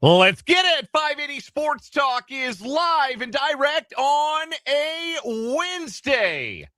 Let's get it. 580 Sports Talk is live and direct on a Wednesday.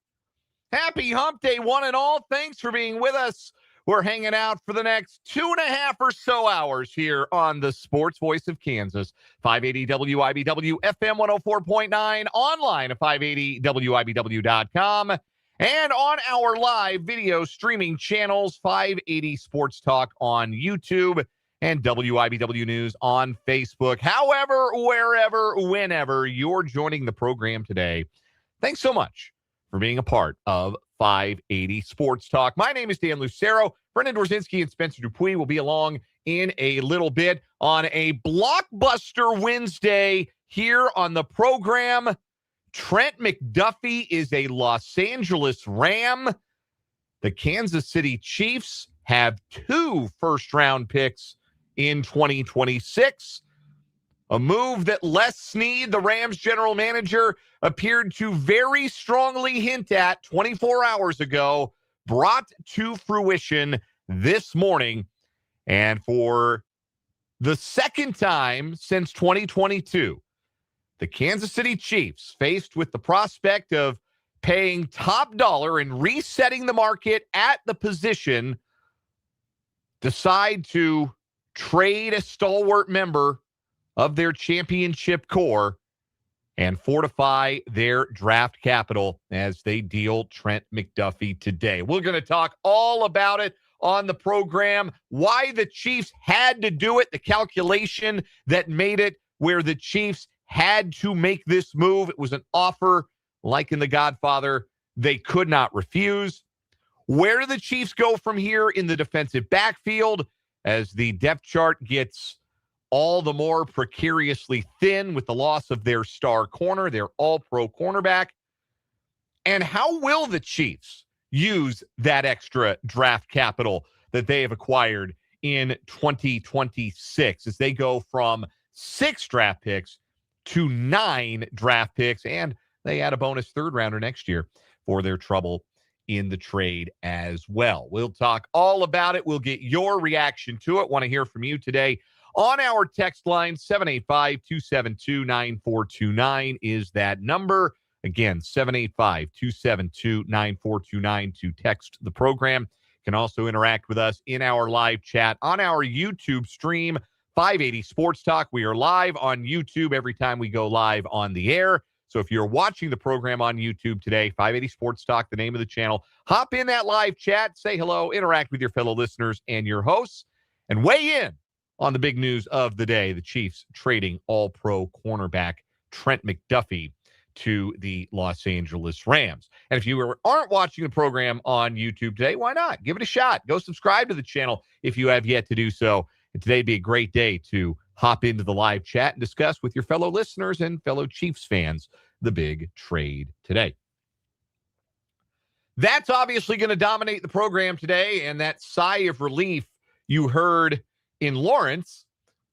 Happy Hump Day, one and all. Thanks for being with us. We're hanging out for the next 2.5 or so hours here on the Sports Voice of Kansas. 580 WIBW, FM 104.9, online at 580WIBW.com, and on our live video streaming channels, 580 Sports Talk on YouTube and WIBW News on Facebook. However, wherever, whenever you're joining the program today, thanks so much for being a part of 580 Sports Talk. My name is Dan Lucero. Brendan Dworzinski and Spencer Dupuis will be along in a little bit on a blockbuster Wednesday here on the program. Trent McDuffie is a Los Angeles Ram. The Kansas City Chiefs have 2 first-round picks in 2026. A move that Les Snead, the Rams general manager, appeared to very strongly hint at 24 hours ago, brought to fruition this morning. And for the second time since 2022, the Kansas City Chiefs, faced with the prospect of paying top dollar and resetting the market at the position, decide to trade a stalwart member of their championship core and fortify their draft capital as they deal Trent McDuffie today. We're going to talk all about it on the program, why the Chiefs had to do it, the calculation that made it where the Chiefs had to make this move. It was an offer, like in The Godfather, they could not refuse. Where do the Chiefs go from here in the defensive backfield as the depth chart gets all the more precariously thin with the loss of their star corner, their all-pro cornerback? And how will the Chiefs use that extra draft capital that they have acquired in 2026 as they go from 6 draft picks to 9 draft picks, and they add a bonus third rounder next year for their trouble in the trade as well? We'll talk all about it. We'll get your reaction to it. Want to hear from you today on our text line. 785-272-9429 is that number. Again, 785-272-9429 to text the program. You can also interact with us in our live chat on our YouTube stream, 580 Sports Talk. We are live on YouTube every time we go live on the air. So if you're watching the program on YouTube today, 580 Sports Talk, the name of the channel, hop in that live chat, say hello, interact with your fellow listeners and your hosts, and weigh in on the big news of the day, the Chiefs trading all-pro cornerback Trent McDuffie to the Los Angeles Rams. And if you aren't watching the program on YouTube today, why not? Give it a shot. Go subscribe to the channel if you have yet to do so. And today would be a great day to hop into the live chat and discuss with your fellow listeners and fellow Chiefs fans the big trade today. That's obviously going to dominate the program today, and that sigh of relief you heard in Lawrence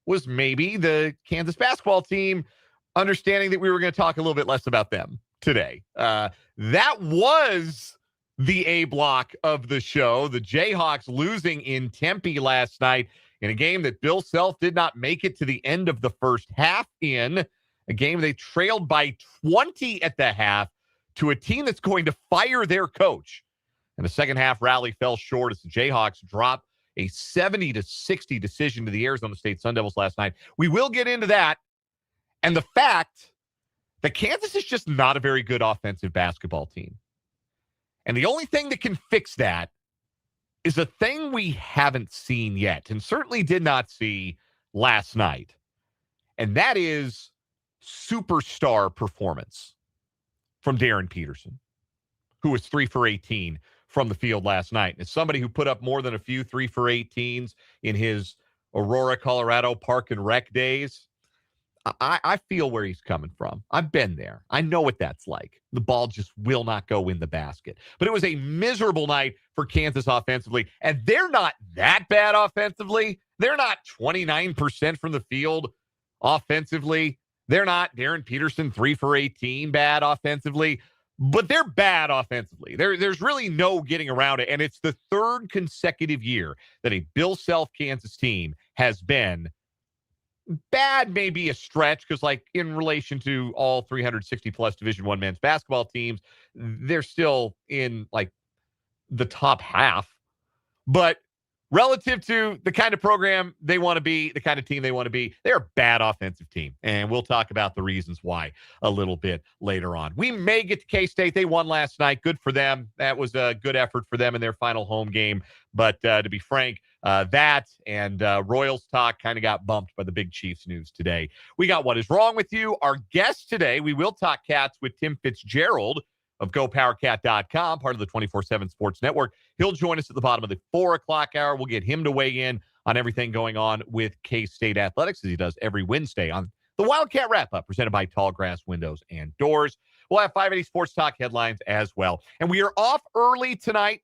was maybe the Kansas basketball team understanding that we were going to talk a little bit less about them today. That was the A block of the show. The Jayhawks losing in Tempe last night in a game that Bill Self did not make it to the end of the first half in. A game they trailed by 20 at the half to a team that's going to fire their coach. And the second half rally fell short as the Jayhawks dropped a 70-60 decision to the Arizona State Sun Devils last night. We will get into that. And the fact that Kansas is just not a very good offensive basketball team. And the only thing that can fix that is a thing we haven't seen yet, and certainly did not see last night. And that is superstar performance from Darryn Peterson, who was 3 for 18 from the field last night. As somebody who put up more than a few 3 for 18s in his Aurora, Colorado Park and Rec days, I feel where he's coming from. I've been there. I know what that's like. The ball just will not go in the basket. But it was a miserable night for Kansas offensively, and they're not that bad offensively. They're not 29% from the field offensively. They're not Darryn Peterson 3 for 18 bad offensively, but they're bad offensively. There's really no getting around it, and it's the third consecutive year that a Bill Self Kansas team has been bad may be a stretch because, like, in relation to all 360-plus Division I men's basketball teams, they're still in, like, the top half. But relative to the kind of program they want to be, the kind of team they want to be, they're a bad offensive team. And we'll talk about the reasons why a little bit later on. We may get to K-State. They won last night. Good for them. That was a good effort for them in their final home game. But to be frank, that and Royals talk kind of got bumped by the big Chiefs news today. We got What Is Wrong With You? Our guest today, we will talk Cats with Tim Fitzgerald of GoPowerCat.com, part of the 24/7 Sports Network. He'll join us at the bottom of the 4 o'clock hour. We'll get him to weigh in on everything going on with K-State athletics, as he does every Wednesday on the Wildcat Wrap-Up, presented by Tallgrass Windows and Doors. We'll have 580 Sports Talk headlines as well. And we are off early tonight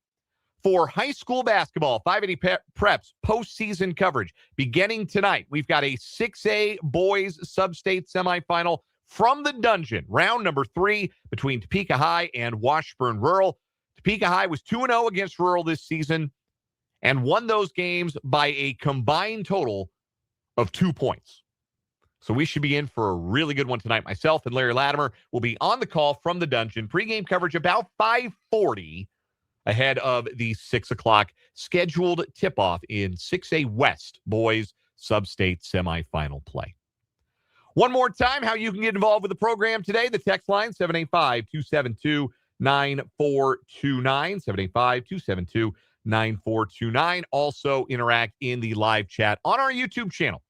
for high school basketball. 580 Preps postseason coverage beginning tonight. We've got a 6A boys sub-state semifinal from the Dungeon, round number 3 between Topeka High and Washburn Rural. Topeka High was 2-0 against Rural this season and won those games by a combined total of 2 points. So we should be in for a really good one tonight. Myself and Larry Latimer will be on the call from the Dungeon. Pre-game coverage about 5:40 ahead of the 6 o'clock scheduled tip-off in 6A West boys sub-state semifinal play. One more time, how you can get involved with the program today. The text line, 785-272-9429, 785-272-9429. Also interact in the live chat on our YouTube channel,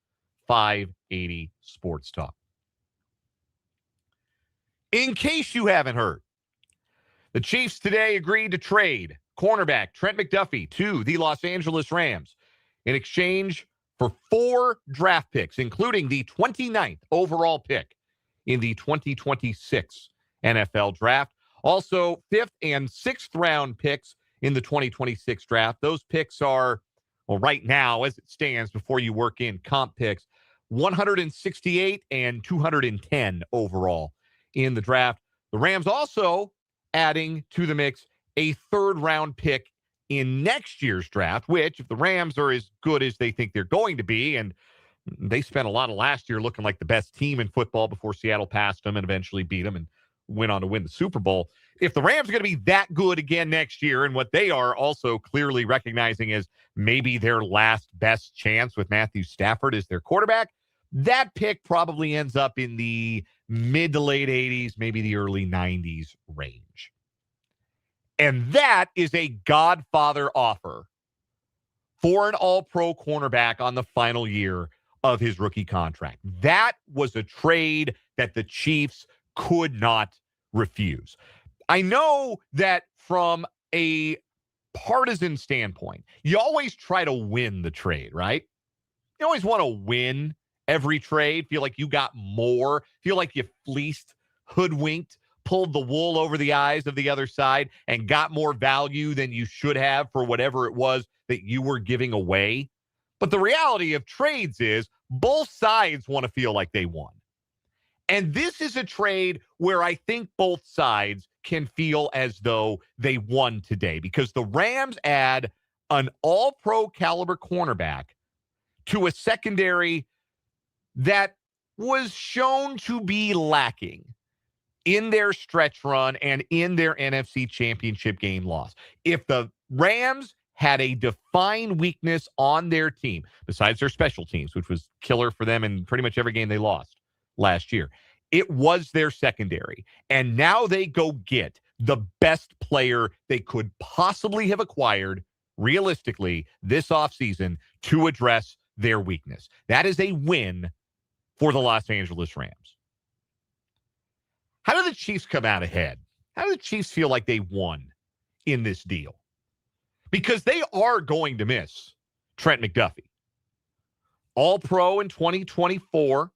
580 Sports Talk. In case you haven't heard, the Chiefs today agreed to trade cornerback Trent McDuffie to the Los Angeles Rams in exchange for 4 draft picks, including the 29th overall pick in the 2026 NFL Draft. Also, 5th and 6th round picks in the 2026 Draft. Those picks are, well, right now, as it stands, before you work in comp picks, 168 and 210 overall in the draft. The Rams also adding to the mix a 3rd round pick in next year's draft, which, if the Rams are as good as they think they're going to be, and they spent a lot of last year looking like the best team in football before Seattle passed them and eventually beat them and went on to win the Super Bowl. If the Rams are going to be that good again next year, and what they are also clearly recognizing as maybe their last best chance with Matthew Stafford as their quarterback, that pick probably ends up in the mid to late 80s, maybe the early 90s range. And that is a Godfather offer for an all-pro cornerback on the final year of his rookie contract. That was a trade that the Chiefs could not refuse. I know that from a partisan standpoint, you always try to win the trade, right? You always want to win every trade, feel like you got more, feel like you fleeced, hoodwinked, pulled the wool over the eyes of the other side and got more value than you should have for whatever it was that you were giving away. But the reality of trades is both sides want to feel like they won. And this is a trade where I think both sides can feel as though they won today, because the Rams add an all-pro caliber cornerback to a secondary that was shown to be lacking in their stretch run and in their NFC Championship game loss. If the Rams had a defined weakness on their team, besides their special teams, which was killer for them in pretty much every game they lost last year, it was their secondary. And now they go get the best player they could possibly have acquired, realistically, this offseason to address their weakness. That is a win for the Los Angeles Rams. How do the Chiefs come out ahead? How do the Chiefs feel like they won in this deal? Because they are going to miss Trent McDuffie. All-Pro in 2024,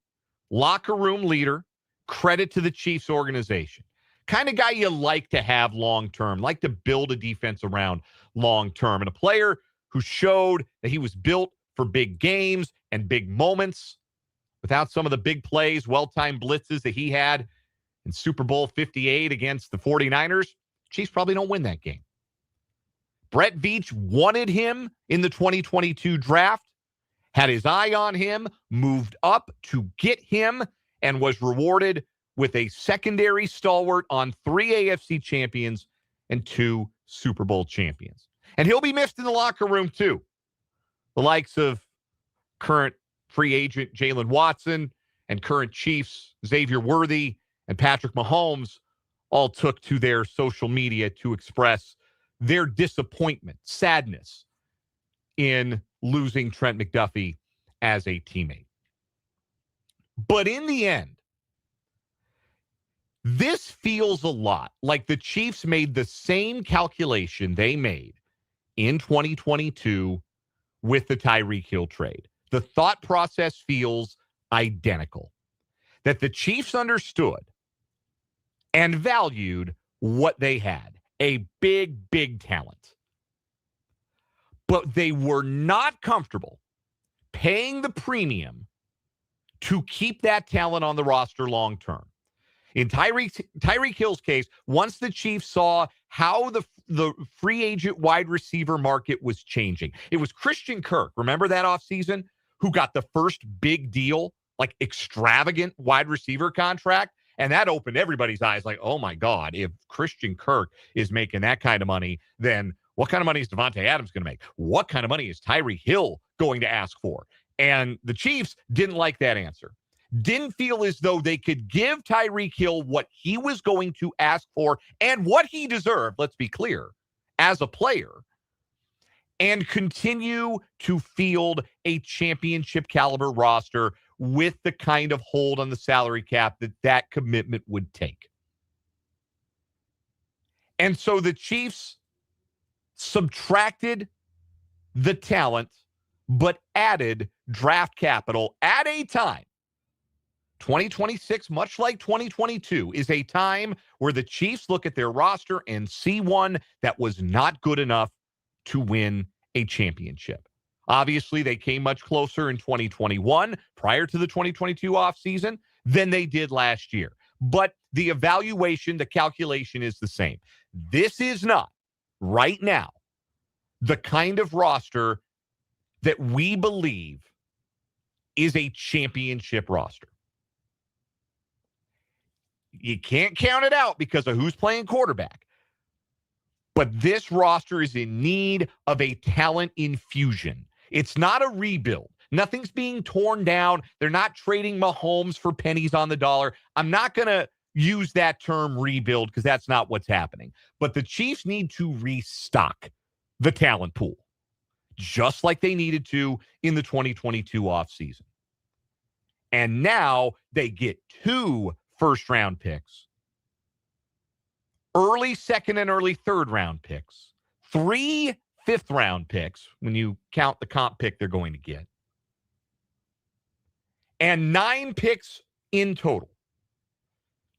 locker room leader, credit to the Chiefs organization. Kind of guy you like to have long-term, like to build a defense around long-term. And a player who showed that he was built for big games and big moments. Without some of the big plays, well-timed blitzes that he had in Super Bowl 58 against the 49ers, Chiefs probably don't win that game. Brett Veach wanted him in the 2022 draft, had his eye on him, moved up to get him, and was rewarded with a secondary stalwart on 3 AFC champions and 2 Super Bowl champions. And he'll be missed in the locker room too. The likes of current free agent Jalen Watson and current Chiefs Xavier Worthy and Patrick Mahomes all took to their social media to express their disappointment, sadness in losing Trent McDuffie as a teammate. But in the end, this feels a lot like the Chiefs made the same calculation they made in 2022 with the Tyreek Hill trade. The thought process feels identical. That the Chiefs understood and valued what they had, a big, big talent. But they were not comfortable paying the premium to keep that talent on the roster long term. In Tyreek Hill's case, once the Chiefs saw how the free agent wide receiver market was changing, it was Christian Kirk, remember that offseason, who got the first big deal, like extravagant wide receiver contract, and that opened everybody's eyes like, oh my God, if Christian Kirk is making that kind of money, then what kind of money is Devontae Adams going to make? What kind of money is Tyreek Hill going to ask for? And the Chiefs didn't like that answer. Didn't feel as though they could give Tyreek Hill what he was going to ask for and what he deserved, let's be clear, as a player, and continue to field a championship caliber roster with the kind of hold on the salary cap that commitment would take. And so the Chiefs subtracted the talent, but added draft capital at a time. 2026, much like 2022, is a time where the Chiefs look at their roster and see one that was not good enough to win a championship. Obviously, they came much closer in 2021, prior to the 2022 offseason, than they did last year. But the evaluation, the calculation is the same. This is not, right now, the kind of roster that we believe is a championship roster. You can't count it out because of who's playing quarterback. But this roster is in need of a talent infusion. It's not a rebuild. Nothing's being torn down. They're not trading Mahomes for pennies on the dollar. I'm not going to use that term rebuild because that's not what's happening. But the Chiefs need to restock the talent pool, just like they needed to in the 2022 offseason. And now they get 2 first-round picks, early second and early third-round picks, 3 fifth-round picks when you count the comp pick they're going to get, and 9 picks in total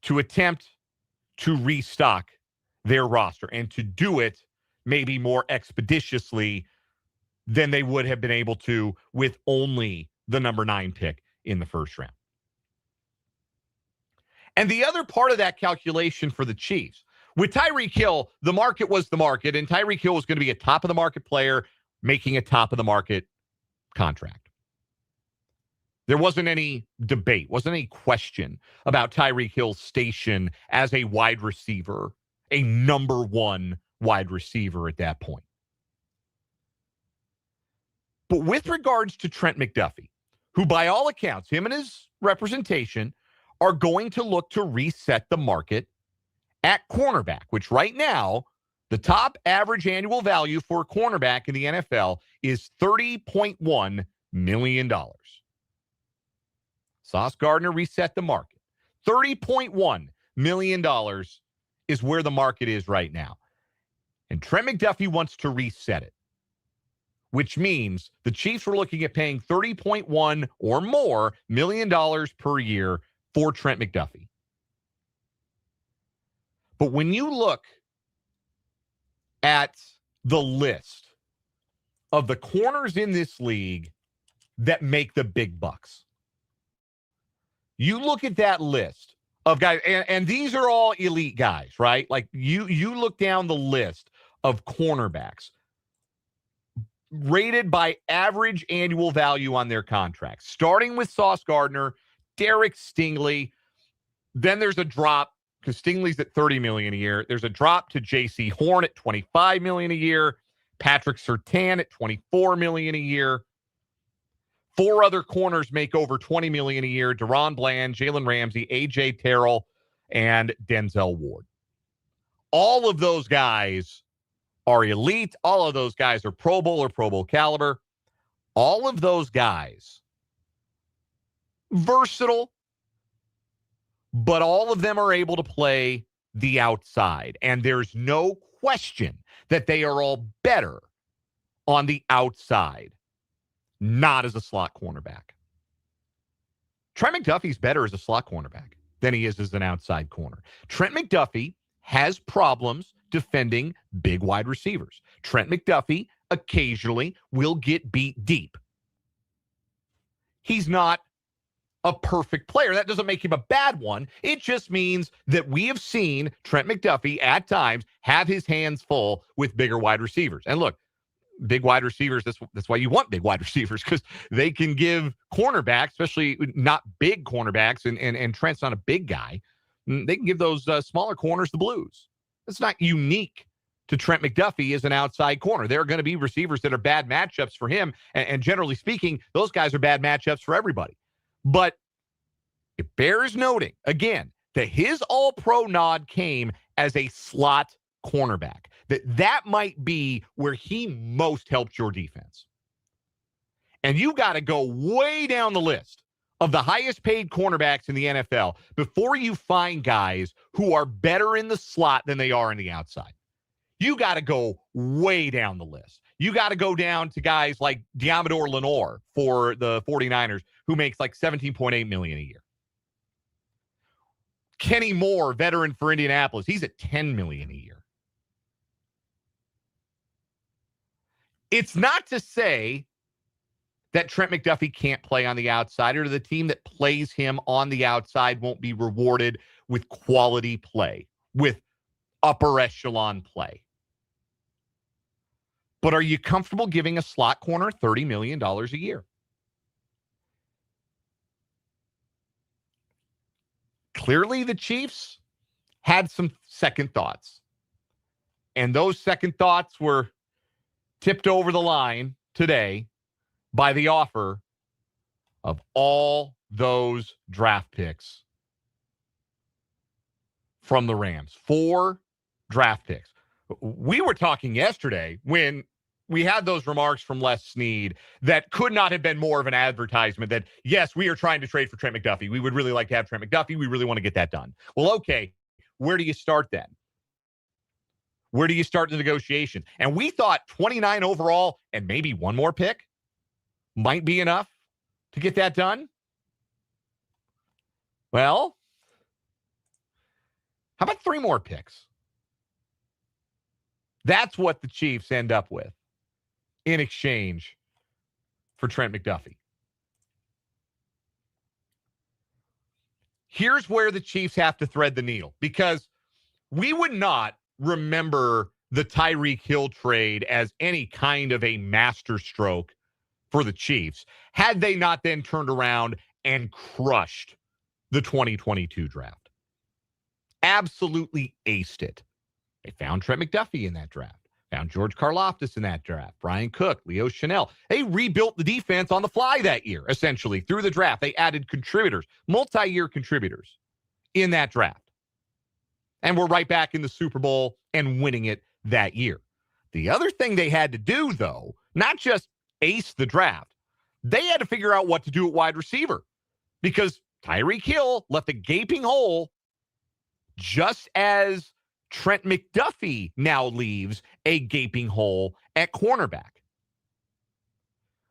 to attempt to restock their roster and to do it maybe more expeditiously than they would have been able to with only the number 9 pick in the first round. And the other part of that calculation for the Chiefs, with Tyreek Hill, the market was the market, and Tyreek Hill was going to be a top-of-the-market player making a top-of-the-market contract. There wasn't any debate, wasn't any question about Tyreek Hill's station as a wide receiver, a number 1 wide receiver at that point. But with regards to Trent McDuffie, who by all accounts, him and his representation, are going to look to reset the market at cornerback, which right now, the top average annual value for a cornerback in the NFL is $30.1 million. Sauce Gardner reset the market. $30.1 million is where the market is right now. And Trent McDuffie wants to reset it, which means the Chiefs were looking at paying $30.1 or more million per year for Trent McDuffie. But when you look at the list of the corners in this league that make the big bucks, you look at that list of guys, and these are all elite guys, right? Like you look down the list of cornerbacks. rated by average annual value on their contracts, starting with Sauce Gardner, Derek Stingley. Then there's a drop because Stingley's at $30 million a year. There's a drop to J.C. Horn at $25 million a year. Patrick Surtain at $24 million a year. 4 other corners make over $20 million a year: Deron Bland, Jalen Ramsey, A.J. Terrell, and Denzel Ward. All of those guys are elite. All of those guys are Pro Bowl or Pro Bowl caliber. All of those guys, versatile, but all of them are able to play the outside. And there's no question that they are all better on the outside, not as a slot cornerback. Trent McDuffie's better as a slot cornerback than he is as an outside corner. Trent McDuffie has problems defending big wide receivers. Trent McDuffie occasionally will get beat deep. He's not a perfect player. That doesn't make him a bad one. It just means that we have seen Trent McDuffie at times have his hands full with bigger wide receivers. And look, big wide receivers, that's why you want big wide receivers, because they can give cornerbacks, especially not big cornerbacks, and Trent's not a big guy, they can give those smaller corners the blues. It's not unique to Trent McDuffie as an outside corner. There are going to be receivers that are bad matchups for him, and generally speaking, those guys are bad matchups for everybody. But it bears noting, again, that his all-pro nod came as a slot cornerback. That might be where he most helped your defense. And you got to go way down the list of the highest paid cornerbacks in the NFL before you find guys who are better in the slot than they are in the outside. You got to go way down the list. You got to go down to guys like Diamador Lenore for the 49ers, who makes like $17.8 million a year. Kenny Moore, veteran for Indianapolis, he's at $10 million a year. It's not to say that Trent McDuffie can't play on the outside, or the team that plays him on the outside won't be rewarded with quality play, with upper echelon play. But are you comfortable giving a slot corner $30 million a year? Clearly, the Chiefs had some second thoughts. And those second thoughts were tipped over the line today by the offer of all those draft picks from the Rams. 4 draft picks. We were talking yesterday when we had those remarks from Les Snead that could not have been more of an advertisement that, yes, we are trying to trade for Trent McDuffie. We would really like to have Trent McDuffie. We really want to get that done. Well, okay, where do you start then? Where do you start the negotiation? And we thought 29 overall and maybe one more pick might be enough to get that done. Well, how about 3 more picks? That's what the Chiefs end up with in exchange for Trent McDuffie. Here's where the Chiefs have to thread the needle, because we would not remember the Tyreek Hill trade as any kind of a masterstroke for the Chiefs had they not then turned around and crushed the 2022 draft. Absolutely aced it. They found Trent McDuffie in that draft. Found George Karlaftis in that draft. Brian Cook, Leo Chanel. They rebuilt the defense on the fly that year, essentially, through the draft. They added contributors, multi-year contributors in that draft. And we're right back in the Super Bowl and winning it that year. The other thing they had to do, though, not just ace the draft, they had to figure out what to do at wide receiver, because Tyreek Hill left a gaping hole, just as Trent McDuffie now leaves a gaping hole at cornerback.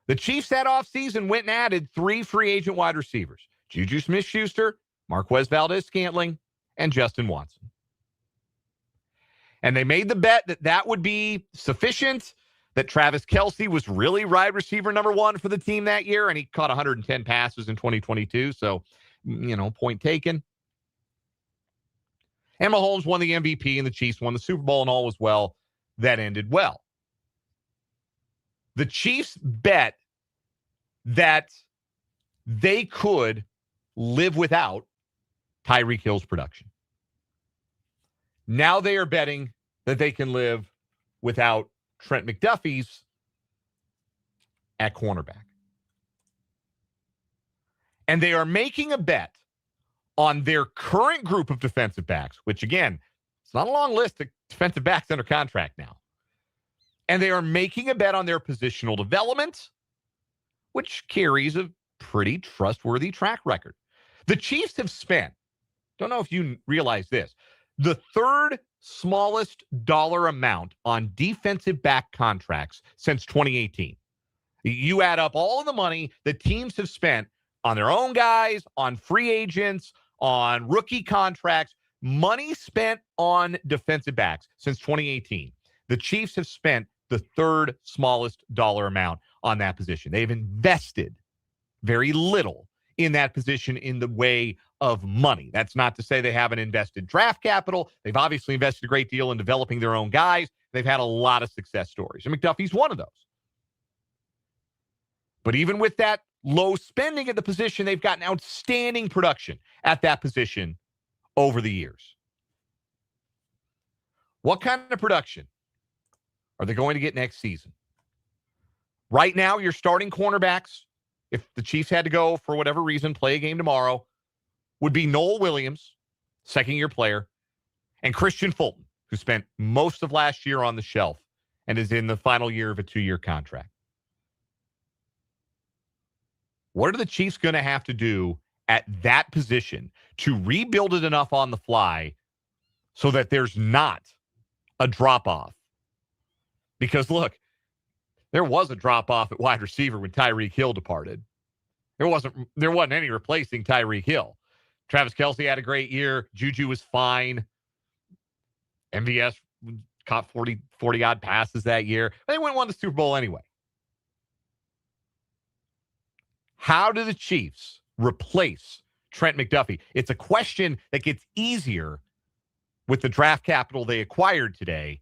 The Chiefs that offseason went and added 3 free agent wide receivers: Juju Smith-Schuster, Marquez Valdez-Scantling, and Justin Watson. And they made the bet that that would be sufficient, that Travis Kelce was really wide receiver number 1 for the team that year, and he caught 110 passes in 2022, so, point taken. And Mahomes won the MVP, and the Chiefs won the Super Bowl, and all was well that ended well. The Chiefs bet that they could live without Tyreek Hill's production. Now they are betting that they can live without Trent McDuffie's at cornerback. And they are making a bet on their current group of defensive backs, which, again, it's not a long list of defensive backs under contract now. And they are making a bet on their positional development, which carries a pretty trustworthy track record. The Chiefs have spent, don't know if you realize this, the third smallest dollar amount on defensive back contracts since 2018. You add up all of the money that teams have spent on their own guys, on free agents, on rookie contracts, money spent on defensive backs since 2018. The Chiefs have spent the third smallest dollar amount on that position. They've invested very little in that position in the way of money. That's not to say they haven't invested draft capital. They've obviously invested a great deal in developing their own guys. They've had a lot of success stories, and McDuffie's one of those. But even with that low spending at the position, they've gotten outstanding production at that position over the years. What kind of production are they going to get next season? Right now, your starting cornerbacks, if the Chiefs had to go for whatever reason, play a game tomorrow, would be Noel Williams, second-year player, and Christian Fulton, who spent most of last year on the shelf and is in the final year of a 2-year contract. What are the Chiefs going to have to do at that position to rebuild it enough on the fly so that there's not a drop-off? Because, look, there was a drop-off at wide receiver when Tyreek Hill departed. There wasn't any replacing Tyreek Hill. Travis Kelce had a great year. Juju was fine. MVS caught 40-odd passes that year. They went and won the Super Bowl anyway. How do the Chiefs replace Trent McDuffie? It's a question that gets easier with the draft capital they acquired today.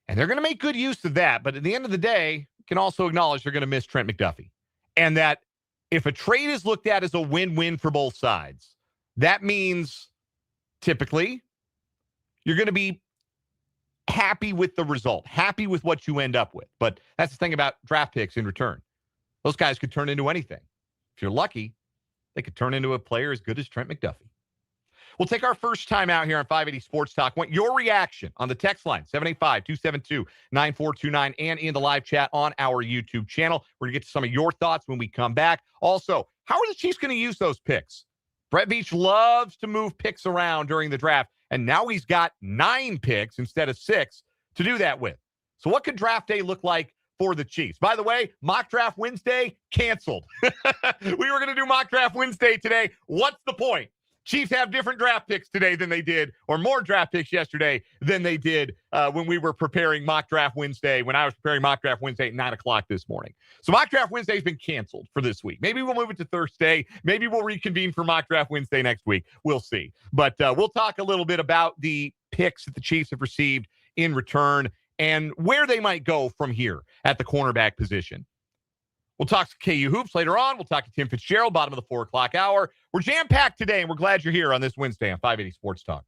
And they're going to make good use of that. But at the end of the day, you can also acknowledge they're going to miss Trent McDuffie. And that if a trade is looked at as a win-win for both sides, that means typically you're going to be happy with the result, happy with what you end up with. But that's the thing about draft picks in return. Those guys could turn into anything. If you're lucky, they could turn into a player as good as Trent McDuffie. We'll take our first time out here on 580 Sports Talk. Want your reaction on the text line, 785-272-9429, and in the live chat on our YouTube channel. We're going to get to some of your thoughts when we come back. Also, how are the Chiefs going to use those picks? Brett Veach loves to move picks around during the draft, and now he's got 9 picks instead of 6 to do that with. So what could draft day look like for the Chiefs? By the way, Mock Draft Wednesday canceled. We were going to do Mock Draft Wednesday today. What's the point? Chiefs have different draft picks today than they did, or more draft picks yesterday than they did when we were preparing Mock Draft Wednesday, when I was preparing Mock Draft Wednesday at 9 o'clock this morning. So Mock Draft Wednesday has been canceled for this week. Maybe we'll move it to Thursday. Maybe we'll reconvene for Mock Draft Wednesday next week. We'll see. But we'll talk a little bit about the picks that the Chiefs have received in return and where they might go from here at the cornerback position. We'll talk to KU Hoops later on. We'll talk to Tim Fitzgerald, bottom of the 4 o'clock hour. We're jam-packed today, and we're glad you're here on this Wednesday on 580 Sports Talk.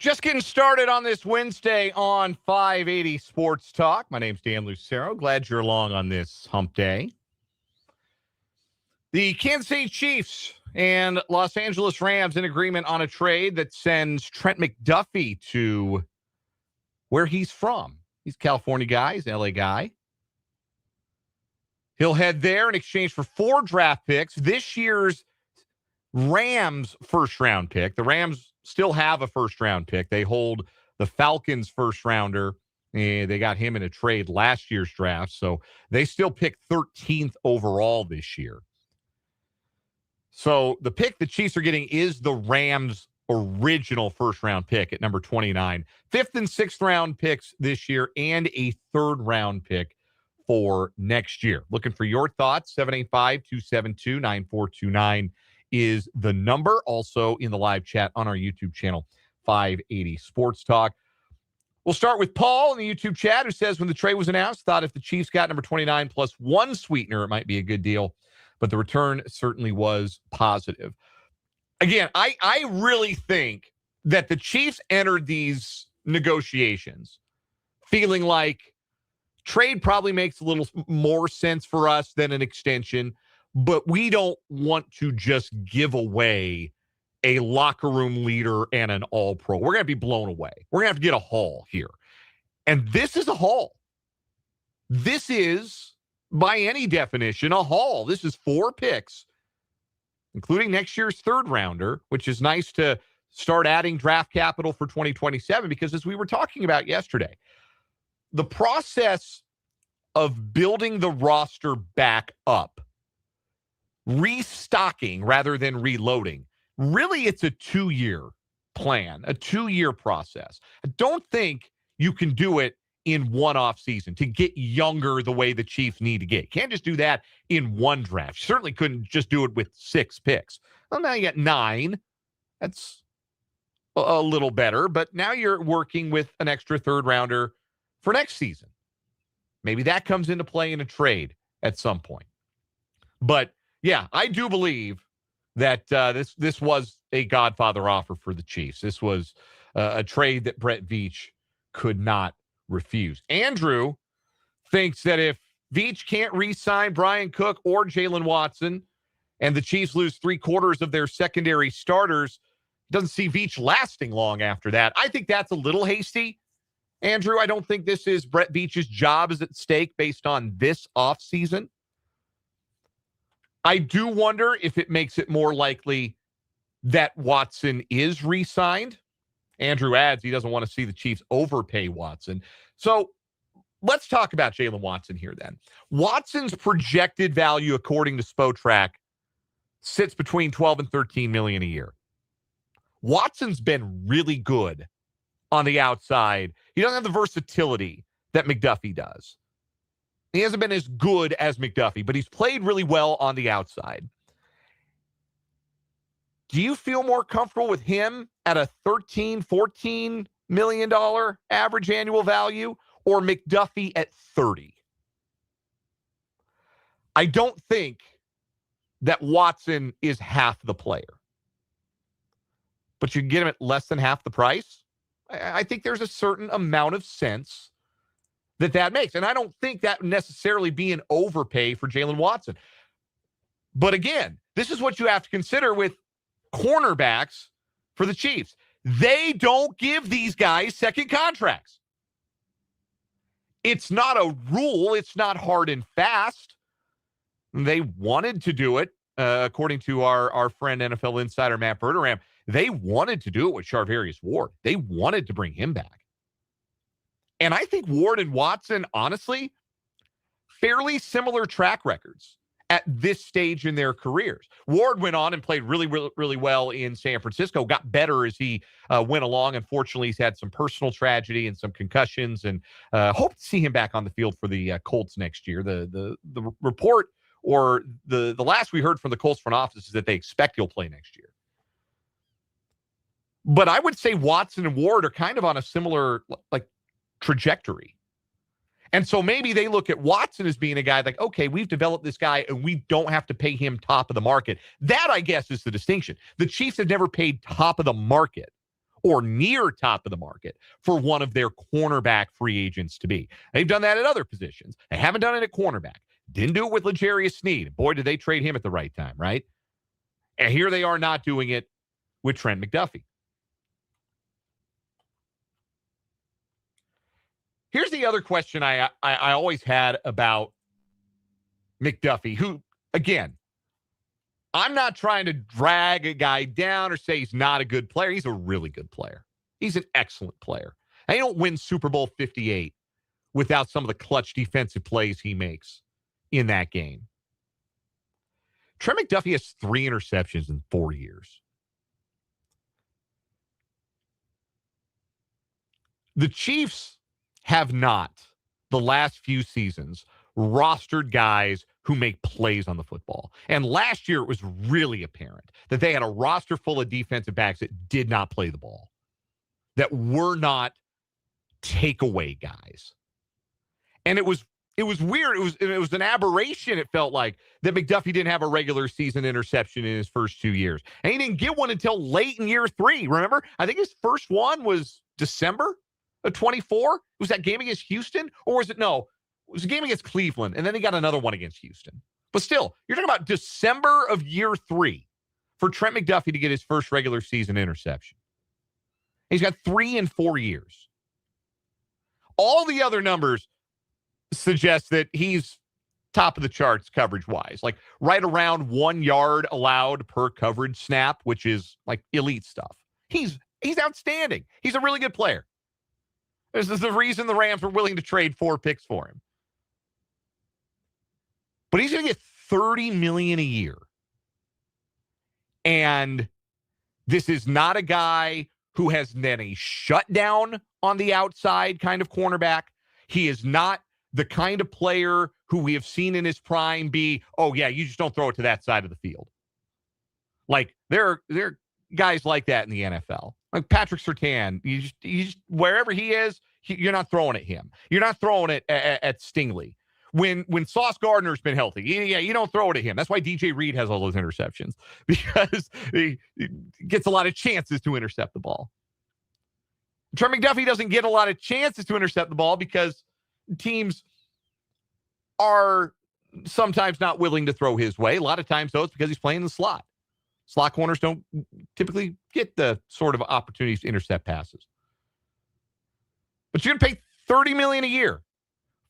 Just getting started on this Wednesday on 580 Sports Talk. My name's Dan Lucero. Glad you're along on this hump day. The Kansas City Chiefs and Los Angeles Rams in agreement on a trade that sends Trent McDuffie to where he's from. He's a California guy. He's an LA guy. He'll head there in exchange for 4 draft picks. This year's Rams first-round pick. The Rams still have a first-round pick. They hold the Falcons first-rounder. They got him in a trade last year's draft, so they still pick 13th overall this year. So the pick the Chiefs are getting is the Rams' original first-round pick at number 29. 5th and 6th round picks this year and a 3rd round pick for next year. Looking for your thoughts. 785-272-9429 is the number. Also in the live chat on our YouTube channel, 580 Sports Talk. We'll start with Paul in the YouTube chat, who says when the trade was announced, thought if the Chiefs got number 29 plus 1 sweetener, it might be a good deal. But the return certainly was positive. Again, I really think that the Chiefs entered these negotiations feeling like trade probably makes a little more sense for us than an extension, but we don't want to just give away a locker room leader and an all-pro. We're going to be blown away. We're going to have to get a haul here. And this is a haul. This is, by any definition, a haul. This is 4 picks, including next year's 3rd rounder, which is nice to start adding draft capital for 2027 because, as we were talking about yesterday, the process of building the roster back up, restocking rather than reloading, really it's a 2-year plan, a 2-year process. I don't think you can do it in one off season to get younger the way the Chiefs need to get. You can't just do that in one draft. You certainly couldn't just do it with 6 picks. Well, now you got 9. That's a little better, but now you're working with an extra 3rd rounder for next season. Maybe that comes into play in a trade at some point. But yeah, I do believe that this was a Godfather offer for the Chiefs. This was a trade that Brett Veach could not refuse. Andrew thinks that if Veach can't re-sign Brian Cook or Jalen Watson and the Chiefs lose 3/4 of their secondary starters, doesn't see Veach lasting long after that. I think that's a little hasty, Andrew. I don't think this is Brett Veach's job is at stake based on this offseason. I do wonder if it makes it more likely that Watson is re-signed. Andrew adds he doesn't want to see the Chiefs overpay Watson. So let's talk about Jalen Watson here then. Watson's projected value, according to Spotrac, sits between 12 and 13 million a year. Watson's been really good on the outside. He doesn't have the versatility that McDuffie does. He hasn't been as good as McDuffie, but he's played really well on the outside. Do you feel more comfortable with him at a $13, $14 million average annual value or McDuffie at 30? I don't think that Watson is half the player, but you can get him at less than half the price. I think there's a certain amount of sense that makes. And I don't think that would necessarily be an overpay for Jalen Watson. But again, this is what you have to consider with cornerbacks for the Chiefs. They don't give these guys second contracts. It's not a rule. It's not hard and fast. They wanted to do it, according to our friend NFL insider Matt Berteram. They wanted to do it with Charvarius Ward. They wanted to bring him back. And I think Ward and Watson, honestly, fairly similar track records at this stage in their careers. Ward went on and played really, really, really well in San Francisco, got better as he went along. Unfortunately, he's had some personal tragedy and some concussions, and hope to see him back on the field for the Colts next year. The report, or the last we heard from the Colts front office, is that they expect he'll play next year. But I would say Watson and Ward are kind of on a similar trajectory. And so maybe they look at Watson as being a guy like, okay, we've developed this guy and we don't have to pay him top of the market. That, I guess, is the distinction. The Chiefs have never paid top of the market or near top of the market for one of their cornerback free agents to be. They've done that at other positions. They haven't done it at cornerback. Didn't do it with L'Jarius Sneed. Boy, did they trade him at the right time, right? And here they are not doing it with Trent McDuffie. Here's the other question I always had about McDuffie, who, again, I'm not trying to drag a guy down or say he's not a good player. He's a really good player. He's an excellent player. And he don't win Super Bowl 58 without some of the clutch defensive plays he makes in that game. Trent McDuffie has 3 interceptions in 4 years. The Chiefs have not, the last few seasons, rostered guys who make plays on the football. And last year, it was really apparent that they had a roster full of defensive backs that did not play the ball, that were not takeaway guys. And it was weird. It was an aberration, it felt like, that McDuffie didn't have a regular season interception in his first 2 years. And he didn't get one until late in year 3, remember? I think his first one was December of 24. Was that game against Houston? Or was it, no, it was a game against Cleveland, and then he got another one against Houston. But still, you're talking about December of year 3 for Trent McDuffie to get his first regular season interception. He's got 3 in 4 years. All the other numbers suggest that he's top of the charts coverage-wise, like right around 1 yard allowed per coverage snap, which is like elite stuff. He's outstanding. He's a really good player. This is the reason the Rams were willing to trade 4 picks for him. But he's going to get $30 million a year. And this is not a guy who has then a shutdown on the outside kind of cornerback. He is not the kind of player who we have seen in his prime be, oh, yeah, you just don't throw it to that side of the field. Like, there are guys like that in the NFL. Like Patrick Surtain, you just wherever he is, you're not throwing at him. You're not throwing it at Stingley. When Sauce Gardner's been healthy, you don't throw it at him. That's why DJ Reed has all those interceptions, because he gets a lot of chances to intercept the ball. Trent McDuffie doesn't get a lot of chances to intercept the ball because teams are sometimes not willing to throw his way. A lot of times, though, it's because he's playing in the slot. Slot corners don't typically get the sort of opportunities to intercept passes. But you're going to pay $30 million a year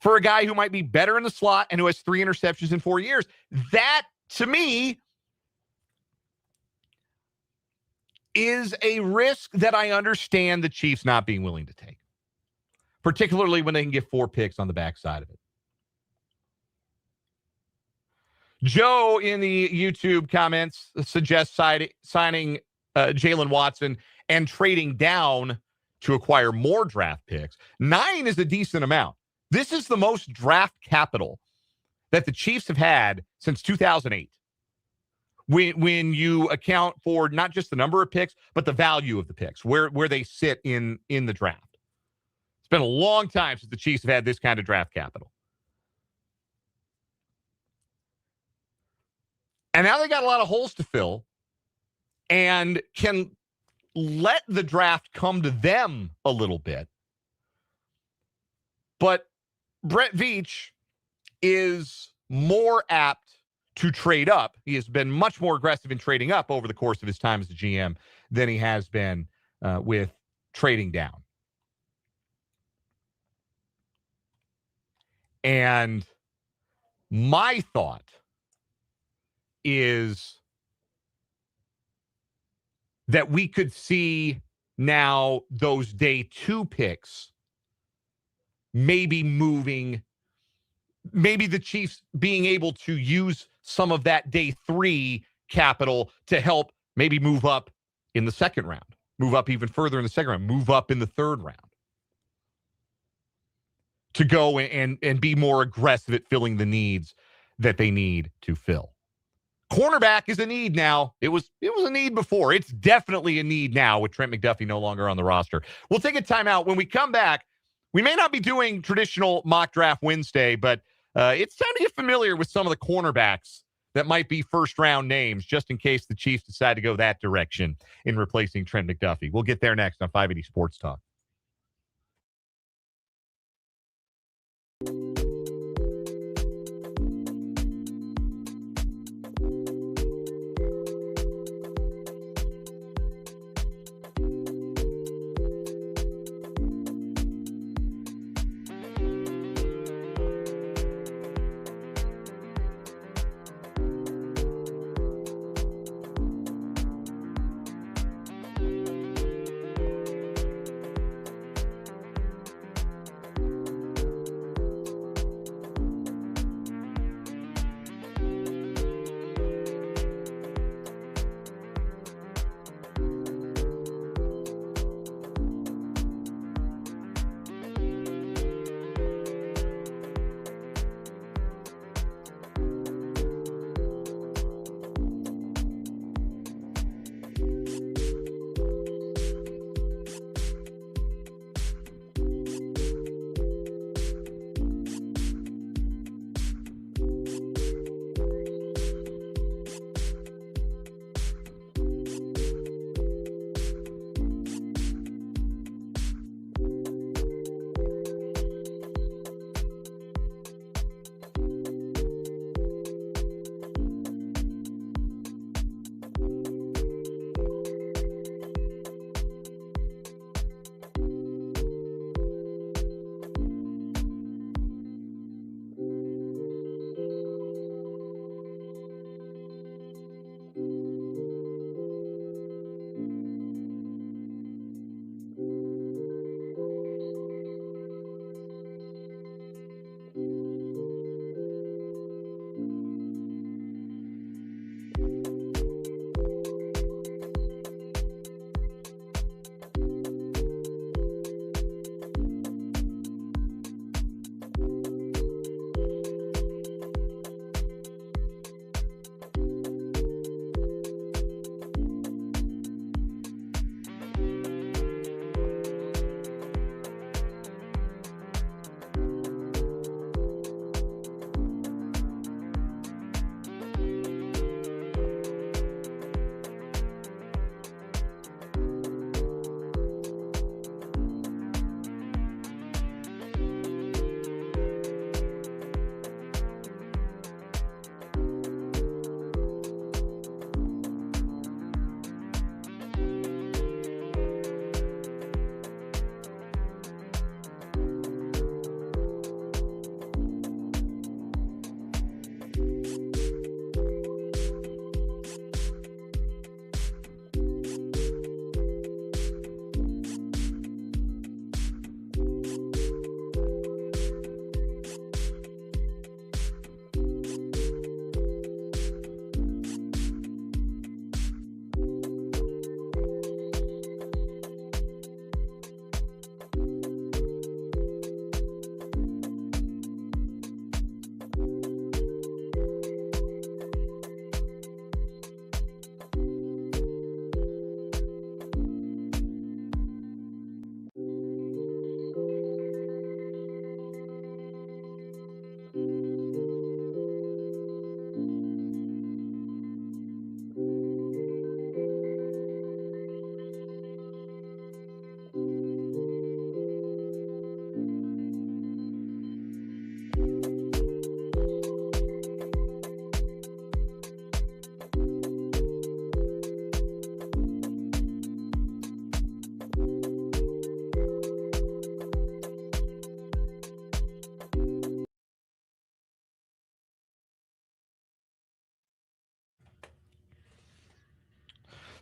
for a guy who might be better in the slot and who has 3 interceptions in 4 years. That, to me, is a risk that I understand the Chiefs not being willing to take, particularly when they can get 4 picks on the backside of it. Joe in the YouTube comments suggests signing Jalen Watson and trading down to acquire more draft picks. 9 is a decent amount. This is the most draft capital that the Chiefs have had since 2008. When you account for not just the number of picks, but the value of the picks, where they sit in the draft. It's been a long time since the Chiefs have had this kind of draft capital. And now they got a lot of holes to fill and can let the draft come to them a little bit. But Brett Veach is more apt to trade up. He has been much more aggressive in trading up over the course of his time as a GM than he has been with trading down. And my thought is that we could see now those day 2 picks maybe moving, maybe the Chiefs being able to use some of that day 3 capital to help maybe move up in the second round, move up even further in the second round, move up in the third round, to go and be more aggressive at filling the needs that they need to fill. Cornerback is a need now. It was a need before. It's definitely a need now with Trent McDuffie no longer on the roster. We'll take a timeout. When we come back, we may not be doing traditional mock draft Wednesday, but it's time to get familiar with some of the cornerbacks that might be first-round names, just in case the Chiefs decide to go that direction in replacing Trent McDuffie. We'll get there next on 580 Sports Talk.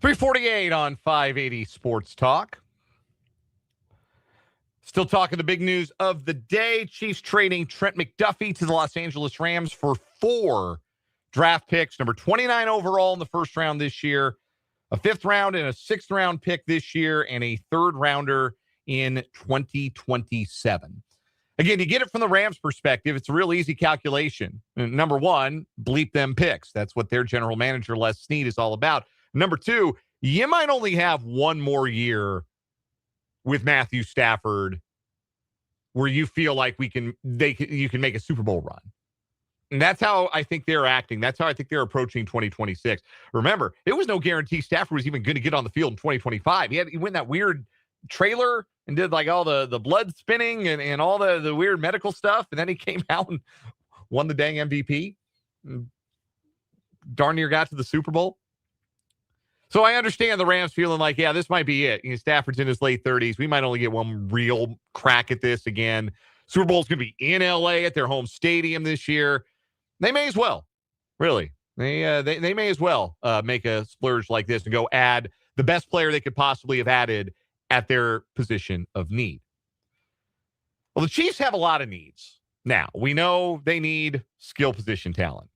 .348 on 580 Sports Talk. Still talking the big news of the day. Chiefs trading Trent McDuffie to the Los Angeles Rams for 4 draft picks. Number 29 overall in the first round this year, a 5th round and a 6th round pick this year, and a 3rd rounder in 2027. Again, you get it from the Rams' perspective. It's a real easy calculation. Number one, bleep them picks. That's what their general manager, Les Snead, is all about. Number 2, you might only have one more year with Matthew Stafford where you feel like you can make a Super Bowl run. And that's how I think they're acting. That's how I think they're approaching 2026. Remember, it was no guarantee Stafford was even going to get on the field in 2025. He went that weird trailer and did like all the blood spinning and all the weird medical stuff. And then he came out and won the dang MVP. And darn near got to the Super Bowl. So I understand the Rams feeling like, yeah, this might be it. Stafford's in his late 30s. We might only get one real crack at this again. Super Bowl's going to be in LA at their home stadium this year. They may as well, really. They may as well make a splurge like this and go add the best player they could possibly have added at their position of need. Well, the Chiefs have a lot of needs. Now, we know they need skill position talent.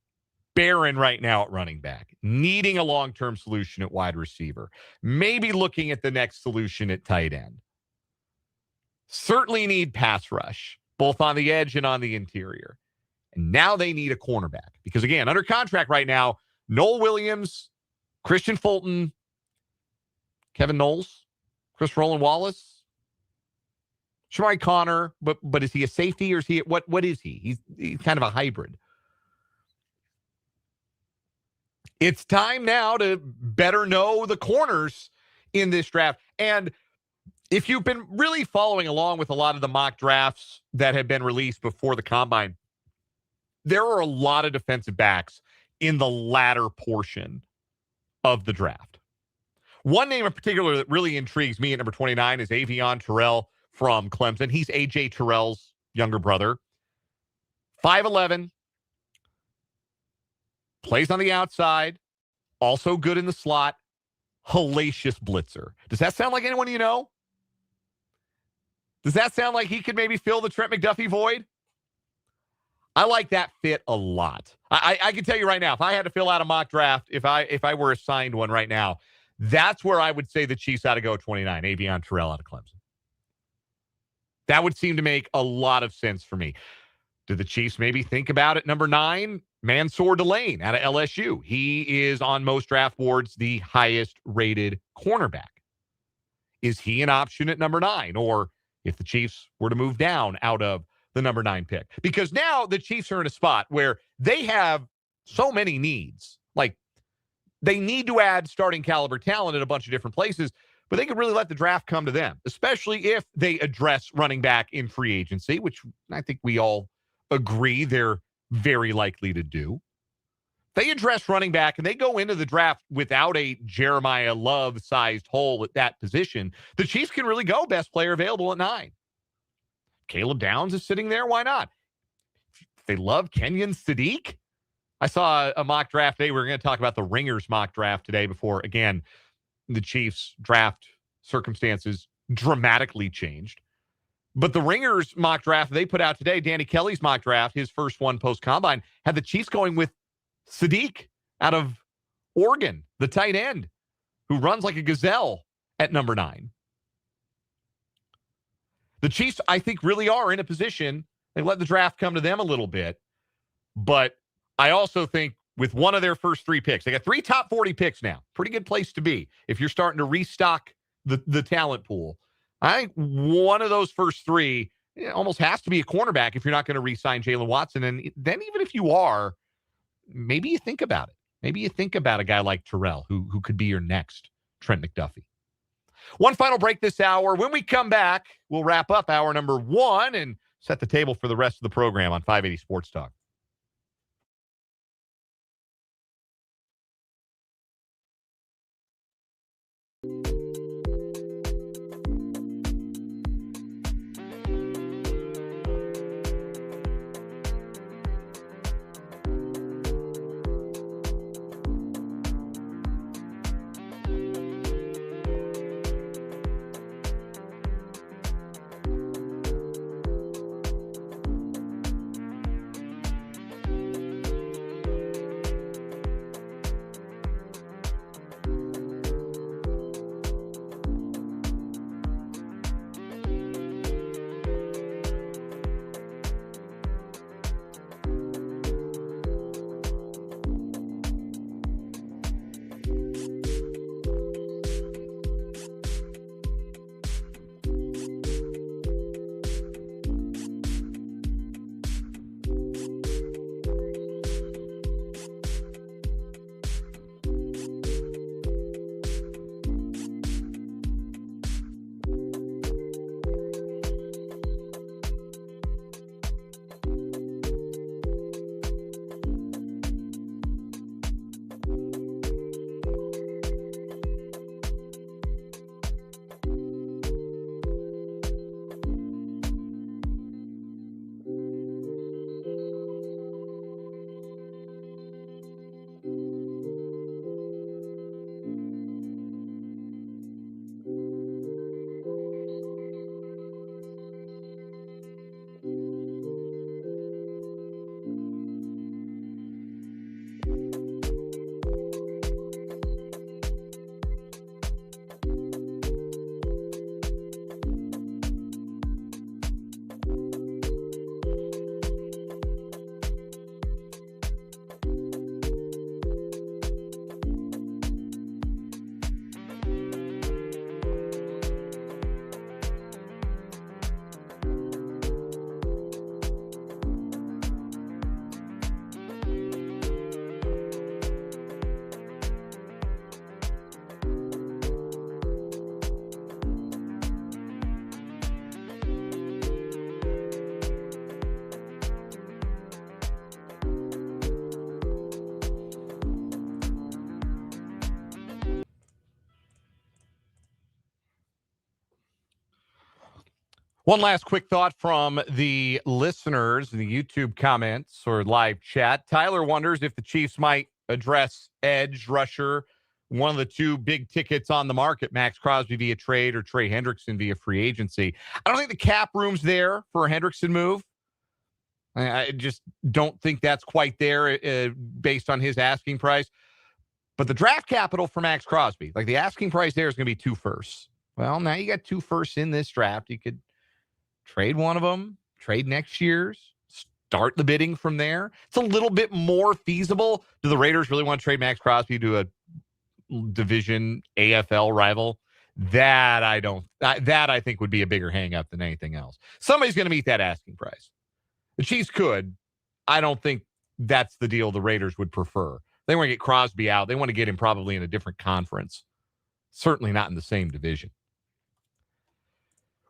Barren right now at running back, needing a long-term solution at wide receiver, maybe looking at the next solution at tight end. Certainly need pass rush, both on the edge and on the interior. And now they need a cornerback because, again, under contract right now, Noel Williams, Christian Fulton, Kevin Knowles, Chris Roland Wallace, Shamari Connor, but is he a safety or is he what is he? He's kind of a hybrid. It's time now to better know the corners in this draft. And if you've been really following along with a lot of the mock drafts that have been released before the combine, there are a lot of defensive backs in the latter portion of the draft. One name in particular that really intrigues me at number 29 is Avion Terrell from Clemson. He's A.J. Terrell's younger brother. 5'11", plays on the outside, also good in the slot, hellacious blitzer. Does that sound like anyone you know? Does that sound like he could maybe fill the Trent McDuffie void? I like that fit a lot. I can tell you right now, if I had to fill out a mock draft, if I were assigned one right now, that's where I would say the Chiefs ought to go 29, Avion Terrell out of Clemson. That would seem to make a lot of sense for me. Do the Chiefs maybe think about it? Number 9, Mansour Delane out of LSU. He is on most draft boards the highest rated cornerback. Is he an option at number 9? Or if the Chiefs were to move down out of the number 9 pick? Because now the Chiefs are in a spot where they have so many needs. Like, they need to add starting caliber talent at a bunch of different places, but they could really let the draft come to them, especially if they address running back in free agency, which I think we all agree they're very likely to do. They address running back and they go into the draft without a Jeremiah Love-sized hole at that position. The Chiefs can really go best player available at 9. Caleb Downs is sitting there. Why not? If they love Kenyon Sadiq. I saw a mock draft today. We're going to talk about the Ringers mock draft today before, again, the Chiefs draft circumstances dramatically changed. But the Ringers mock draft they put out today, Danny Kelly's mock draft, his first one post-combine, had the Chiefs going with Sadiq out of Oregon, the tight end, who runs like a gazelle at number 9. The Chiefs, I think, really are in a position, they let the draft come to them a little bit, but I also think with one of their first 3 picks, they got 3 top 40 picks now. Pretty good place to be if you're starting to restock the talent pool. I think one of those first 3 almost has to be a cornerback if you're not going to re-sign Jalen Watson. And then even if you are, maybe you think about it. Maybe you think about a guy like Terrell who could be your next Trent McDuffie. One final break this hour. When we come back, we'll wrap up hour number 1 and set the table for the rest of the program on 580 Sports Talk. One last quick thought from the listeners in the YouTube comments or live chat. Tyler wonders if the Chiefs might address edge rusher, one of the two big tickets on the market, Max Crosby via trade or Trey Hendrickson via free agency. I don't think the cap room's there for a Hendrickson move. I just don't think that's quite there based on his asking price. But the draft capital for Max Crosby, like the asking price there is going to be 2 firsts. Well, now you got 2 firsts in this draft. You could trade one of them, trade next year's, start the bidding from there. It's a little bit more feasible. Do the Raiders really want to trade Max Crosby to a division AFL rival? That I think would be a bigger hang up than anything else. Somebody's going to meet that asking price. The Chiefs could. I don't think that's the deal the Raiders would prefer. They want to get Crosby out. They want to get him probably in a different conference. Certainly not in the same division.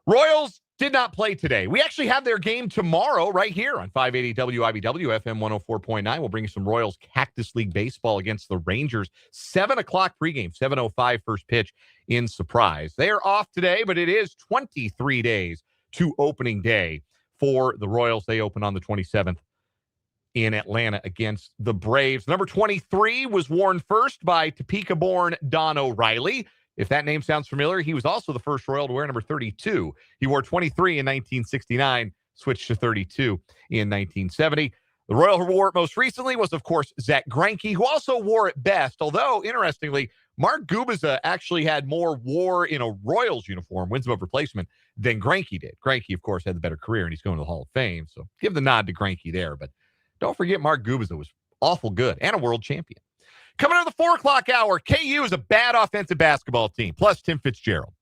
Royals did not play today. We actually have their game tomorrow right here on 580 WIBW FM 104.9. We'll bring you some Royals Cactus League baseball against the Rangers. 7 o'clock pregame, 7:05 first pitch in Surprise. They are off today, but it is 23 days to opening day for the Royals. They open on the 27th in Atlanta against the Braves. Number 23 was worn first by Topeka-born Don O'Reilly. If that name sounds familiar, he was also the first Royal to wear number 32. He wore 23 in 1969, switched to 32 in 1970. The Royal who wore it most recently was, of course, Zach Greinke, who also wore it best. Although, interestingly, Mark Gubiza actually had more war in a Royals uniform, wins above replacement, than Greinke did. Greinke, of course, had the better career, and he's going to the Hall of Fame. So give the nod to Greinke there. But don't forget Mark Gubiza was awful good and a world champion. Coming to the 4 o'clock hour, KU is a bad offensive basketball team, plus Tim Fitzgerald.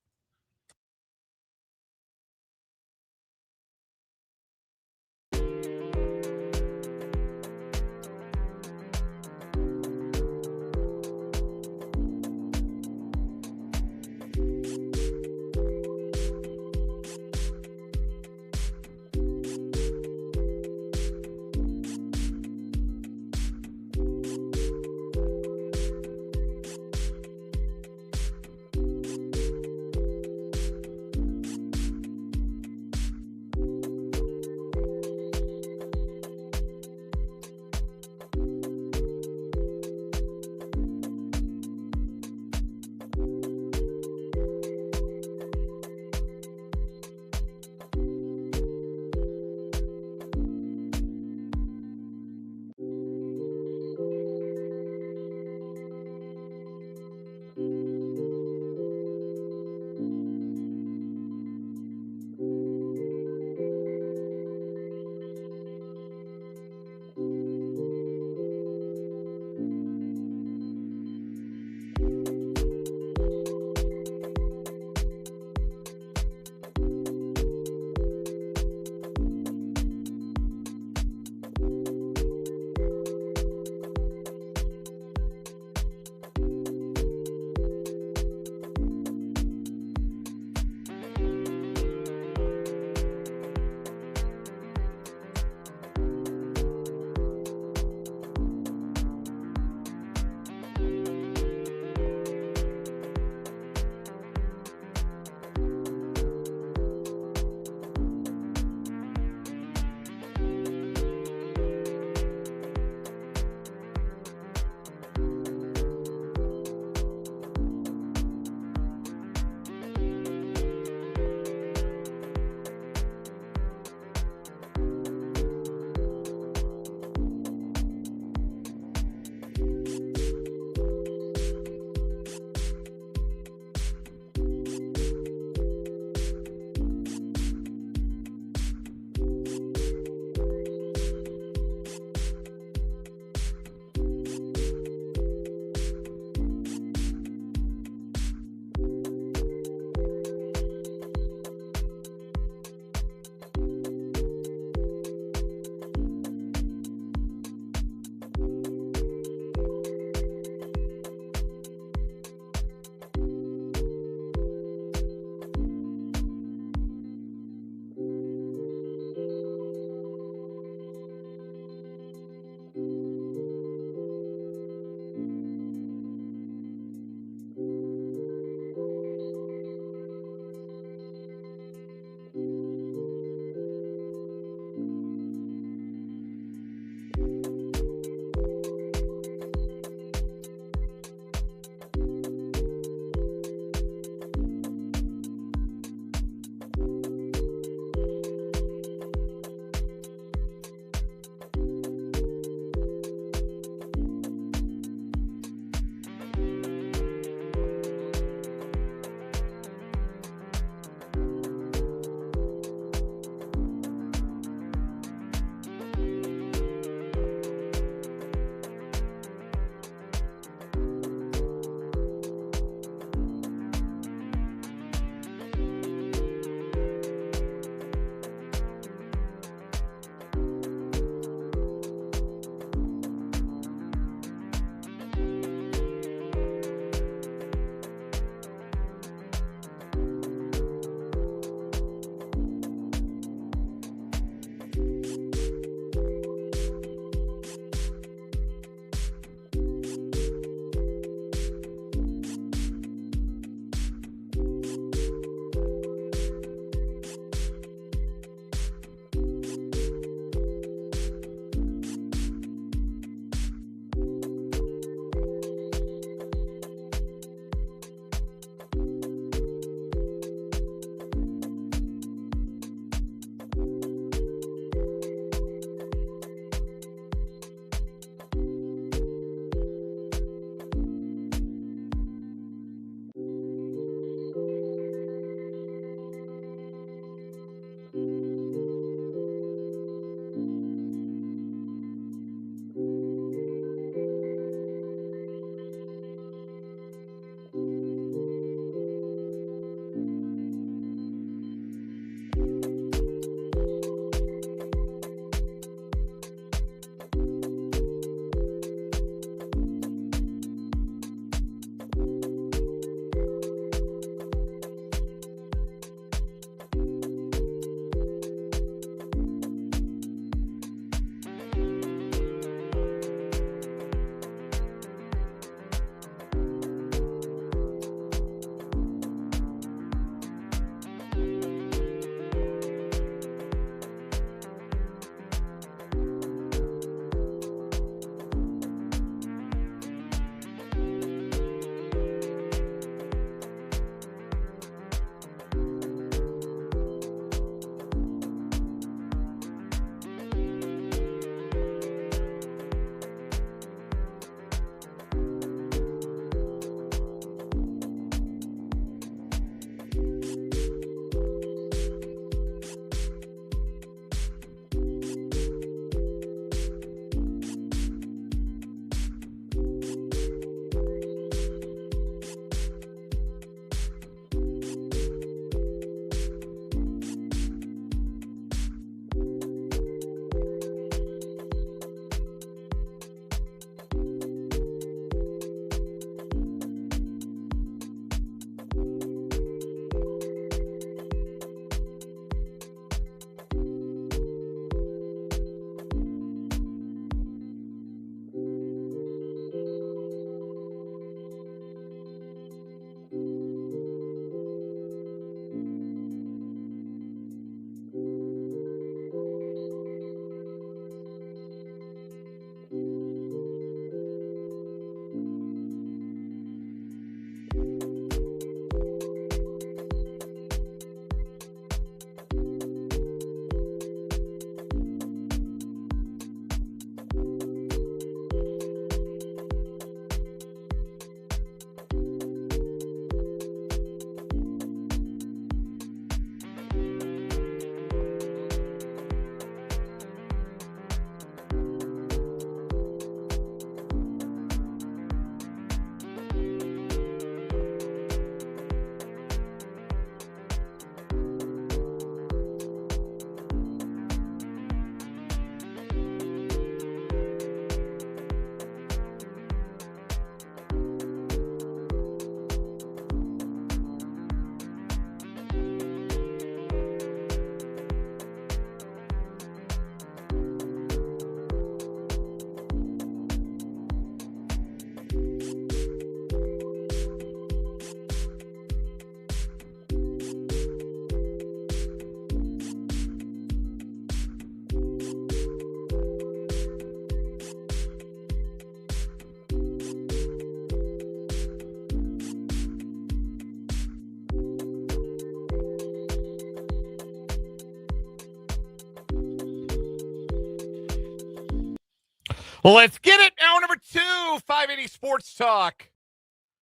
Let's get it. Hour number 2, 580 Sports Talk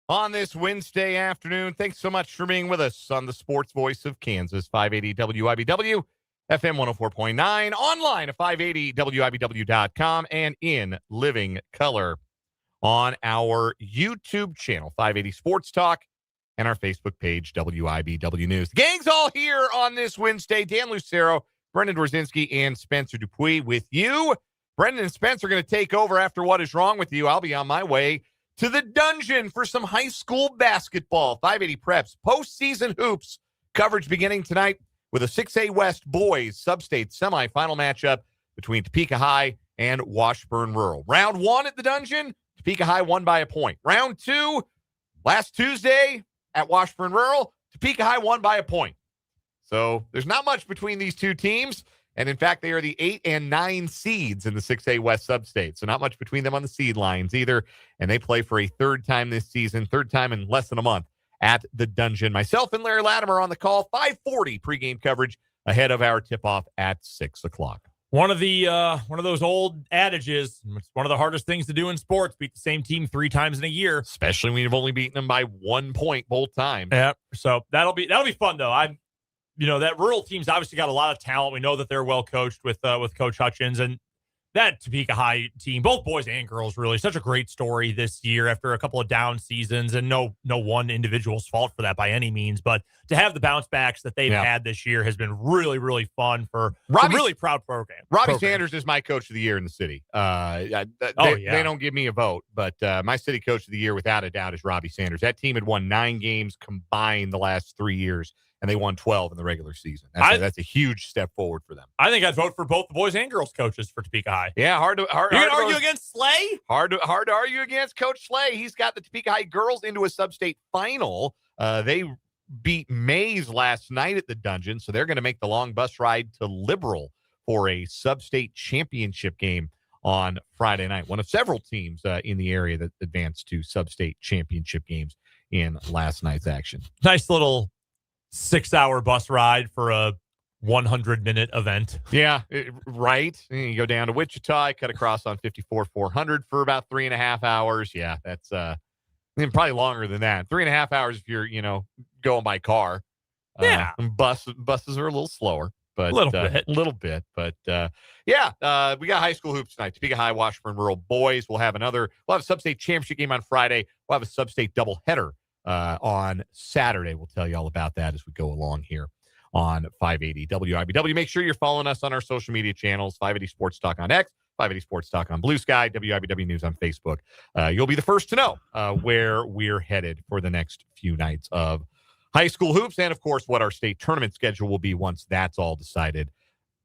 on this Wednesday afternoon. Thanks so much for being with us on the sports voice of Kansas, 580 WIBW, FM 104.9, online at 580WIBW.com, and in living color on our YouTube channel, 580 Sports Talk, and our Facebook page, WIBW News. The gang's all here on this Wednesday. Dan Lucero, Brendan Dworzinski, and Spencer Dupuis with you. Brendan and Spencer are going to take over after What Is Wrong With You. I'll be on my way to the dungeon for some high school basketball. 580 Preps, postseason hoops coverage beginning tonight with a 6A West boys sub-state semifinal matchup between Topeka High and Washburn Rural. Round 1 at the dungeon, Topeka High won by a point. Round 2, last Tuesday at Washburn Rural, Topeka High won by a point. So there's not much between these two teams. And in fact, they are the 8 and 9 seeds in the 6A West sub-state. So not much between them on the seed lines either. And they play for a third time this season, third time in less than a month at the dungeon. Myself and Larry Latimer on the call, 540 pregame coverage ahead of our tip-off at 6 o'clock. One of those old adages, it's one of the hardest things to do in sports, beat the same team 3 times in a year. Especially when you've only beaten them by 1 point both times. Yeah. So that'll be fun though. That rural team's obviously got a lot of talent. We know that they're well coached with Coach Hutchins, and that Topeka High team, both boys and girls, really such a great story this year after a couple of down seasons, and no one individual's fault for that by any means. But to have the bounce backs that they've had this year has been really, really fun for a really proud program. Robbie Sanders is my coach of the year in the city. They don't give me a vote, but my city coach of the year without a doubt is Robbie Sanders. That team had won 9 games combined the last 3 years, and they won 12 in the regular season. That's a huge step forward for them. I think I'd vote for both the boys and girls coaches for Topeka High. Yeah, hard to argue against Slay? Hard to argue against Coach Slay. He's got the Topeka High girls into a sub-state final. They beat Mays last night at the dungeon, so they're going to make the long bus ride to Liberal for a sub-state championship game on Friday night. One of several teams in the area that advanced to sub-state championship games in last night's action. Nice little 6-hour bus ride for a 100-minute event. Yeah, right. You go down to Wichita, cut across on 54-400 for about 3.5 hours. Yeah, that's probably longer than that. 3.5 hours if you're, going by car. Yeah. Buses are a little slower, but a little bit. But we got high school hoops tonight. Topeka High, Washburn Rural boys. We'll have a sub-state championship game on Friday. We'll have a sub-state doubleheader on Saturday. We'll tell you all about that as we go along here on 580 WIBW. Make sure you're following us on our social media channels, 580 Sports Talk on X, 580 Sports Talk on Blue Sky, WIBW News on Facebook. You'll be the first to know where we're headed for the next few nights of high school hoops, and of course what our state tournament schedule will be once that's all decided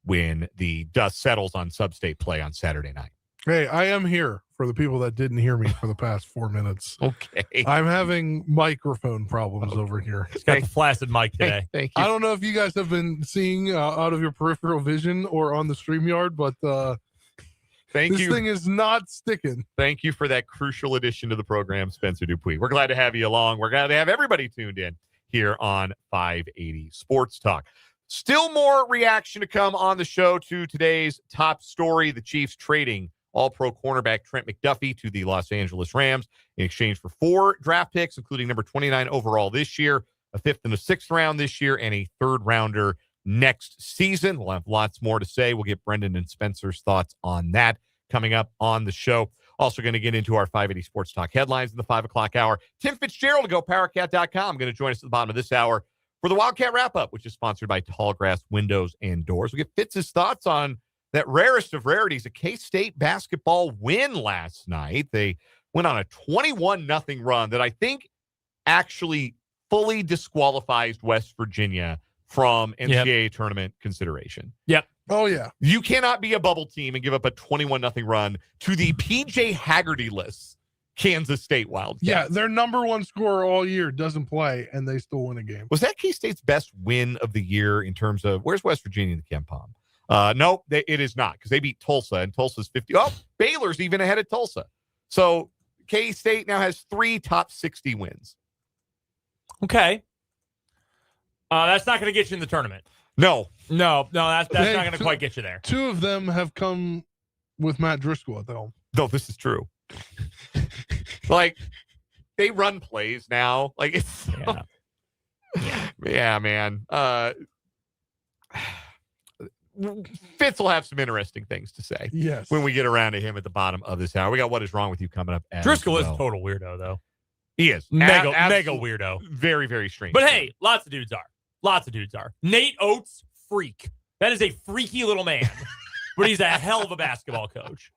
when the dust settles on sub-state play on Saturday night. Hey, I am here for the people that didn't hear me for the past 4 minutes. Okay. I'm having microphone problems over here. It's got the flaccid mic today. Thank you. I don't know if you guys have been seeing out of your peripheral vision or on the StreamYard, but this thing is not sticking. Thank you for that crucial addition to the program, Spencer Dupuis. We're glad to have you along. We're glad to have everybody tuned in here on 580 Sports Talk. Still more reaction to come on the show to today's top story, the Chiefs trading All-Pro cornerback Trent McDuffie to the Los Angeles Rams in exchange for 4 draft picks, including number 29 overall this year, a 5th and a 6th round this year, and a 3rd rounder next season. We'll have lots more to say. We'll get Brendan and Spencer's thoughts on that coming up on the show. Also going to get into our 580 Sports Talk headlines in the 5 o'clock hour. Tim Fitzgerald to GoPowerCat.com going to join us at the bottom of this hour for the Wildcat Wrap-Up, which is sponsored by Tallgrass Windows and Doors. We'll get Fitz's thoughts on that rarest of rarities, a K-State basketball win last night. They went on a 21-0 run that I think actually fully disqualifies West Virginia from NCAA tournament consideration. Yep. Oh, yeah. You cannot be a bubble team and give up a 21-0 run to the P.J. Haggerty-less Kansas State Wildcats. Yeah, their number 1 scorer all year doesn't play, and they still win a game. Was that K-State's best win of the year in terms of, where's West Virginia in the KenPom? No, it is not, because they beat Tulsa, and Tulsa's 50. Oh, Baylor's even ahead of Tulsa. So K-State now has 3 top 60 wins. Okay. That's not going to get you in the tournament. No, that's not going to quite get you there. 2 of them have come with Matt Driscoll at the helm. No, this is true. Like, they run plays now. Like, it's yeah, man. Fitz will have some interesting things to say. Yes. When we get around to him at the bottom of this hour. We got What Is Wrong With You coming up. Driscoll is a total weirdo, though. He is. Mega weirdo. Very, very strange. But hey, lots of dudes are. Nate Oates, freak. That is a freaky little man. But he's a hell of a basketball coach.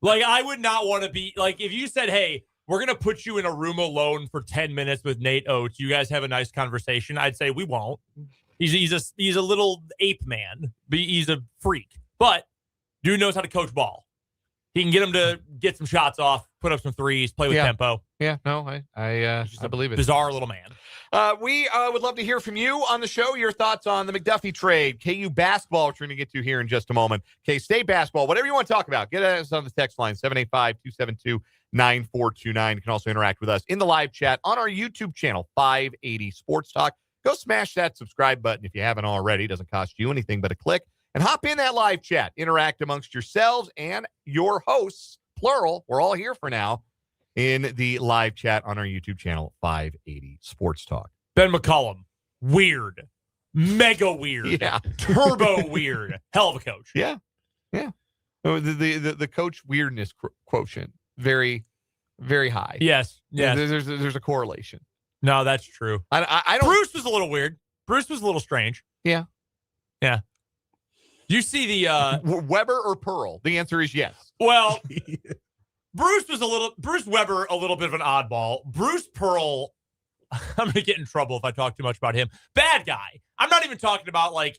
Like, I would not want to be, like, if you said, hey, we're going to put you in a room alone for 10 minutes with Nate Oates, you guys have a nice conversation, I'd say we won't. He's a little ape man. But he's a freak. But dude knows how to coach ball. He can get him to get some shots off, put up some threes, play with tempo. Yeah, no, I believe it. Bizarre little man. We would love to hear from you on the show. Your thoughts on the McDuffie trade, KU basketball, which we're going to get to here in just a moment. K-State basketball, whatever you want to talk about. Get us on the text line, 785-272-9429. You can also interact with us in the live chat on our YouTube channel, 580 Sports Talk. Go smash that subscribe button if you haven't already. It doesn't cost you anything but a click. And hop in that live chat. Interact amongst yourselves and your hosts, plural. We're all here for now in the live chat on our YouTube channel, 580 Sports Talk. Ben McCollum, weird. Mega weird. Yeah. Turbo weird. Hell of a coach. Yeah. Yeah. The coach weirdness quotient, very, very high. Yes. Yes. There's a correlation. No, that's true. I don't. Bruce was a little weird. Bruce was a little strange. Yeah. Yeah. You see the Weber or Pearl? The answer is yes. Well, Bruce Weber a little bit of an oddball. Bruce Pearl, I'm going to get in trouble if I talk too much about him. Bad guy. I'm not even talking about like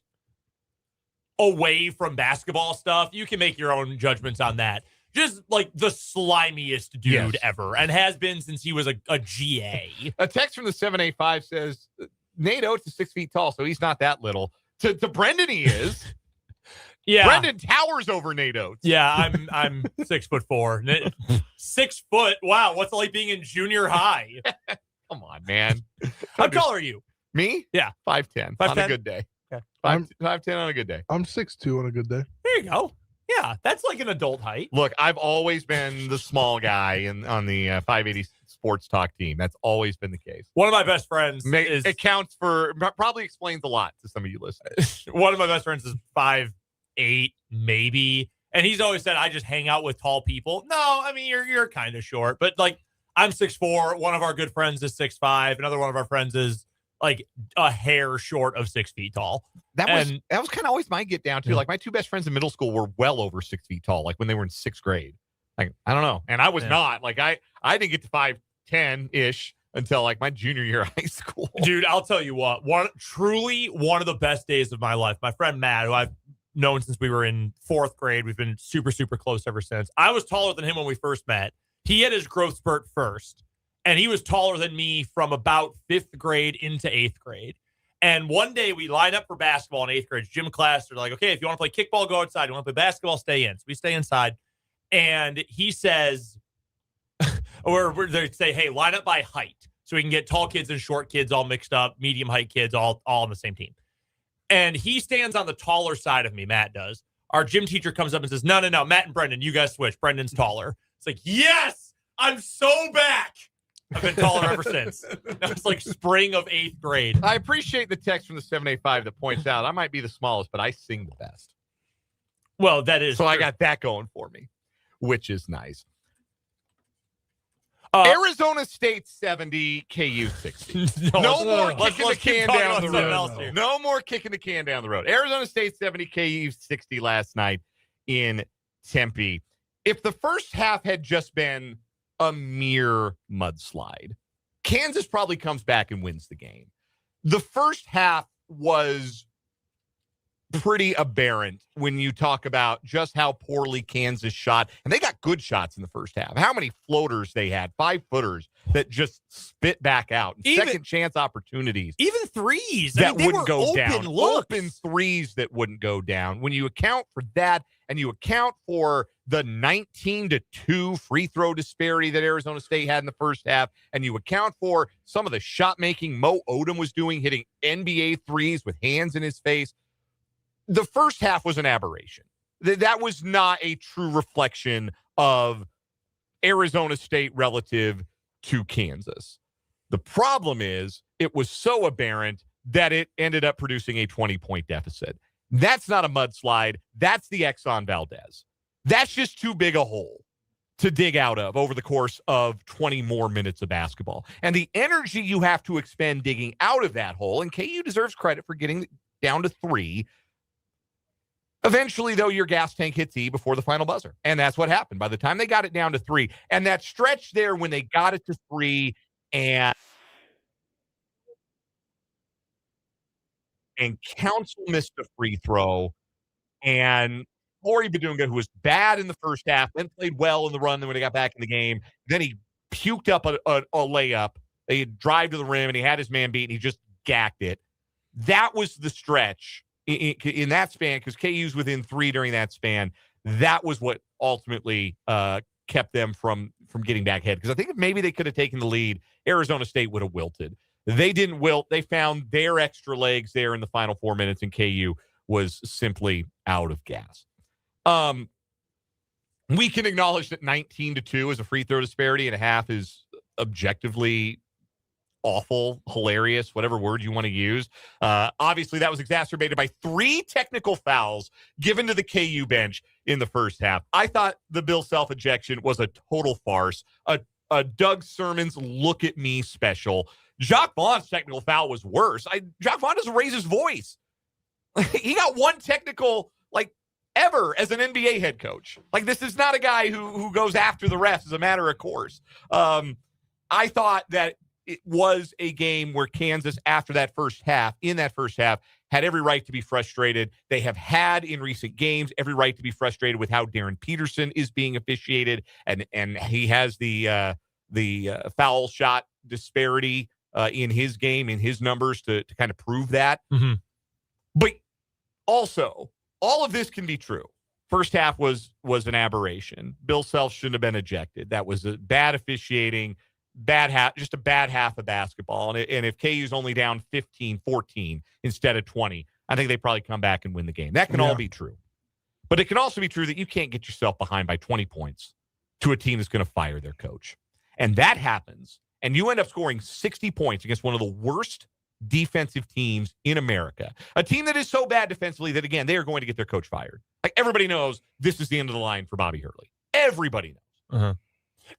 away from basketball stuff. You can make your own judgments on that. Just like the slimiest dude ever, and has been since he was a GA. A text from the 785 says Nate Oates is 6 feet tall, so he's not that little. To Brendan, he is. Yeah, Brendan towers over Nate Oates. Yeah, I'm 6'4". 6 foot. Wow, what's it like being in junior high? Come on, man. How tall are you? Me? Yeah, 5'10" on a good day. Okay. 5'10" on a good day. I'm 6'2" on a good day. There you go. Yeah, that's like an adult height. Look, I've always been the small guy on the 580 Sports Talk team. That's always been the case. One of my best friends it counts for, probably explains a lot to some of you listeners. One of my best friends is 5'8", maybe, and he's always said I just hang out with tall people. No, I mean you're kind of short, but like I'm 6'4". One of our good friends is 6'5". Another one of our friends is like a hair short of 6 feet tall. That was kind of always my get down too. Yeah. Like my two best friends in middle school were well over 6 feet tall, like when they were in sixth grade. Like, I don't know. And I was not. Like I didn't get to 5'10" until like my junior year of high school. Dude, I'll tell you what, one of the best days of my life. My friend Matt, who I've known since we were in fourth grade. We've been super, super close ever since. I was taller than him when we first met. He had his growth spurt first. And he was taller than me from about fifth grade into eighth grade. And one day we lined up for basketball in eighth grade. Gym class, they're like, okay, if you want to play kickball, go outside. You want to play basketball, stay in. So we stay inside. And he says, or they say, hey, line up by height. So we can get tall kids and short kids all mixed up, medium height kids all on the same team. And he stands on the taller side of me, Matt does. Our gym teacher comes up and says, no, Matt and Brendan, you guys switch. Brendan's taller. It's like, yes, I'm so back. I've been taller ever since. That was like spring of eighth grade. I appreciate the text from the 785 that points out I might be the smallest, but I sing the best. Well, that is so true. I got that going for me, which is nice. Arizona State 70, KU 60. No more kicking the can down the road. No more kicking the can down the road. Arizona State 70, KU 60 last night in Tempe. If the first half had just been a mere mudslide, Kansas probably comes back and wins the game. The first half was pretty aberrant when you talk about just how poorly Kansas shot. And they got good shots in the first half. How many floaters they had, 5-footers that just spit back out. Second chance opportunities. Even threes. That wouldn't go down. Looks. Open threes that wouldn't go down. When you account for that and you account for the 19-2 free throw disparity that Arizona State had in the first half, and you account for some of the shot making Mo Odom was doing, hitting NBA threes with hands in his face, the first half was an aberration. That was not a true reflection of Arizona State relative to Kansas. The problem is it was so aberrant that it ended up producing a 20-point deficit. That's not a mudslide. That's the Exxon Valdez. That's just too big a hole to dig out of over the course of 20 more minutes of basketball. And the energy you have to expend digging out of that hole, and KU deserves credit for getting down to 3. Eventually, though, your gas tank hits E before the final buzzer. And that's what happened. By the time they got it down to 3, and that stretch there when they got it to 3 and Council missed a free throw, and Flory Badunga, who was bad in the first half, then played well in the run when he got back in the game. Then he puked up a layup. They drive to the rim, and he had his man beat, and he just gacked it. That was the stretch in that span, because KU's within 3 during that span. That was what ultimately kept them from getting back ahead. Because I think if maybe they could have taken the lead, Arizona State would have wilted. They didn't wilt. They found their extra legs there in the final 4 minutes, and KU was simply out of gas. We can acknowledge that 19-2 is a free throw disparity and a half is objectively awful, hilarious, whatever word you want to use. Obviously, that was exacerbated by 3 technical fouls given to the KU bench in the first half. I thought the Bill Self ejection was a total farce. A Doug Sermon's look at me special. Jacques Vaughn's technical foul was worse. Jacques Vaughn doesn't raise his voice. He got 1 technical, ever as an NBA head coach. This is not a guy who goes after the refs as a matter of course. I thought that it was a game where Kansas, after that first half, had every right to be frustrated. They have had in recent games every right to be frustrated with how Darryn Peterson is being officiated, and he has the foul shot disparity in his game, in his numbers to kind of prove that. Mm-hmm. But also, all of this can be true. First half was an aberration. Bill Self shouldn't have been ejected. That was a bad officiating, just a bad half of basketball. And if KU's only down 15-14 instead of 20, I think they probably come back and win the game. That can all be true. But it can also be true that you can't get yourself behind by 20 points to a team that's going to fire their coach. And that happens, and you end up scoring 60 points against one of the worst defensive teams in America. A team that is so bad defensively that, again, they are going to get their coach fired. Everybody knows this is the end of the line for Bobby Hurley. Everybody knows. Uh-huh.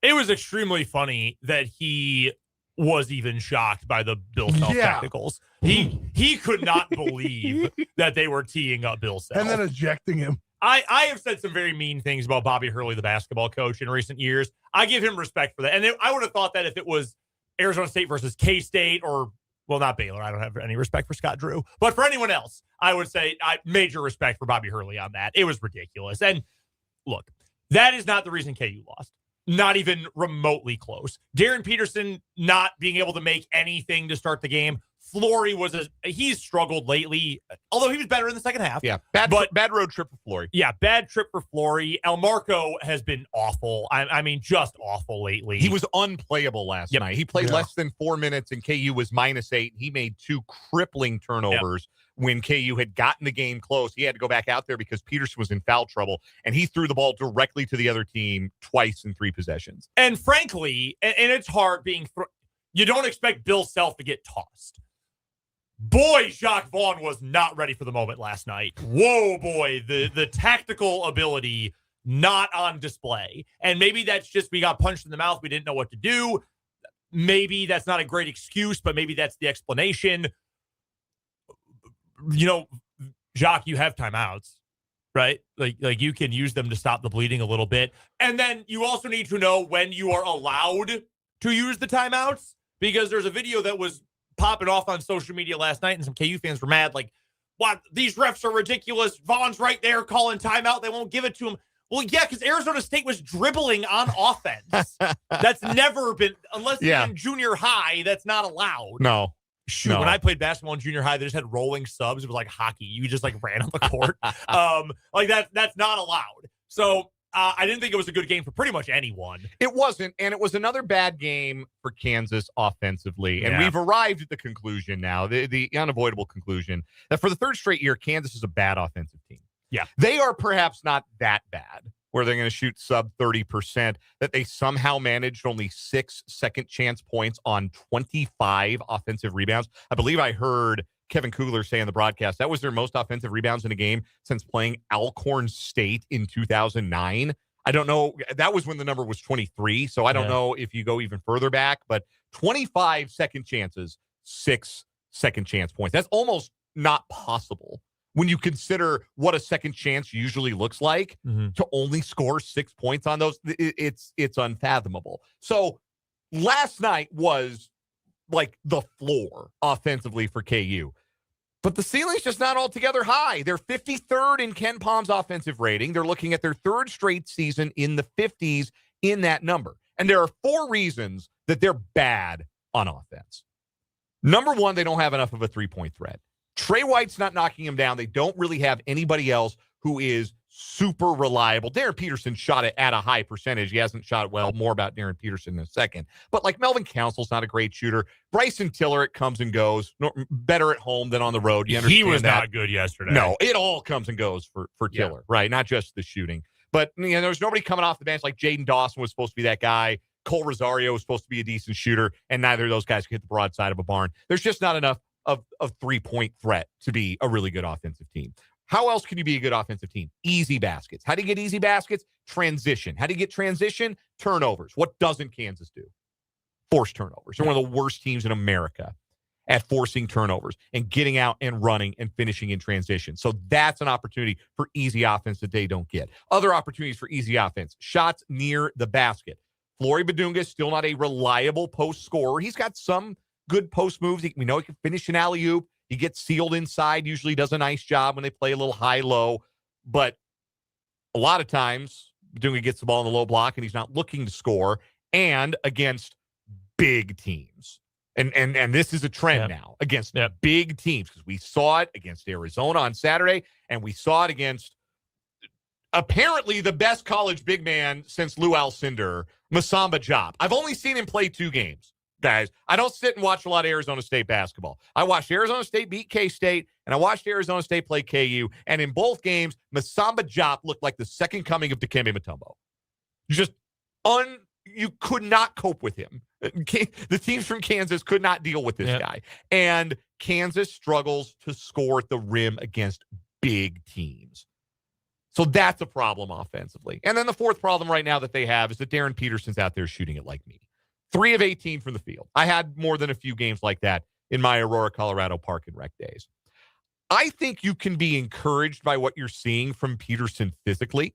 It was extremely funny that he was even shocked by the Bill Self technicals. He could not believe that they were teeing up Bill Self. And then ejecting him. I have said some very mean things about Bobby Hurley, the basketball coach, in recent years. I give him respect for that. And I would have thought that if it was Arizona State versus K-State or, well, not Baylor. I don't have any respect for Scott Drew. But for anyone else, I would say major respect for Bobby Hurley on that. It was ridiculous. And look, that is not the reason KU lost. Not even remotely close. Darryn Peterson not being able to make anything to start the game. Flory he's struggled lately, although he was better in the second half. Yeah, bad road trip for Flory. Yeah, bad trip for Flory. El Marco has been awful. I mean, just awful lately. He was unplayable last night. He played less than 4 minutes, and KU was -8. He made 2 crippling turnovers when KU had gotten the game close. He had to go back out there because Peterson was in foul trouble, and he threw the ball directly to the other team twice in 3 possessions. And frankly, and it's hard you don't expect Bill Self to get tossed. Boy, Jacques Vaughn was not ready for the moment last night. Whoa, boy, the tactical ability not on display. And maybe that's just we got punched in the mouth. We didn't know what to do. Maybe that's not a great excuse, but maybe that's the explanation. Jacques, you have timeouts, right? Like you can use them to stop the bleeding a little bit. And then you also need to know when you are allowed to use the timeouts, because there's a video that was popping off on social media last night, and some KU fans were mad, what? These refs are ridiculous. Vaughn's right there calling timeout. They won't give it to him. Well, yeah, because Arizona State was dribbling on offense. That's never been, unless you're in junior high, that's not allowed. No. Shoot, when I played basketball in junior high, they just had rolling subs. It was like hockey. You just ran on the court. That's not allowed. So I didn't think it was a good game for pretty much anyone. It wasn't, and it was another bad game for Kansas offensively. And we've arrived at the conclusion now, the unavoidable conclusion, that for the 3rd straight year, Kansas is a bad offensive team. Yeah. They are perhaps not that bad. where they're going to shoot sub 30%, that they somehow managed only 6 second chance points on 25 offensive rebounds. I believe I heard Kevin Kugler say in the broadcast that was their most offensive rebounds in a game since playing Alcorn State in 2009. I don't know. That was when the number was 23. So I don't know if you go even further back, but 25 second chances, 6 second chance points. That's almost not possible when you consider what a second chance usually looks like. To only score 6 points on those. It's unfathomable. So last night was like the floor offensively for KU. But the ceiling's just not altogether high. They're 53rd in Ken Palm's offensive rating. They're looking at their third straight season in the 50s in that number. And there are 4 reasons that they're bad on offense. Number one, they don't have enough of a three-point threat. Trey White's not knocking him down. They don't really have anybody else who is super reliable. Darryn Peterson shot it at a high percentage. He hasn't shot it well. More about Darryn Peterson in a second. But like Melvin Council's not a great shooter. Bryson Tiller, it comes and goes. Better at home than on the road. You understand he was that? Not good yesterday. No, it all comes and goes for Tiller, right? Not just the shooting. But there's nobody coming off the bench like Jaden Dawson was supposed to be that guy. Cole Rosario was supposed to be a decent shooter, and neither of those guys can hit the broadside of a barn. There's just not enough of three-point threat to be a really good offensive team. How else can you be a good offensive team? Easy baskets. How do you get easy baskets? Transition. How do you get transition? Turnovers. What doesn't Kansas do? Force turnovers. They're one of the worst teams in America at forcing turnovers and getting out and running and finishing in transition. So that's an opportunity for easy offense that they don't get. Other opportunities for easy offense. Shots near the basket. Flory Badunga is still not a reliable post scorer. He's got some good post moves. We know he can finish an alley-oop. He gets sealed inside, usually does a nice job when they play a little high-low. But a lot of times, Badunga gets the ball in the low block, and he's not looking to score, and against big teams. And this is a trend now against big teams, because we saw it against Arizona on Saturday, and we saw it against apparently the best college big man since Lou Alcindor, Masamba Diop. I've only seen him play 2 games. Guys, I don't sit and watch a lot of Arizona State basketball. I watched Arizona State beat K-State, and I watched Arizona State play KU, and in both games, Masamba Diop looked like the second coming of Dikembe Mutombo. You could not cope with him. The teams from Kansas could not deal with this guy. And Kansas struggles to score at the rim against big teams. So that's a problem offensively. And then the fourth problem right now that they have is that Darryn Peterson's out there shooting it like me. 3 of 18 from the field. I had more than a few games like that in my Aurora, Colorado Park and Rec days. I think you can be encouraged by what you're seeing from Peterson physically.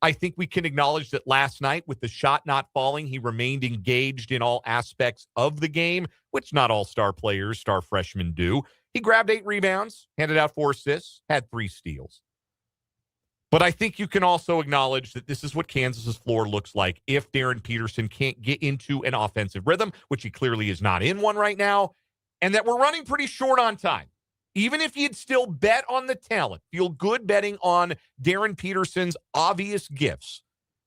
I think we can acknowledge that last night, with the shot not falling, he remained engaged in all aspects of the game, which not all star players, star freshmen do. He grabbed 8 rebounds, handed out 4 assists, had 3 steals. But I think you can also acknowledge that this is what Kansas's floor looks like if Darryn Peterson can't get into an offensive rhythm, which he clearly is not in one right now, and that we're running pretty short on time. Even if you'd still bet on the talent, feel good betting on Darryn Peterson's obvious gifts,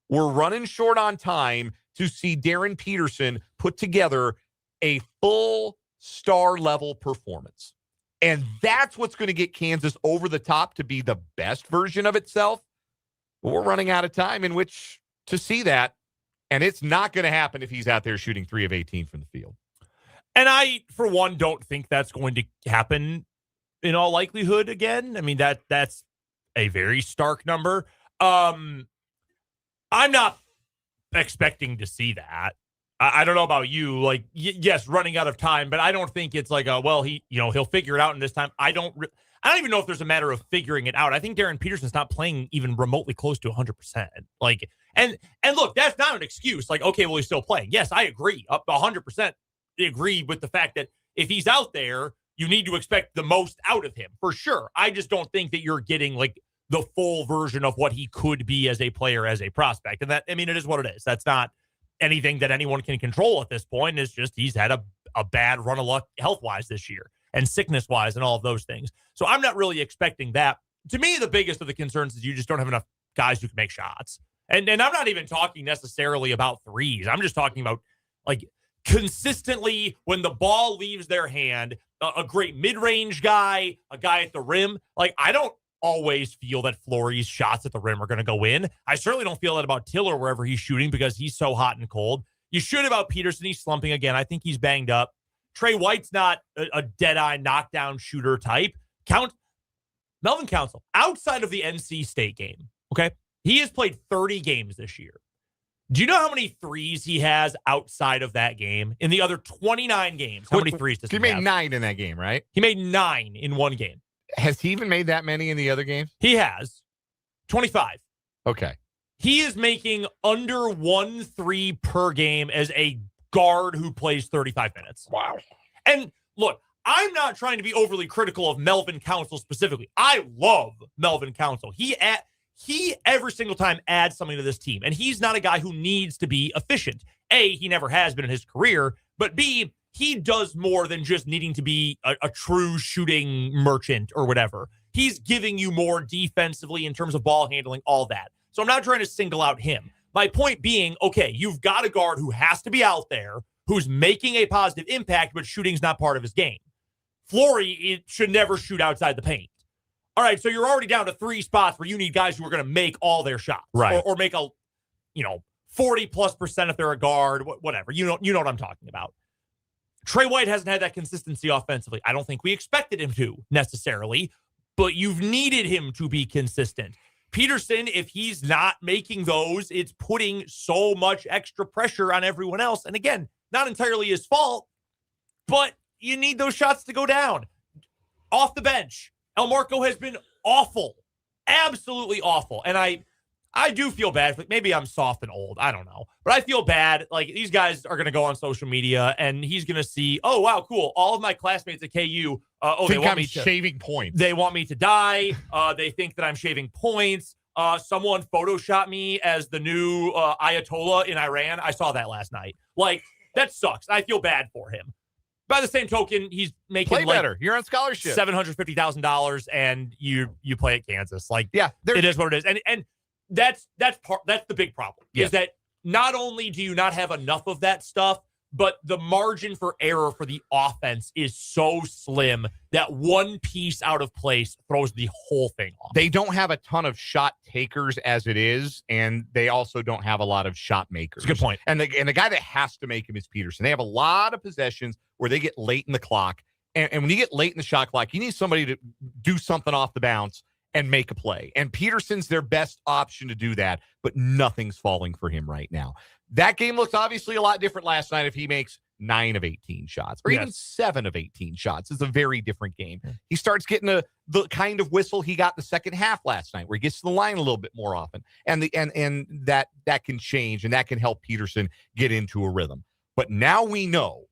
we're running short on time to see Darryn Peterson put together a full star-level performance. And that's what's going to get Kansas over the top to be the best version of itself. But we're running out of time in which to see that. And it's not going to happen if he's out there shooting 3 of 18 from the field. And I, for one, don't think that's going to happen in all likelihood again. I mean, that's a very stark number. I'm not expecting to see that. I don't know about you, like, yes, running out of time, but I don't think it's like, he'll figure it out in this time. I don't even know if there's a matter of figuring it out. I think Darryn Peterson's not playing even remotely close to 100%. Like, and look, that's not an excuse. Like, okay, well, he's still playing. Yes, I agree. Up 100% agree with the fact that if he's out there, you need to expect the most out of him for sure. I just don't think that you're getting like the full version of what he could be as a player, as a prospect. And that, I mean, it is what it is. That's not anything that anyone can control at this point. Is just he's had a bad run of luck health-wise this year and sickness-wise and all of those things. So I'm not really expecting that. To me, the biggest of the concerns is you just don't have enough guys who can make shots. And I'm not even talking necessarily about threes. I'm just talking about, like, consistently when the ball leaves their hand, a great mid-range guy, a guy at the rim. Like, I don't always feel that Fleury's shots at the rim are going to go in. I certainly don't feel that about Tiller wherever he's shooting because he's so hot and cold. You should about Peterson. He's slumping again. I think he's banged up. Trey White's not a dead-eye knockdown shooter type. Melvin Council, outside of the NC State game, okay, he has played 30 games this year. Do you know how many threes he has outside of that game? In the other 29 games, how many threes does he have? He made 9 in that game, right? He made 9 in one game. Has he even made that many in the other games? He has. 25. Okay. He is making under 1 3 per game as a guard who plays 35 minutes. Wow. And look, I'm not trying to be overly critical of Melvin Council specifically. I love Melvin Council. He every single time adds something to this team. And he's not a guy who needs to be efficient. A, he never has been in his career. But B, he does more than just needing to be a true shooting merchant or whatever. He's giving you more defensively in terms of ball handling, all that. So I'm not trying to single out him. My point being, okay, you've got a guard who has to be out there, who's making a positive impact, but shooting's not part of his game. Fleury should never shoot outside the paint. All right, so you're already down to 3 spots where you need guys who are going to make all their shots, right? Or make 40+% if they're a guard, whatever. You know what I'm talking about. Trey White hasn't had that consistency offensively. I don't think we expected him to necessarily, but you've needed him to be consistent. Peterson, if he's not making those, it's putting so much extra pressure on everyone else. And again, not entirely his fault, but you need those shots to go down. Off the bench, El Marco has been awful, absolutely awful. And I do feel bad. Maybe I'm soft and old. I don't know. But I feel bad. Like, these guys are going to go on social media, and he's going to see, oh, wow, cool. All of my classmates at KU, they want me shaving points. They want me to die. They think that I'm shaving points. Someone photoshopped me as the new Ayatollah in Iran. I saw that last night. Like, that sucks. I feel bad for him. By the same token, he's making better. You're on scholarship. $750,000, and you play at Kansas. Like, yeah, it is what it is. And that's the big problem. Yes. Is that not only do you not have enough of that stuff, but the margin for error for the offense is so slim that one piece out of place throws the whole thing off. They don't have a ton of shot takers as it is, and they also don't have a lot of shot makers. That's a good point. And the guy that has to make him is Peterson. They have a lot of possessions where they get late in the clock, and when you get late in the shot clock, you need somebody to do something off the bounce and make a play. And Peterson's their best option to do that, but nothing's falling for him right now. That game looks obviously a lot different last night if he makes 9 of 18 shots or even 7 of 18 shots. It's a very different game. He starts getting the kind of whistle he got the second half last night, where he gets to the line a little bit more often. And that can change, and that can help Peterson get into a rhythm. But now we know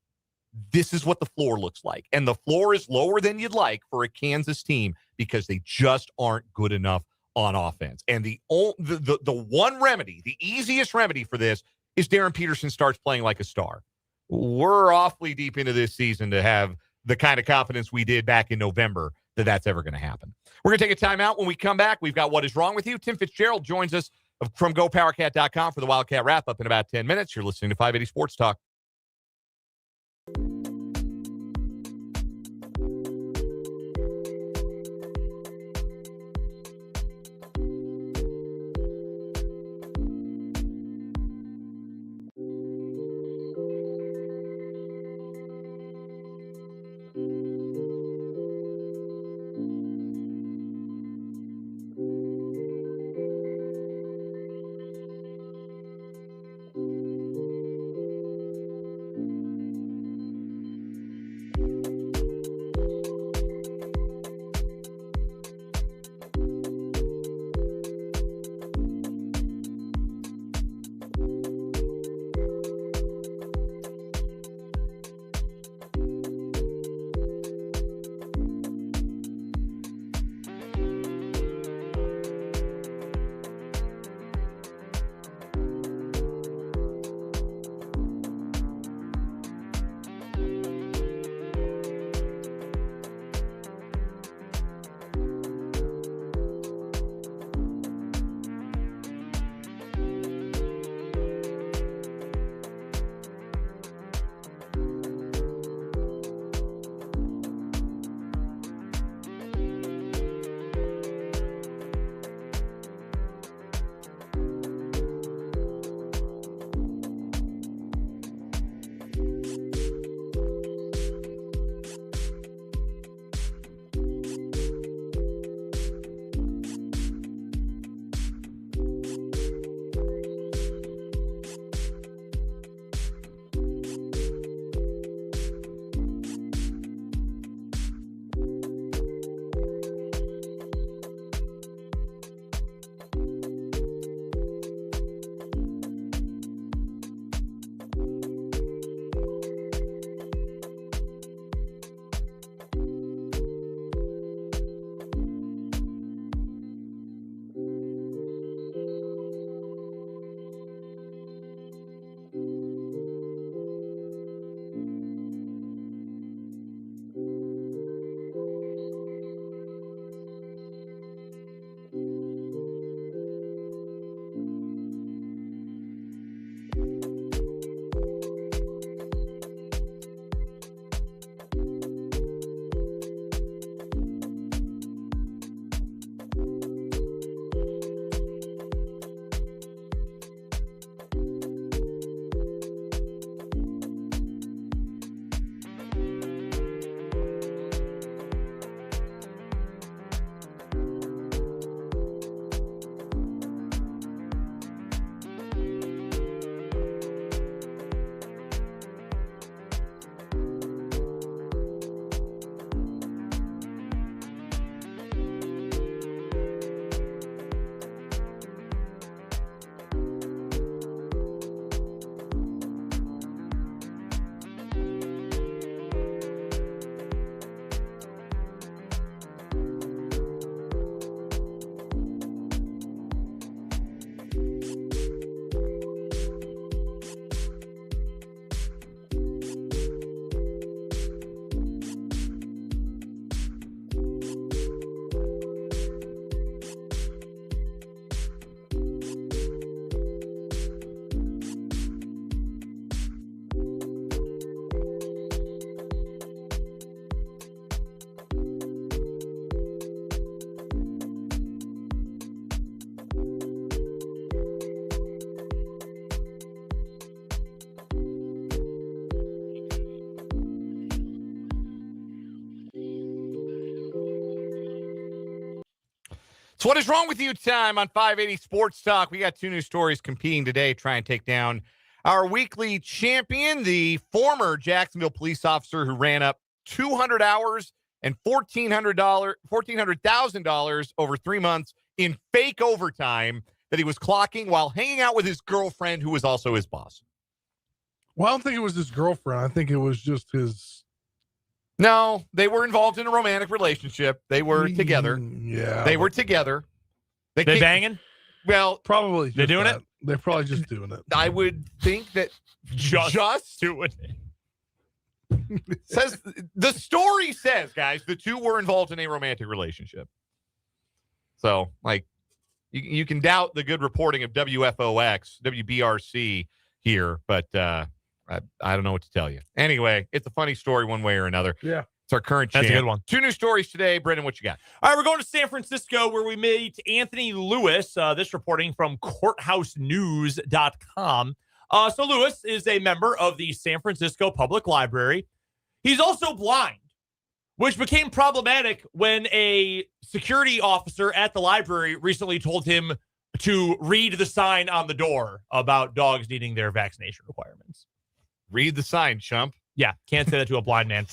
this is what the floor looks like. And the floor is lower than you'd like for a Kansas team because they just aren't good enough on offense. And the one remedy, the easiest remedy for this, is Darryn Peterson starts playing like a star. We're awfully deep into this season to have the kind of confidence we did back in November that that's ever going to happen. We're going to take a timeout. When we come back, we've got What Is Wrong With You. Tim Fitzgerald joins us from GoPowerCat.com for the Wildcat Wrap-Up in about 10 minutes. You're listening to 580 Sports Talk. So what is wrong with you time on 580 Sports Talk? We got two new stories competing today, try and take down our weekly champion, the former Jacksonville police officer who ran up 200 hours and $1,400,000 over 3 months in fake overtime that he was clocking while hanging out with his girlfriend, who was also his boss. Well, I don't think it was his girlfriend. I think it was just his. No, they were involved in a romantic relationship. They were together. Yeah. They were together. They banging? Well, probably. They're doing it? They're probably just doing it. I would think that just doing it. Says the story says, guys, the two were involved in a romantic relationship. So, like, you can doubt the good reporting of WFOX, WBRC here, but I don't know what to tell you. Anyway, it's a funny story one way or another. Yeah. It's our current champ. That's a good one. Two new stories today. Brendan, what you got? All right, we're going to San Francisco where we meet Anthony Lewis. This reporting from courthousenews.com. So Lewis is a member of the San Francisco Public Library. He's also blind, which became problematic when a security officer at the library recently told him to read the sign on the door about dogs needing their vaccination requirements. Read the sign, chump. Yeah, can't say that to a blind man.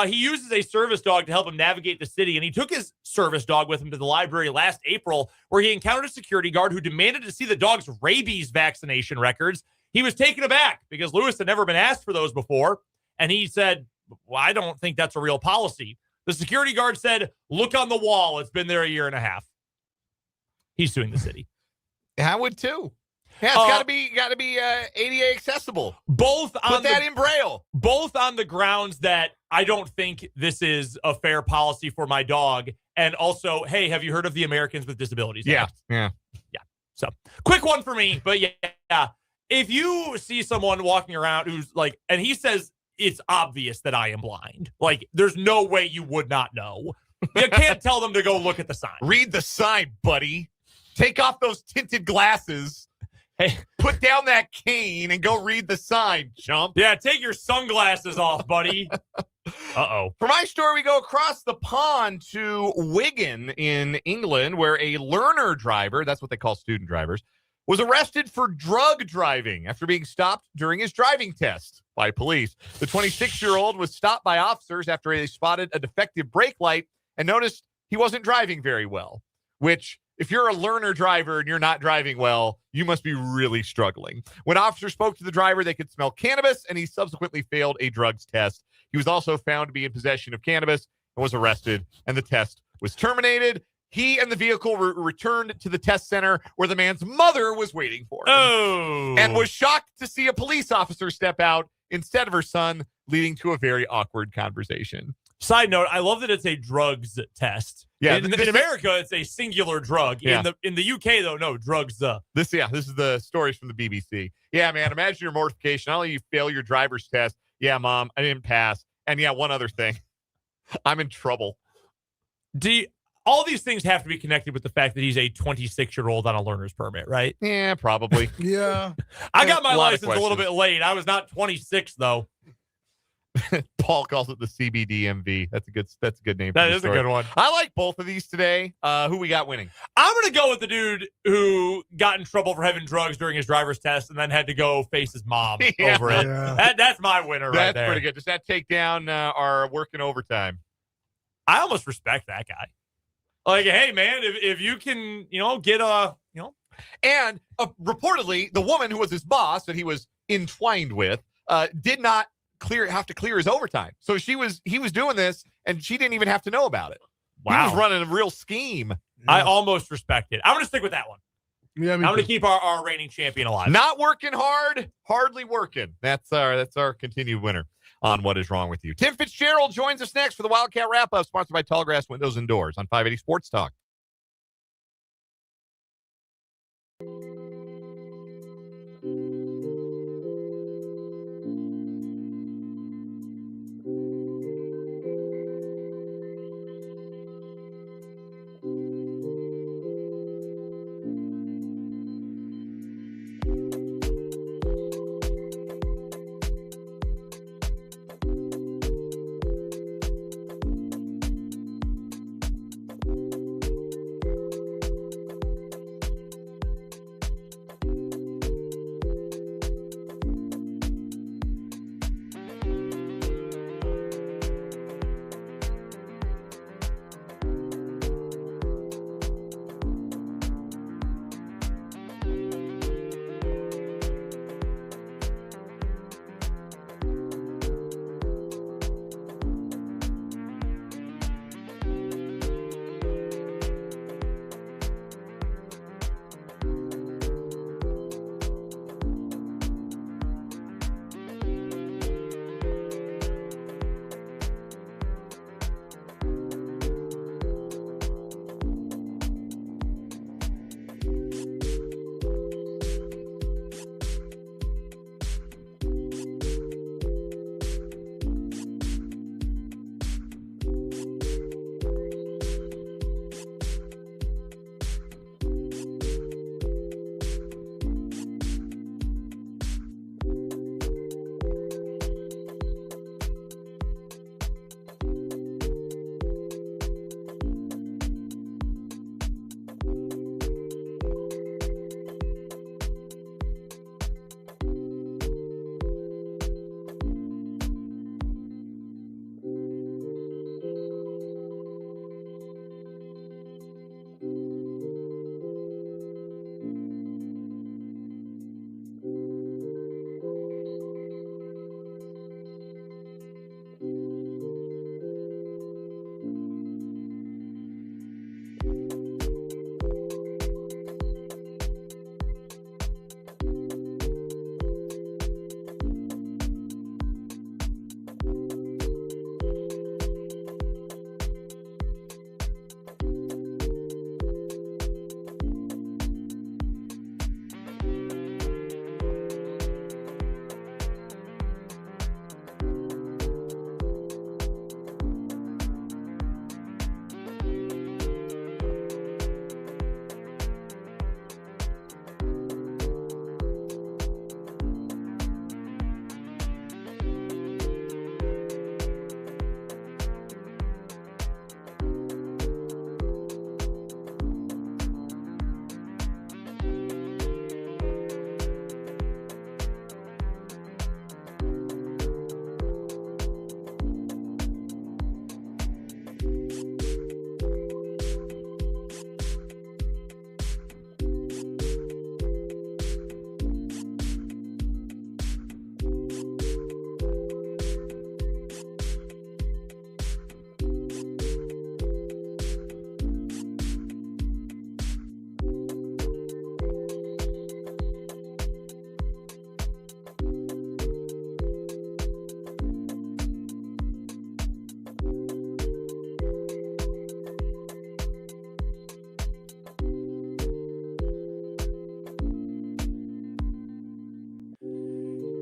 He uses a service dog to help him navigate the city, and he took his service dog with him to the library last April, where he encountered a security guard who demanded to see the dog's rabies vaccination records. He was taken aback because Lewis had never been asked for those before, and he said, well, I don't think that's a real policy. The security guard said, look on the wall. It's been there 1.5 years. He's suing the city. I would too. Yeah, it's got to be ADA accessible. Put that in Braille. Both on the grounds that I don't think this is a fair policy for my dog, and also, hey, have you heard of the Americans with Disabilities Act? Yeah. So, quick one for me, but yeah. If you see someone walking around who's like, and he says it's obvious that I am blind, like, there's no way you would not know. You can't tell them to go look at the sign. Read the sign, buddy. Take off those tinted glasses. Hey, put down that cane and go read the sign, chump. Yeah, take your sunglasses off, buddy. Uh-oh. For my story, we go across the pond to Wigan in England, where a learner driver, that's what they call student drivers, was arrested for drug driving after being stopped during his driving test by police. The 26-year-old was stopped by officers after they spotted a defective brake light and noticed he wasn't driving very well, which, if you're a learner driver and you're not driving well, you must be really struggling. When officers spoke to the driver, they could smell cannabis, and he subsequently failed a drugs test. He was also found to be in possession of cannabis and was arrested, and the test was terminated. He and the vehicle were returned to the test center where the man's mother was waiting for him and was shocked to see a police officer step out instead of her son, leading to a very awkward conversation. Side note, I love that it's a drugs test. Yeah, in America, it's a singular drug. Yeah. In the UK, though, no, drugs. This is the stories from the BBC. Yeah, man, imagine your mortification. Not only you fail your driver's test, yeah, Mom, I didn't pass. And yeah, one other thing. I'm in trouble. All these things have to be connected with the fact that he's a 26-year-old on a learner's permit, right? Yeah, probably. Yeah. I got my license a little bit late. I was not 26, though. Paul calls it the CBDMV. That's a good name. That is a good one. I like both of these today. Who we got winning? I'm going to go with the dude who got in trouble for having drugs during his driver's test and then had to go face his mom over it. Yeah. That's my winner right there. That's pretty good. Does that take down our working overtime? I almost respect that guy. Like, hey, man, if you can, get And reportedly, the woman who was his boss that he was entwined with did not have to clear his overtime. So he was doing this, and she didn't even have to know about it. Wow. He was running a real scheme. Yeah. I almost respect it. I'm going to stick with that one. Yeah, I'm going to keep our reigning champion alive. Not working hard, hardly working. That's our continued winner on What Is Wrong With You. Tim Fitzgerald joins us next for the Wildcat Wrap-Up, sponsored by Tallgrass Windows and Doors on 580 Sports Talk.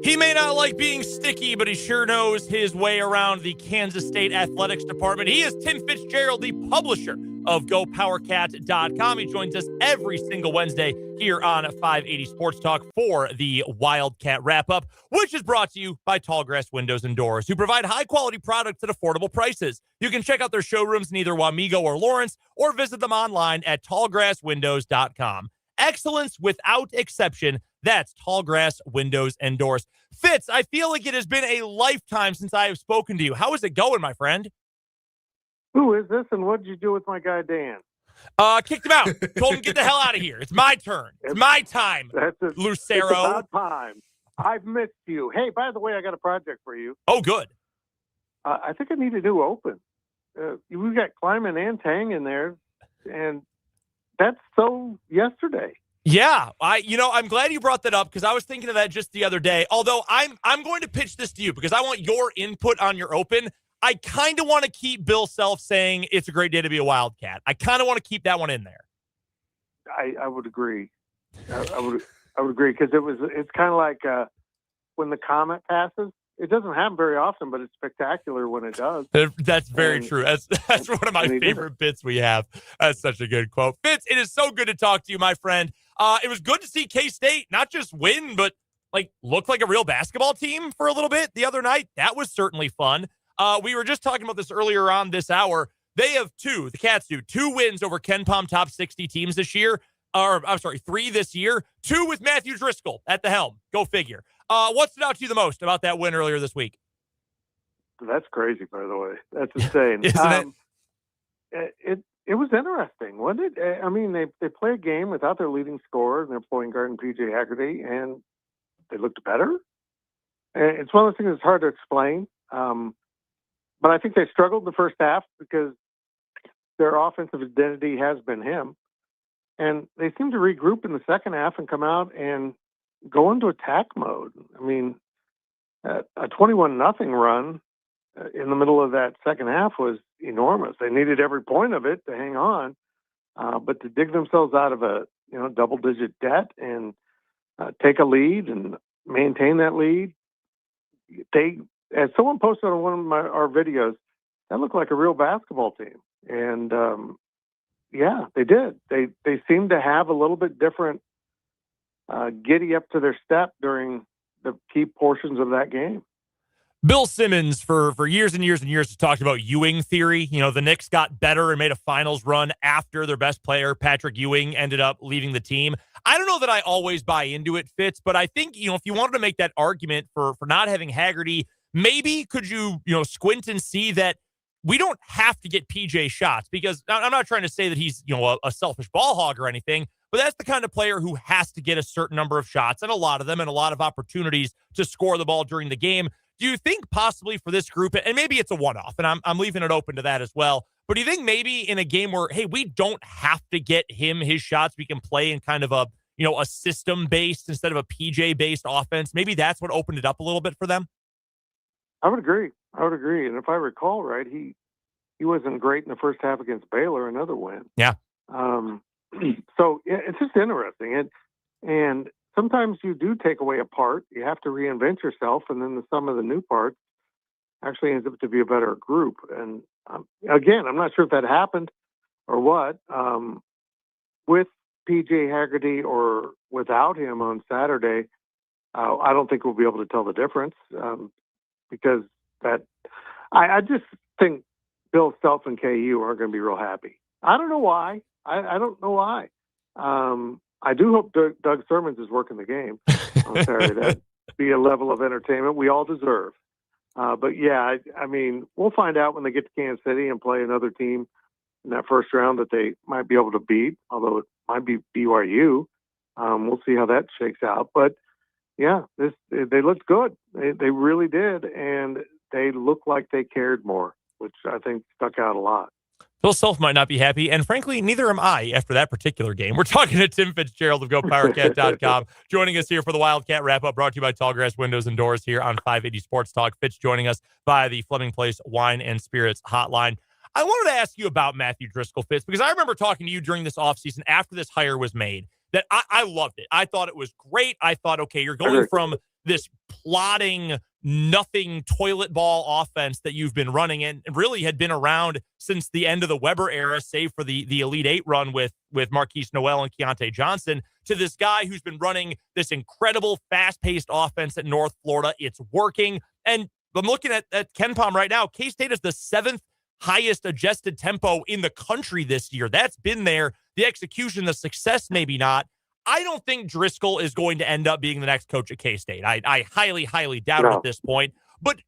He may not like being sticky, but he sure knows his way around the Kansas State Athletics Department. He is Tim Fitzgerald, the publisher of GoPowerCat.com. He joins us every single Wednesday here on 580 Sports Talk for the Wildcat Wrap-Up, which is brought to you by Tallgrass Windows and Doors, who provide high-quality products at affordable prices. You can check out their showrooms in either Wamego or Lawrence, or visit them online at tallgrasswindows.com. Excellence without exception. That's Tallgrass Windows and Doors. Fitz, I feel like it has been a lifetime since I have spoken to you. How is it going, my friend? Who is this, and what did you do with my guy, Dan? Kicked him out. Told him, get the hell out of here. It's my turn. It's my time, Lucero. It's about time. I've missed you. Hey, by the way, I got a project for you. Oh, good. I think I need a new open. We've got Kleiman and Tang in there, and that's so yesterday. Yeah, I'm glad you brought that up because I was thinking of that just the other day. Although I'm going to pitch this to you because I want your input on your open. I kind of want to keep Bill Self saying it's a great day to be a Wildcat. I kind of want to keep that one in there. I would agree. I would agree because it's kind of like when the comet passes. It doesn't happen very often, but it's spectacular when it does. That's very true. That's one of my favorite bits we have. That's such a good quote. Fitz, it is so good to talk to you, my friend. It was good to see K-State not just win, but look like a real basketball team for a little bit the other night. That was certainly fun. We were just talking about this earlier on this hour. They have the Cats do 2 wins over KenPom top 60 teams this year. Or I'm sorry, 3 this year. 2 with Matthew Driscoll at the helm. Go figure. What stood out to you the most about that win earlier this week? That's crazy, by the way. That's insane. Isn't it? It was interesting, wasn't it? I mean, they play a game without their leading scorer and their point guard and PJ Haggerty, and they looked better. And it's one of those things that's hard to explain. But I think they struggled in the first half because their offensive identity has been him. And they seem to regroup in the second half and come out and go into attack mode. I mean, a 21-0 run in the middle of that second half was enormous. They needed every point of it to hang on, but to dig themselves out of a double-digit debt and take a lead and maintain that lead, as someone posted on one of our videos, that looked like a real basketball team. And yeah, they did. They seemed to have a little bit different giddy up to their step during the key portions of that game. Bill Simmons, for years and years and years, has talked about Ewing theory. The Knicks got better and made a finals run after their best player, Patrick Ewing, ended up leaving the team. I don't know that I always buy into it, Fitz, but I think, if you wanted to make that argument for not having Haggerty, maybe could you, squint and see that we don't have to get PJ shots, because I'm not trying to say that he's, a selfish ball hog or anything, but that's the kind of player who has to get a certain number of shots and a lot of them and a lot of opportunities to score the ball during the game. Do you think possibly for this group, and maybe it's a one-off, and I'm leaving it open to that as well, but do you think maybe in a game where, hey, we don't have to get him his shots, we can play in kind of a system-based instead of a PJ-based offense, maybe that's what opened it up a little bit for them? I would agree. And if I recall right, he wasn't great in the first half against Baylor, another win. Yeah. So it's just interesting. And sometimes you do take away a part. You have to reinvent yourself, and then the sum of the new parts actually ends up to be a better group. And again, I'm not sure if that happened or what. With PJ Haggerty or without him on Saturday, I don't think we'll be able to tell the difference. Because I just think Bill Self and KU are going to be real happy. I don't know why. I don't know why. I do hope Doug Sermons is working the game on Saturday. That'd be a level of entertainment we all deserve. But yeah, I mean, we'll find out when they get to Kansas City and play another team in that first round that they might be able to beat, although it might be BYU. We'll see how that shakes out. But yeah, they looked good. They really did, and they looked like they cared more, which I think stuck out a lot. Bill Self might not be happy, and frankly, neither am I after that particular game. We're talking to Tim Fitzgerald of GoPowerCat.com, joining us here for the Wildcat Wrap-Up, brought to you by Tallgrass Windows and Doors here on 580 Sports Talk. Fitz joining us via the Fleming Place Wine and Spirits hotline. I wanted to ask you about Matthew Driscoll, Fitz, because I remember talking to you during this offseason after this hire was made, that I loved it. I thought it was great. I thought, okay, you're going from this plodding, nothing toilet ball offense that you've been running and really had been around since the end of the Weber era, save for the Elite Eight run with Marquise Noel and Keontae Johnson, to this guy who's been running this incredible fast-paced offense at North Florida. It's working. And I'm looking at KenPom right now. K-State is the 7th highest adjusted tempo in the country this year. That's been there. The execution, the success, maybe not. I don't think Driscoll is going to end up being the next coach at K-State. I highly, highly doubt it at this point. But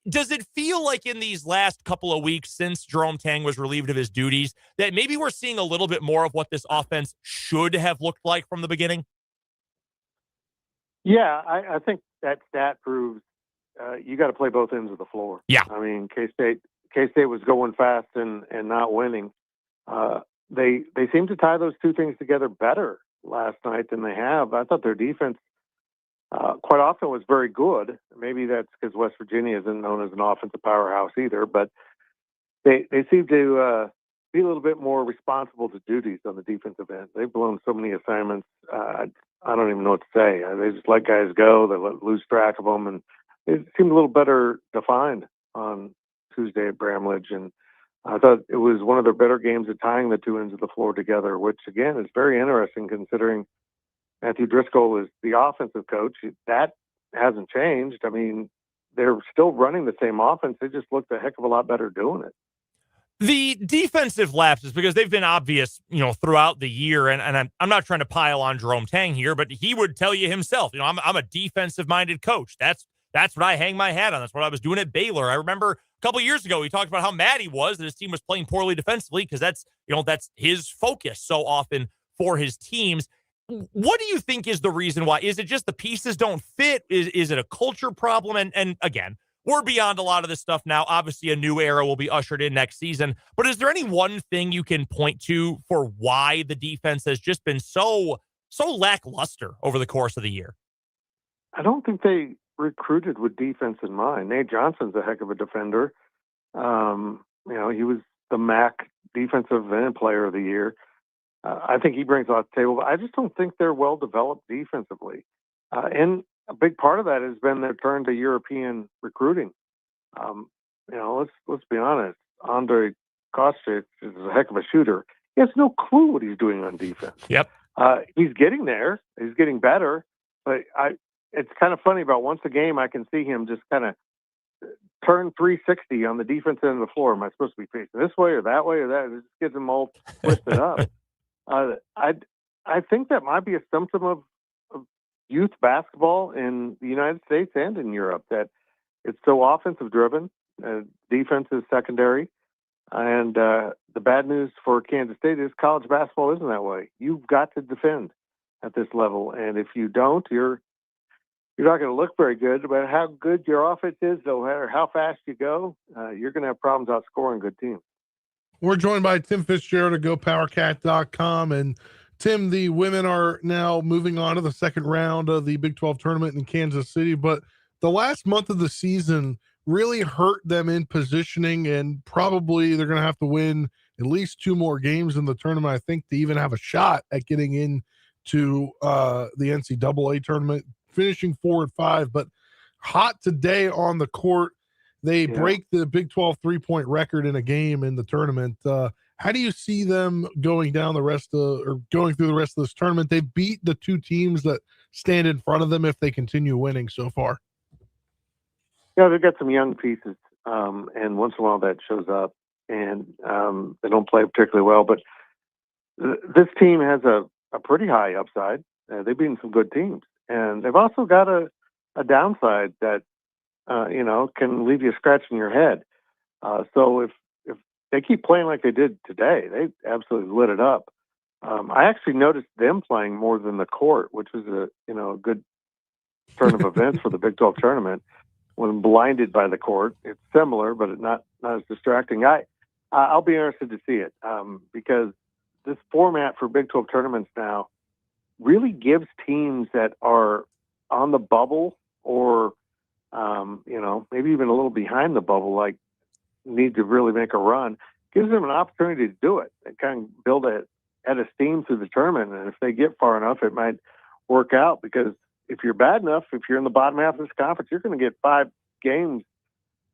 does it feel like in these last couple of weeks since Jerome Tang was relieved of his duties that maybe we're seeing a little bit more of what this offense should have looked like from the beginning? Yeah, I think that stat proves you got to play both ends of the floor. Yeah. I mean, K-State was going fast and not winning. They seem to tie those two things together better last night than they have. I thought their defense quite often was very good. Maybe that's because West Virginia isn't known as an offensive powerhouse either, but they seem to be a little bit more responsible to duties on the defensive end. They've blown so many assignments. I don't even know what to say. They just let guys go. They lose track of them, and it seemed a little better defined on Tuesday at Bramlage. And I thought it was one of their better games at tying the two ends of the floor together, which, again, is very interesting considering Matthew Driscoll is the offensive coach. That hasn't changed. I mean, they're still running the same offense. They just looked a heck of a lot better doing it. The defensive lapses, because they've been obvious, throughout the year, and I'm not trying to pile on Jerome Tang here, but he would tell you himself, I'm a defensive-minded coach. That's what I hang my hat on. That's what I was doing at Baylor. I remember a couple of years ago, he talked about how mad he was that his team was playing poorly defensively because that's his focus so often for his teams. What do you think is the reason why? Is it just the pieces don't fit? Is it a culture problem? And again, we're beyond a lot of this stuff now. Obviously, a new era will be ushered in next season. But is there any one thing you can point to for why the defense has just been so lackluster over the course of the year? I don't think they recruited with defense in mind. Nate Johnson's a heck of a defender. He was the MAC Defensive End Player of the Year. I think he brings a lot to the table. But I just don't think they're well developed defensively. And a big part of that has been their turn to European recruiting. Let's be honest. Andre Kostic is a heck of a shooter. He has no clue what he's doing on defense. Yep. He's getting there. He's getting better. But it's kind of funny about once a game I can see him just kind of turn 360 on the defense end of the floor. Am I supposed to be facing this way or that way or that? It just gets them all twisted up. I think that might be a symptom of youth basketball in the United States and in Europe, that it's so offensive driven. Defense is secondary. And the bad news for Kansas State is college basketball isn't that way. You've got to defend at this level. And if you don't, you're not going to look very good. But how good your offense is, no matter how fast you go, you're going to have problems outscoring good teams. We're joined by Tim Fitzgerald of GoPowerCat.com. And Tim, the women are now moving on to the second round of the Big 12 tournament in Kansas City. But the last month of the season really hurt them in positioning, and probably they're going to have to win at least 2 more games in the tournament, I think, to even have a shot at getting into the NCAA tournament, finishing 4-5. But hot today on the court. They break the Big 12 3-point record in a game in the tournament. How do you see them going through the rest of this tournament? They beat the 2 teams that stand in front of them if they continue winning so far. Yeah, they've got some young pieces, and once in a while that shows up, and they don't play particularly well. But this team has a pretty high upside. They've beaten some good teams, and they've also got a downside that can leave you scratching your head. So if they keep playing like they did today, they absolutely lit it up. I actually noticed them playing more than the court, which was a good turn of events for the Big 12 tournament. When blinded by the court, it's similar, but it's not as distracting. I'll be interested to see it because this format for Big 12 tournaments now really gives teams that are on the bubble or maybe even a little behind the bubble, like need to really make a run, gives them an opportunity to do it and kind of build a steam through the tournament. And if they get far enough, it might work out because if you're bad enough, if you're in the bottom half of this conference, you're going to get 5 games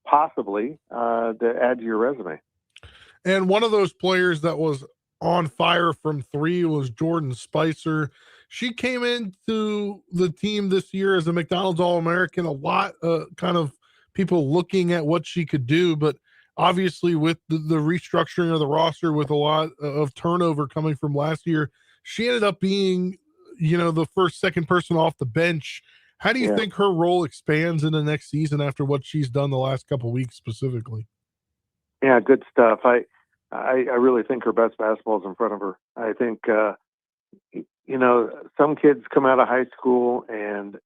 possibly to add to your resume. And one of those players that was on fire from 3 was Jordan Spicer. She came into the team this year as a McDonald's All-American. A lot kind of people looking at what she could do, but obviously with the restructuring of the roster, with a lot of turnover coming from last year, she ended up being, the second person off the bench. How do you think her role expands in the next season after what she's done the last couple of weeks specifically? Yeah, good stuff. I really think her best basketball is in front of her. I think, some kids come out of high school and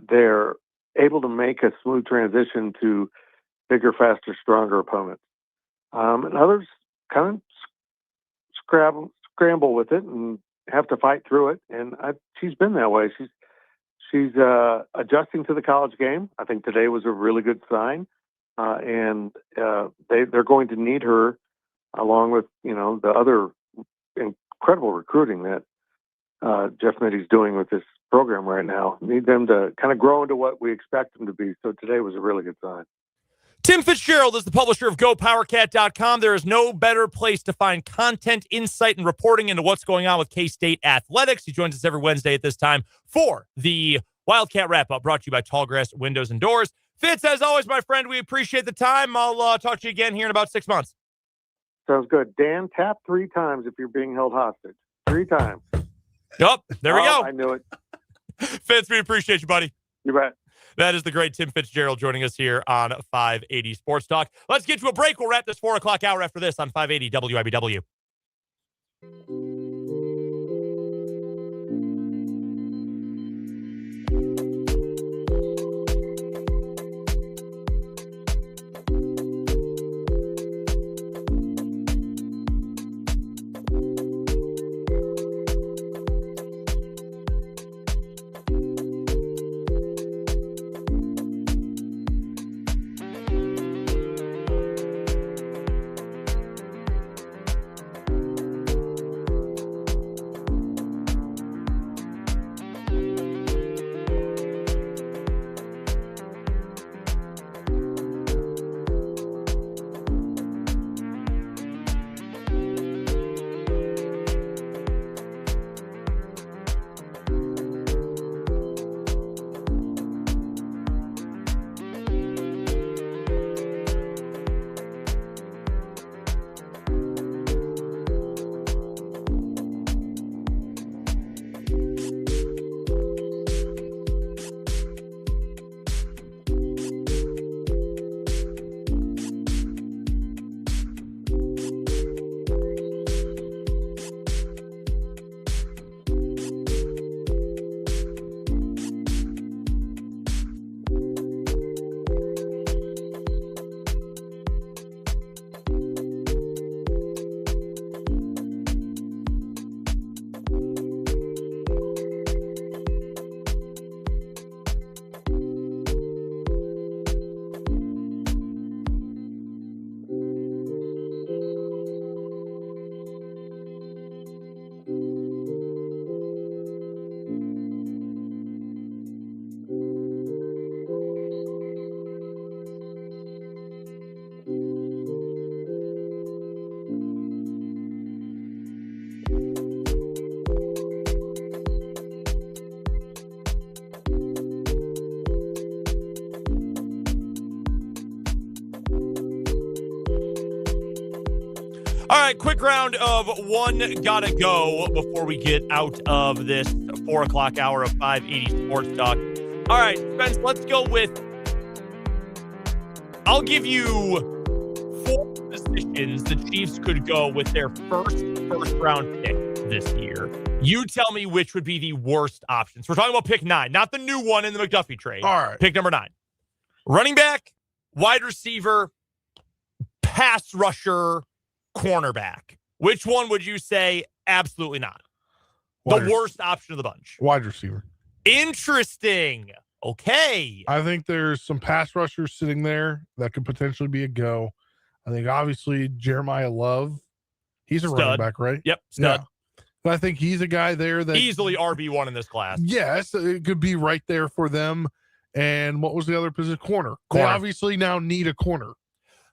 they're able to make a smooth transition to bigger, faster, stronger opponents. And others kind of scramble with it and have to fight through it. And she's been that way. She's adjusting to the college game. I think today was a really good sign. And they're going to need her along with, the other incredible recruiting that Jeff Mitty's doing with this program right now. Need them to kind of grow into what we expect them to be. So today was a really good sign. Tim Fitzgerald is the publisher of GoPowerCat.com. There is no better place to find content, insight, and reporting into what's going on with K-State athletics. He joins us every Wednesday at this time for the Wildcat Wrap-Up, brought to you by Tallgrass Windows and Doors. Fitz, as always, my friend, we appreciate the time. I'll talk to you again here in about 6 months. Sounds good. Dan, tap 3 times if you're being held hostage. 3 times. Yup, there we go. I knew it. Fitz, we appreciate you, buddy. You bet. That is the great Tim Fitzgerald joining us here on 580 Sports Talk. Let's get to a break. We'll wrap this 4 o'clock hour after this on 580 WIBW. All right, quick round of one gotta go before we get out of this 4 o'clock hour of 580 Sports Talk. All right, Spence, let's go with, I'll give you 4 positions the Chiefs could go with their first round pick this year. You tell me which would be the worst options. We're talking about pick 9, not the new one in the McDuffie trade. All right. Pick number 9. Running back, wide receiver, pass rusher, cornerback. Which one would you say absolutely not? The worst option of the bunch. Wide receiver. Interesting. Okay. I think there's some pass rushers sitting there that could potentially be a go. I think obviously Jeremiah Love, he's a running back, right? Yep. Stud. I think he's a guy there that easily RB1 in this class. Yes, it could be right there for them. And what was the other position? Corner. They Corner. obviously now need a corner.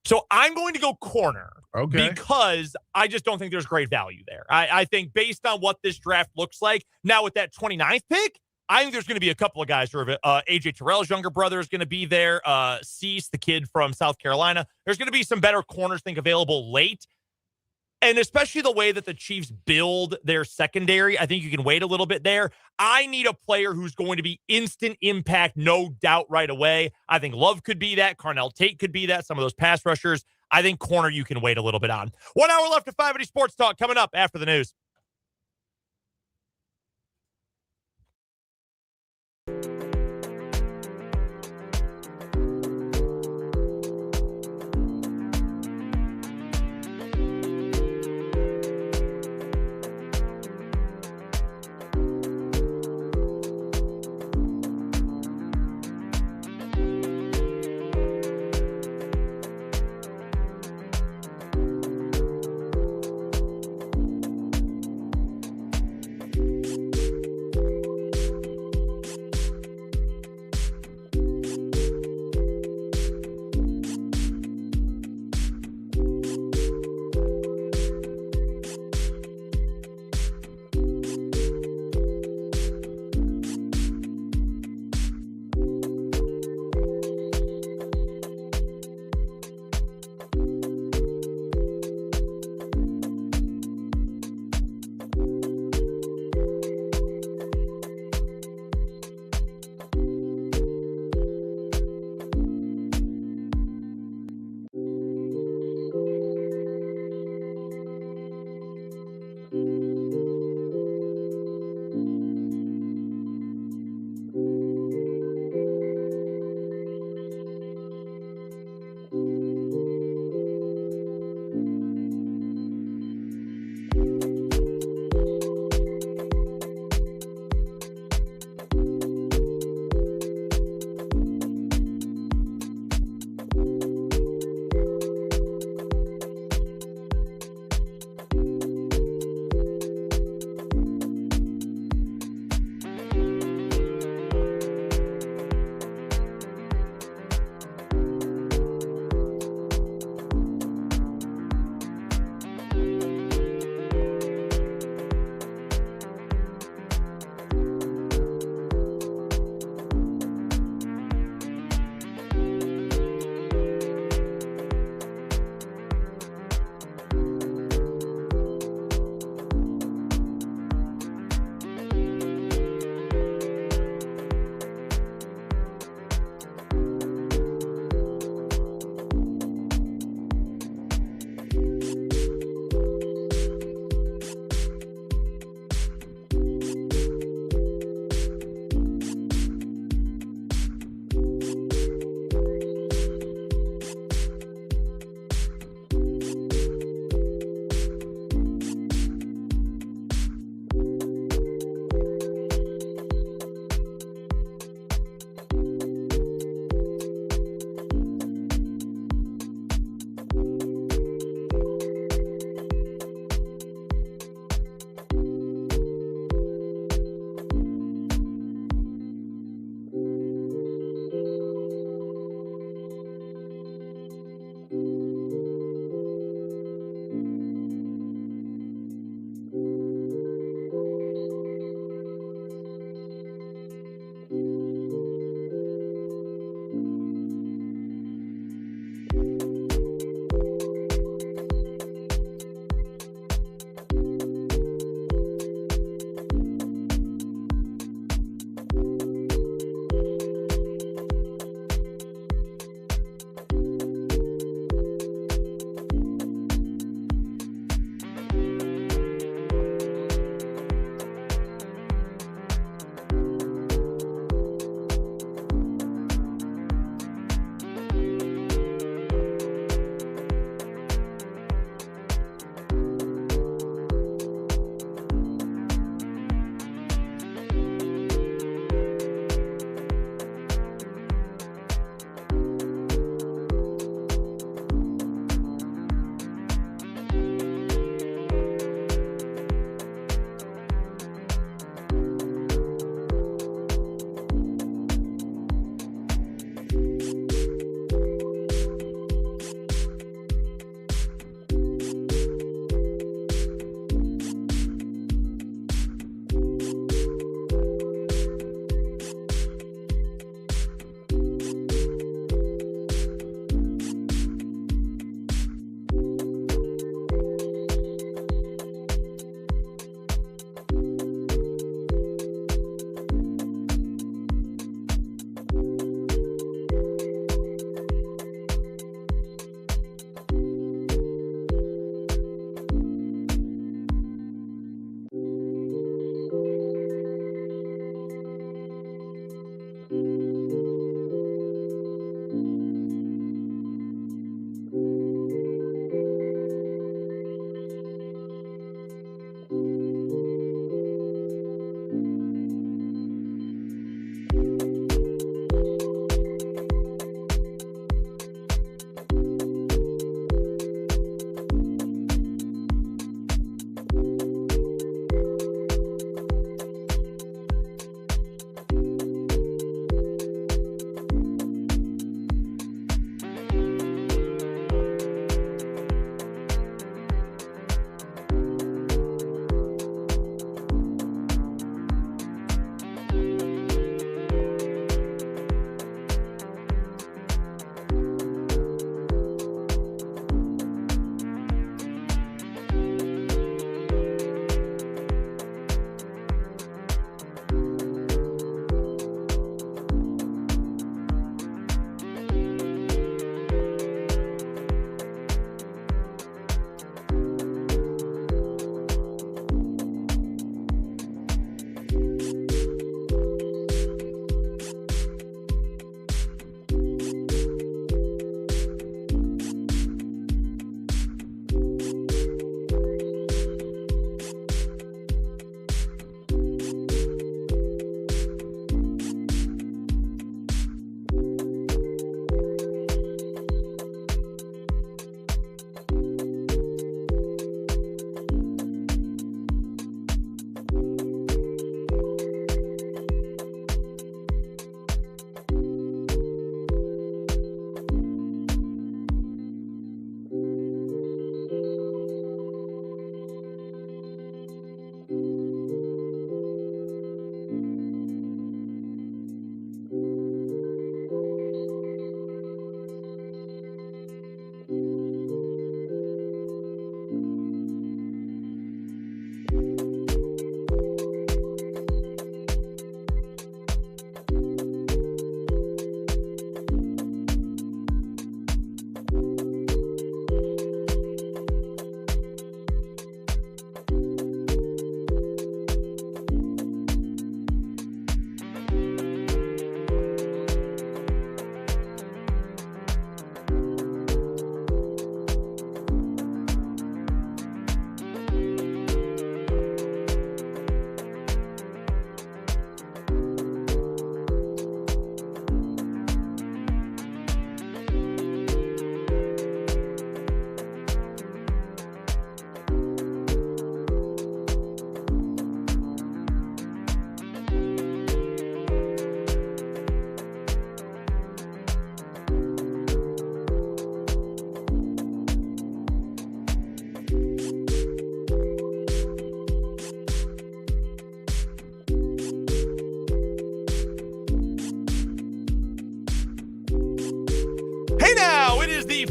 So I'm going to go corner. Okay. Because I just don't think there's great value there. I think based on what this draft looks like, now with that 29th pick, I think there's going to be a couple of guys who are A.J. Terrell's younger brother is going to be there. Cease, the kid from South Carolina. There's going to be some better corners, think, available late. And especially the way that the Chiefs build their secondary, I think you can wait a little bit there. I need a player who's going to be instant impact, no doubt, right away. I think Love could be that. Carnell Tate could be that. Some of those pass rushers. I think corner you can wait a little bit on. 1 hour left of 580 Sports Talk coming up after the news.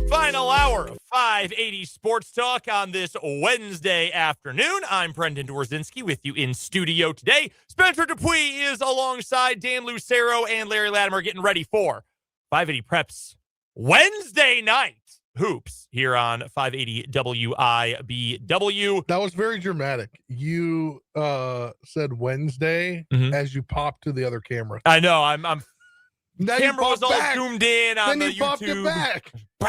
Final hour of 580 Sports Talk on this Wednesday afternoon. I'm Brendan Dworzinski with you in studio today. Spencer Dupuis is alongside Dan Lucero and Larry Latimer getting ready for 580 Preps Wednesday night hoops here on 580 WIBW. That was very dramatic. You said Wednesday as you popped to the other camera. I know. I'm Now camera was all zoomed in on then the you popped it YouTube. back. Bah!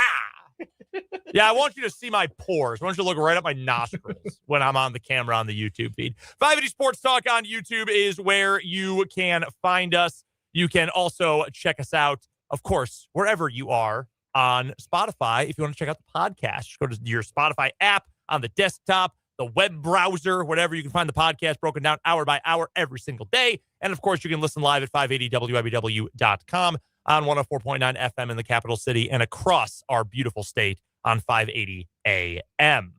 Yeah, I want you to see my pores. I want you to look right at my nostrils when I'm on the camera on the YouTube feed. 580 Sports Talk on YouTube is where you can find us. You can also check us out, of course, wherever you are on Spotify. If you want to check out the podcast, just go to your Spotify app on the desktop, the web browser, whatever. You can find the podcast broken down hour by hour every single day. And, of course, you can listen live at 580WIBW.com. on 104.9 FM in the capital city and across our beautiful state on 580 AM.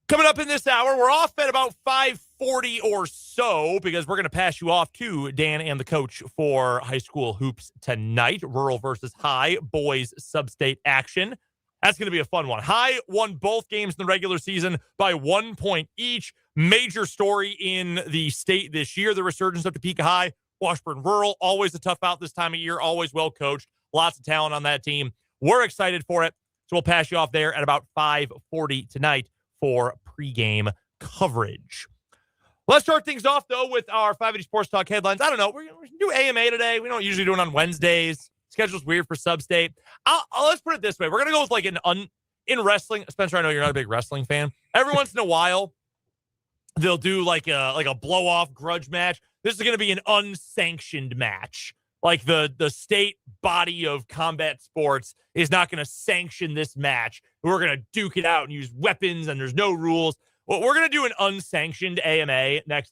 Coming up in this hour, we're off at about 5:40 or so because we're going to pass you off to Dan and the coach for high school hoops tonight. Rural versus High, boys sub-state action. That's going to be a fun one. High won both games in the regular season by 1 point each. Major story in the state this year, the resurgence of Topeka High. Washburn Rural, always a tough out this time of year, always well coached, lots of talent on that team. We're excited for it, so we'll pass you off there at about 5:40 tonight for pregame coverage. Let's start things off, though, with our 580 Sports Talk headlines. I don't know, we're going to do AMA today. We don't usually do it on Wednesdays. Schedule's weird for Sub-State. Let's put it this way. We're going to go with like in wrestling. Spencer, I know you're not a big wrestling fan. Every once in a while, they'll do like a blow-off grudge match. This is going to be an unsanctioned match. Like the state body of combat sports is not going to sanction this match. We're going to duke it out and use weapons, and there's no rules. Well, we're going to do an unsanctioned AMA next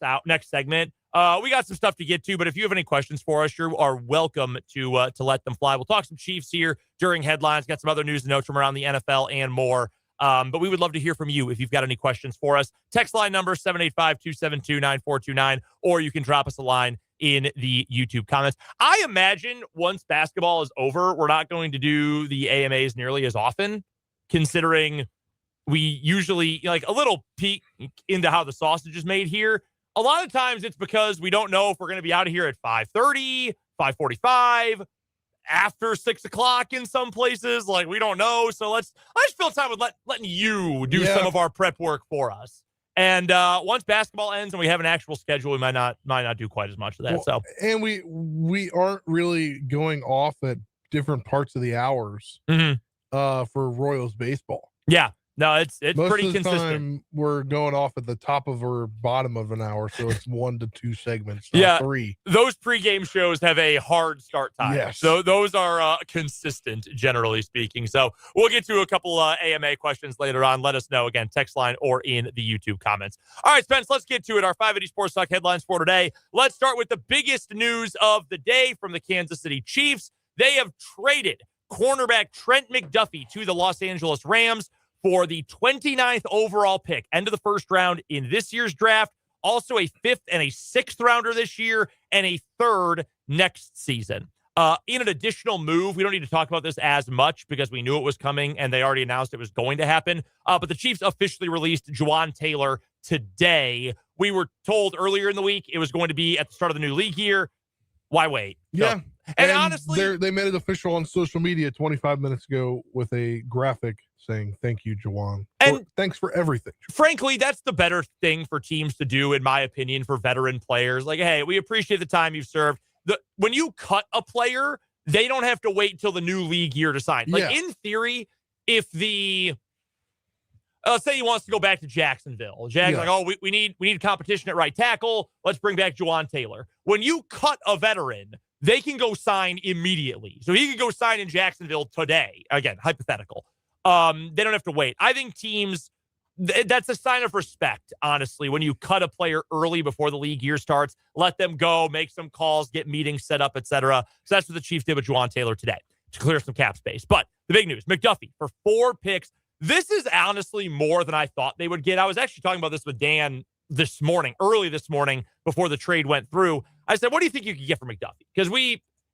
segment. We got some stuff to get to, but if you have any questions for us, you are welcome to let them fly. We'll talk some Chiefs here during headlines. Got some other news and notes from around the NFL and more. But we would love to hear from you if you've got any questions for us. Text line number 785-272-9429, or you can drop us a line in the YouTube comments. I imagine once basketball is over, we're not going to do the AMAs nearly as often, considering we usually like a little peek into how the sausage is made here. A lot of times it's because we don't know if we're going to be out of here at 5:30, 5:45, after 6 o'clock in some places. Like, we don't know. So I just fill time with letting you do some of our prep work for us. And once basketball ends and we have an actual schedule, we might not do quite as much of that. And we aren't really going off at different parts of the hours for Royals baseball. Yeah. No, it's Most pretty of the consistent. Time we're going off at the top of or bottom of an hour, so it's 1 to 2 segments, not Yeah. 3. Those pregame shows have a hard start time. Yes. So those are consistent, generally speaking. So we'll get to a couple AMA questions later on. Let us know, again, text line or in the YouTube comments. All right, Spence, let's get to it. Our 580 Sports Talk headlines for today. Let's start with the biggest news of the day from the Kansas City Chiefs. They have traded cornerback Trent McDuffie to the Los Angeles Rams for the 29th overall pick, end of the first round in this year's draft, also a 5th and a 6th rounder this year, and a 3rd next season. In an additional move, we don't need to talk about this as much because we knew it was coming and they already announced it was going to happen. But the Chiefs officially released Juwan Taylor today. We were told earlier in the week it was going to be at the start of the new league year. Why wait? Yeah. And honestly, they made it official on social media 25 minutes ago with a graphic saying, "Thank you, Juwan. And thanks for everything." Frankly, that's the better thing for teams to do, in my opinion, for veteran players. Like, hey, we appreciate the time you've served. When you cut a player, they don't have to wait until the new league year to sign. Like, in theory, if let's say he wants to go back to Jacksonville. Like, oh, we need competition at right tackle. Let's bring back Juwan Taylor. When you cut a veteran, they can go sign immediately. So he could go sign in Jacksonville today. Again, hypothetical. They don't have to wait. I think teams, that's a sign of respect, honestly, when you cut a player early before the league year starts, let them go, make some calls, get meetings set up, etc. So that's what the Chiefs did with Juwan Taylor today to clear some cap space. But the big news, McDuffie for 4 picks. This is honestly more than I thought they would get. I was actually talking about this with Dan early this morning, before the trade went through. I said, what do you think you could get for McDuffie? Because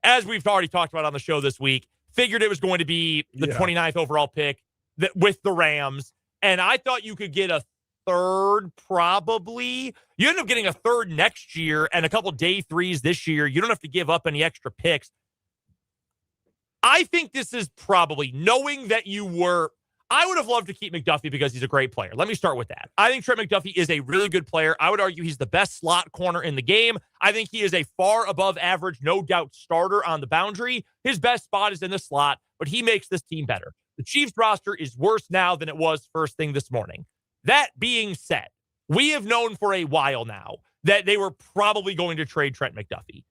as we've already talked about on the show this week, figured it was going to be the 29th overall pick with the Rams. And I thought you could get a third, probably. You end up getting a third next year and a couple day threes this year. You don't have to give up any extra picks. I think this is probably, knowing that I would have loved to keep McDuffie because he's a great player. Let me start with that. I think Trent McDuffie is a really good player. I would argue he's the best slot corner in the game. I think he is a far above average, no doubt, starter on the boundary. His best spot is in the slot, but he makes this team better. The Chiefs roster is worse now than it was first thing this morning. That being said, we have known for a while now that they were probably going to trade Trent McDuffie.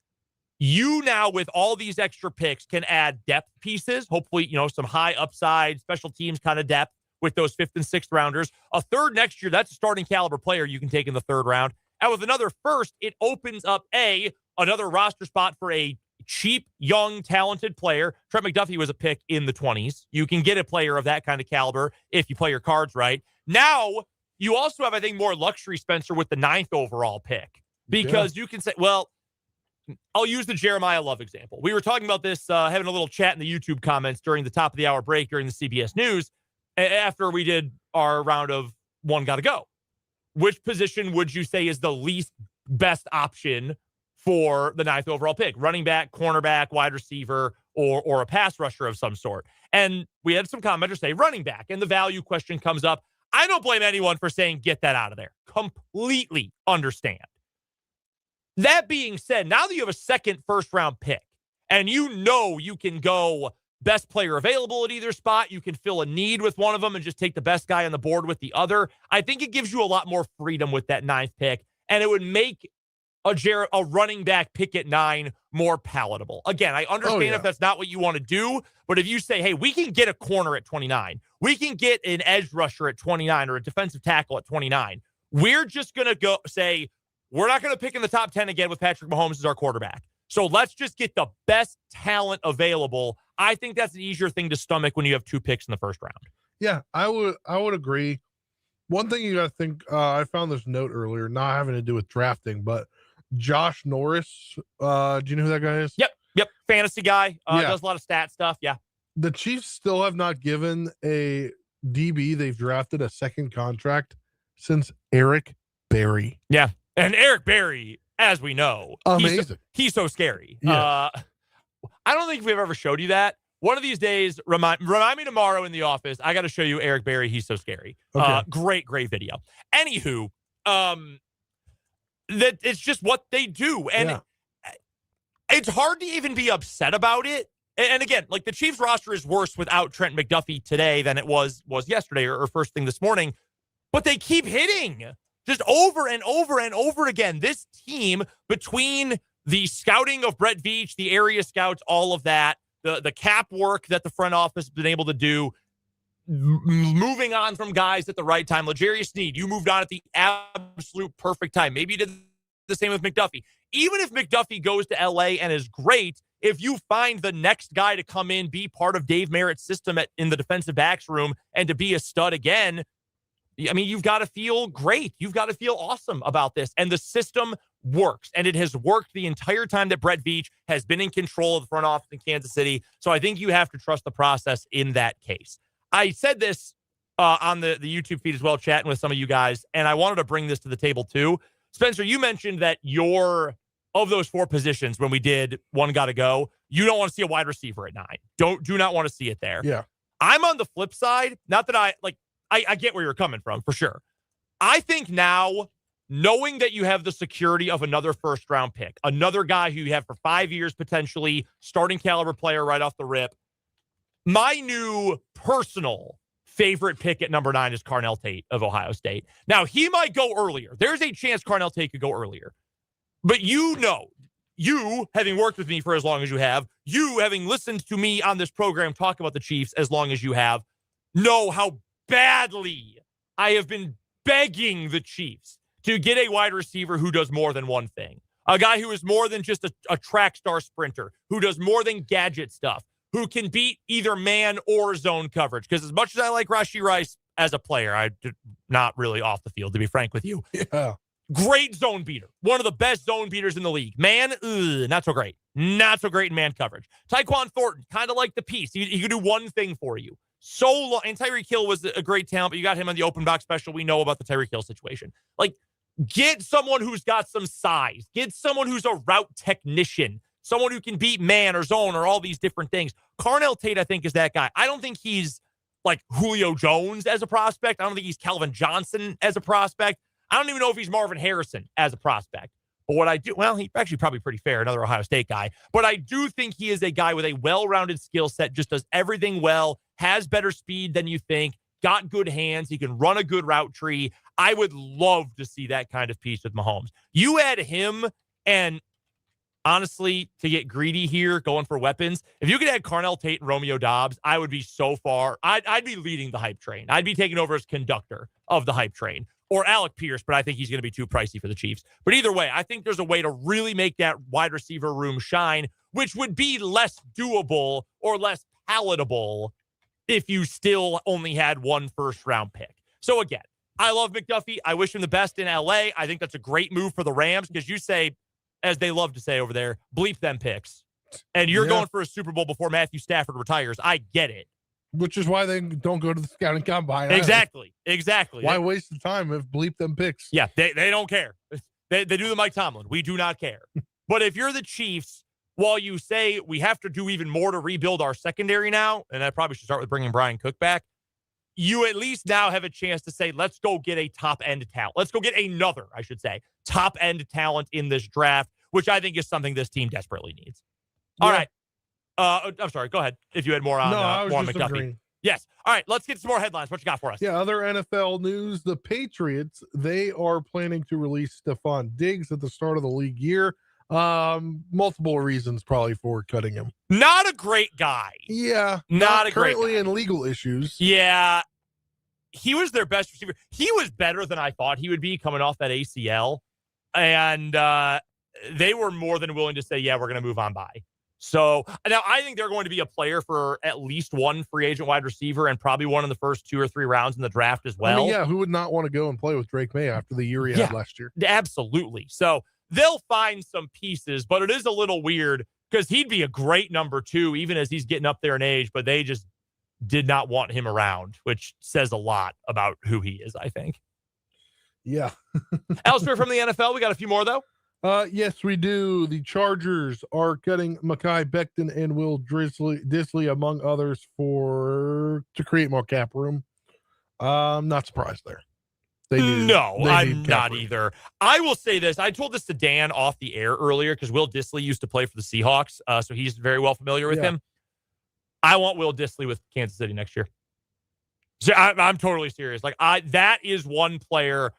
You now, with all these extra picks, can add depth pieces, hopefully, some high upside, special teams kind of depth with those 5th and 6th rounders. A third next year, that's a starting caliber player you can take in the 3rd round. And with another first, it opens up another roster spot for a cheap, young, talented player. Trent McDuffie was a pick in the 20s. You can get a player of that kind of caliber if you play your cards right. Now, you also have, I think, more luxury, Spencer, with the 9th overall pick. Because you can say, well, I'll use the Jeremiah Love example. We were talking about this, having a little chat in the YouTube comments during the top of the hour break during the CBS News after we did our round of One Gotta Go. Which position would you say is the least best option for the 9th overall pick? Running back, cornerback, wide receiver, or a pass rusher of some sort. And we had some commenters say running back, and the value question comes up. I don't blame anyone for saying get that out of there. Completely understand. That being said, now that you have a second first-round pick, and you can go best player available at either spot, you can fill a need with one of them and just take the best guy on the board with the other. I think it gives you a lot more freedom with that 9th pick, and it would make a running back pick at 9 more palatable. Again, I understand if that's not what you want to do, but if you say, hey, we can get a corner at 29, we can get an edge rusher at 29 or a defensive tackle at 29, we're just going to say, we're not going to pick in the top 10 again with Patrick Mahomes as our quarterback. So let's just get the best talent available. I think that's an easier thing to stomach when you have 2 picks in the first round. Yeah, I would agree. One thing you got to think, I found this note earlier, not having to do with drafting, but Josh Norris, do you know who that guy is? Yep. Fantasy guy, does a lot of stat stuff. Yeah. The Chiefs still have not given a DB they've drafted a second contract since Eric Berry. Yeah. And Eric Berry, as we know, amazing. He's so scary. Yeah. I don't think we've ever showed you that. One of these days, remind me tomorrow in the office. I got to show you Eric Berry. He's so scary. Okay. Great video. Anywho, that it's just what they do, and it's hard to even be upset about it. And again, like the Chiefs roster is worse without Trent McDuffie today than it was yesterday or first thing this morning. But they keep hitting. Just over and over and over again. This team, between the scouting of Brett Veach, the area scouts, all of that, the cap work that the front office has been able to do, moving on from guys at the right time. L'Jarius Sneed, you moved on at the absolute perfect time. Maybe you did the same with McDuffie. Even if McDuffie goes to L.A. and is great, if you find the next guy to come in, be part of Dave Merritt's system in the defensive backs room, and to be a stud again, I mean, you've got to feel great. You've got to feel awesome about this. And the system works. And it has worked the entire time that Brett Veach has been in control of the front office in Kansas City. So I think you have to trust the process in that case. I said this on the YouTube feed as well, chatting with some of you guys, and I wanted to bring this to the table too. Spencer, you mentioned that of those 4 positions when we did One Gotta Go, you don't want to see a wide receiver at 9. Do not want to see it there. Yeah. I'm on the flip side. Not that I get where you're coming from, for sure. I think now, knowing that you have the security of another first-round pick, another guy who you have for 5 years potentially, starting caliber player right off the rip, my new personal favorite pick at number 9 is Carnell Tate of Ohio State. Now, he might go earlier. There's a chance Carnell Tate could go earlier. But you having worked with me for as long as you have, you having listened to me on this program talk about the Chiefs as long as you have, know how badly I have been begging the Chiefs to get a wide receiver who does more than one thing. A guy who is more than just a track star sprinter, who does more than gadget stuff, who can beat either man or zone coverage. Because as much as I like Rashee Rice as a player, I'm not really off the field, to be frank with you. Yeah. Great zone beater. One of the best zone beaters in the league. Man, not so great. Not so great in man coverage. Tyquan Thornton, kind of like the piece. He could do one thing for you. So long. And Tyreek Hill was a great talent, but you got him on the open box special. We know about the Tyreek Hill situation. Like, get someone who's got some size. Get someone who's a route technician. Someone who can beat man or zone or all these different things. Carnell Tate, I think, is that guy. I don't think he's like Julio Jones as a prospect. I don't think he's Calvin Johnson as a prospect. I don't even know if he's Marvin Harrison as a prospect. But what I do, well, he's actually probably pretty fair, another Ohio State guy. But I do think he is a guy with a well-rounded skill set, just does everything well, has better speed than you think, got good hands. He can run a good route tree. I would love to see that kind of piece with Mahomes. You add him, and honestly, to get greedy here, going for weapons, if you could add Carnell Tate and Romeo Doubs, I would be so far. I'd be leading the hype train. I'd be taking over as conductor of the hype train. Or Alec Pierce, but I think he's going to be too pricey for the Chiefs. But either way, I think there's a way to really make that wide receiver room shine, which would be less doable or less palatable if you still only had one first-round pick. So again, I love McDuffie. I wish him the best in LA. I think that's a great move for the Rams because you say, as they love to say over there, bleep them picks. And you're going for a Super Bowl before Matthew Stafford retires. I get it. Which is why they don't go to the scouting combine. Exactly. Why waste the time if bleep them picks? Yeah, they don't care. They do the Mike Tomlin. We do not care. But if you're the Chiefs, while you say we have to do even more to rebuild our secondary now, and I probably should start with bringing Brian Cook back, you at least now have a chance to say, let's go get a top-end talent. Let's go get another, I should say, top-end talent in this draft, which I think is something this team desperately needs. Yeah. All right. I'm sorry. Go ahead. If you had more on, more on McDuffie. Agreeing. Yes. All right. Let's get some more headlines. What you got for us? Yeah. Other NFL news: the Patriots, they are planning to release Stephon Diggs at the start of the league year. Multiple reasons probably for cutting him. Not a great guy. Yeah. Not a great guy. Currently in legal issues. Yeah. He was their best receiver. He was better than I thought he would be coming off that ACL. And they were more than willing to say, yeah, we're going to move on by. So now I think they're going to be a player for at least one free agent wide receiver and probably one in the first 2 or 3 rounds in the draft as well. I mean, yeah, who would not want to go and play with Drake May after the year he had last year? Absolutely. So they'll find some pieces, but it is a little weird because he'd be a great number 2, even as he's getting up there in age, but they just did not want him around, which says a lot about who he is, I think. Yeah. Elsewhere from the NFL, we got a few more, though. Yes, we do. The Chargers are cutting Mekhi Becton and Will Dissly, among others, to create more cap room. I'm not surprised there. I'm not either. I will say this. I told this to Dan off the air earlier because Will Dissly used to play for the Seahawks, so he's very well familiar with him. I want Will Dissly with Kansas City next year. So I'm totally serious. That is one player.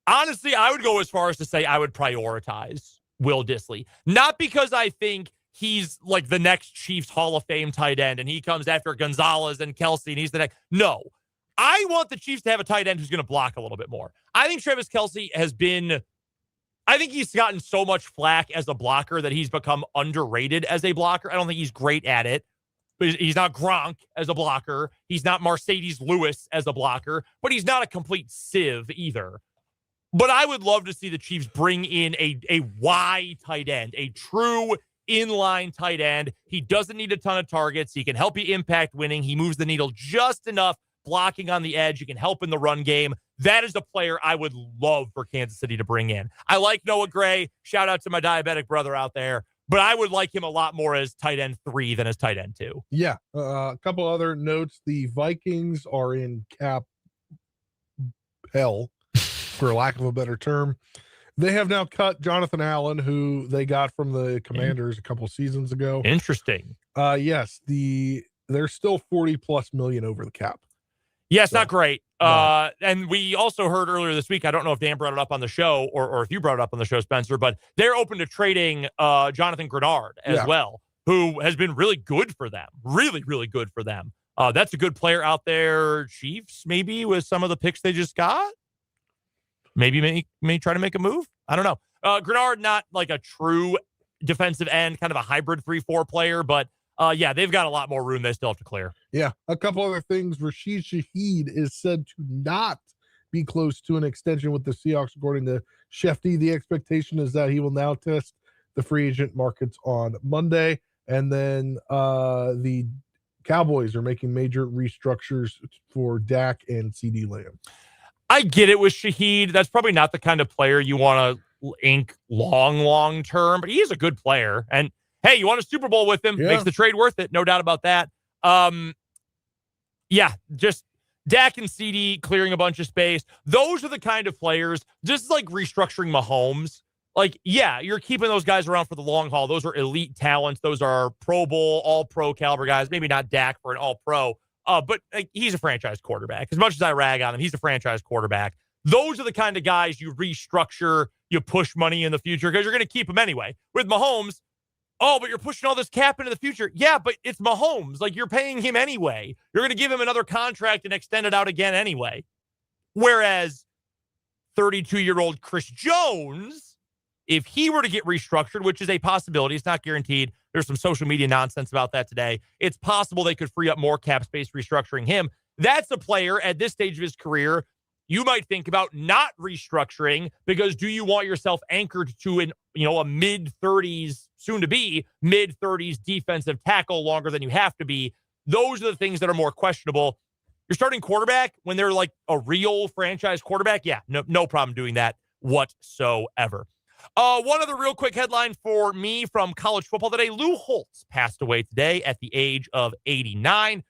Honestly, I would go as far as to say I would prioritize Will Dissly. Not because I think he's like the next Chiefs Hall of Fame tight end and he comes after Gonzalez and Kelsey and he's the next. No. I want the Chiefs to have a tight end who's going to block a little bit more. I think Travis Kelce I think he's gotten so much flack as a blocker that he's become underrated as a blocker. I don't think he's great at it. But he's not Gronk as a blocker. He's not Mercedes Lewis as a blocker. But he's not a complete sieve either. But I would love to see the Chiefs bring in a Y tight end, a true inline tight end. He doesn't need a ton of targets. He can help you impact winning. He moves the needle just enough, blocking on the edge. He can help in the run game. That is a player I would love for Kansas City to bring in. I like Noah Gray. Shout out to my diabetic brother out there. But I would like him a lot more as tight end 3 than as tight end 2. Yeah. A couple other notes. The Vikings are in cap hell, for lack of a better term. They have now cut Jonathan Allen, who they got from the Commanders a couple seasons ago. Interesting. Yes. They're still $40+ million over the cap. Yeah, it's not great. No. And we also heard earlier this week, I don't know if Dan brought it up on the show or if you brought it up on the show, Spencer, but they're open to trading Jonathan Grenard as well, who has been really good for them. Really, really good for them. That's a good player out there. Chiefs, maybe, with some of the picks they just got. Maybe may try to make a move. I don't know. Grenard, not like a true defensive end, kind of a hybrid 3-4 player, but they've got a lot more room they still have to clear. Yeah. A couple other things. Rashid Shaheed is said to not be close to an extension with the Seahawks, according to Shefty. The expectation is that he will now test the free agent markets on Monday. And then the Cowboys are making major restructures for Dak and CD Lamb. I get it with Shaheed. That's probably not the kind of player you want to ink long term, but he is a good player. And hey, you want a Super Bowl with him? Yeah. Makes the trade worth it. No doubt about that. Yeah, just Dak and CD clearing a bunch of space. Those are the kind of players, just like restructuring Mahomes. Like, yeah, you're keeping those guys around for the long haul. Those are elite talents. Those are Pro Bowl, all-pro caliber guys. Maybe not Dak for an all-pro, but he's a franchise quarterback. As much as I rag on him, he's a franchise quarterback. Those are the kind of guys you restructure, you push money in the future because you're going to keep them anyway. With Mahomes, oh, but you're pushing all this cap into the future. Yeah, but it's Mahomes. Like, you're paying him anyway. You're going to give him another contract and extend it out again anyway. Whereas 32-year-old Chris Jones, if he were to get restructured, which is a possibility, it's not guaranteed. There's some social media nonsense about that today. It's possible they could free up more cap space restructuring him. That's a player at this stage of his career you might think about not restructuring, because do you want yourself anchored to a mid-30s, soon to be mid-30s defensive tackle longer than you have to be? Those are the things that are more questionable. Your starting quarterback, when they're like a real franchise quarterback, yeah, no problem doing that whatsoever. One other real quick headline for me from college football today. Lou Holtz passed away today at the age of 89.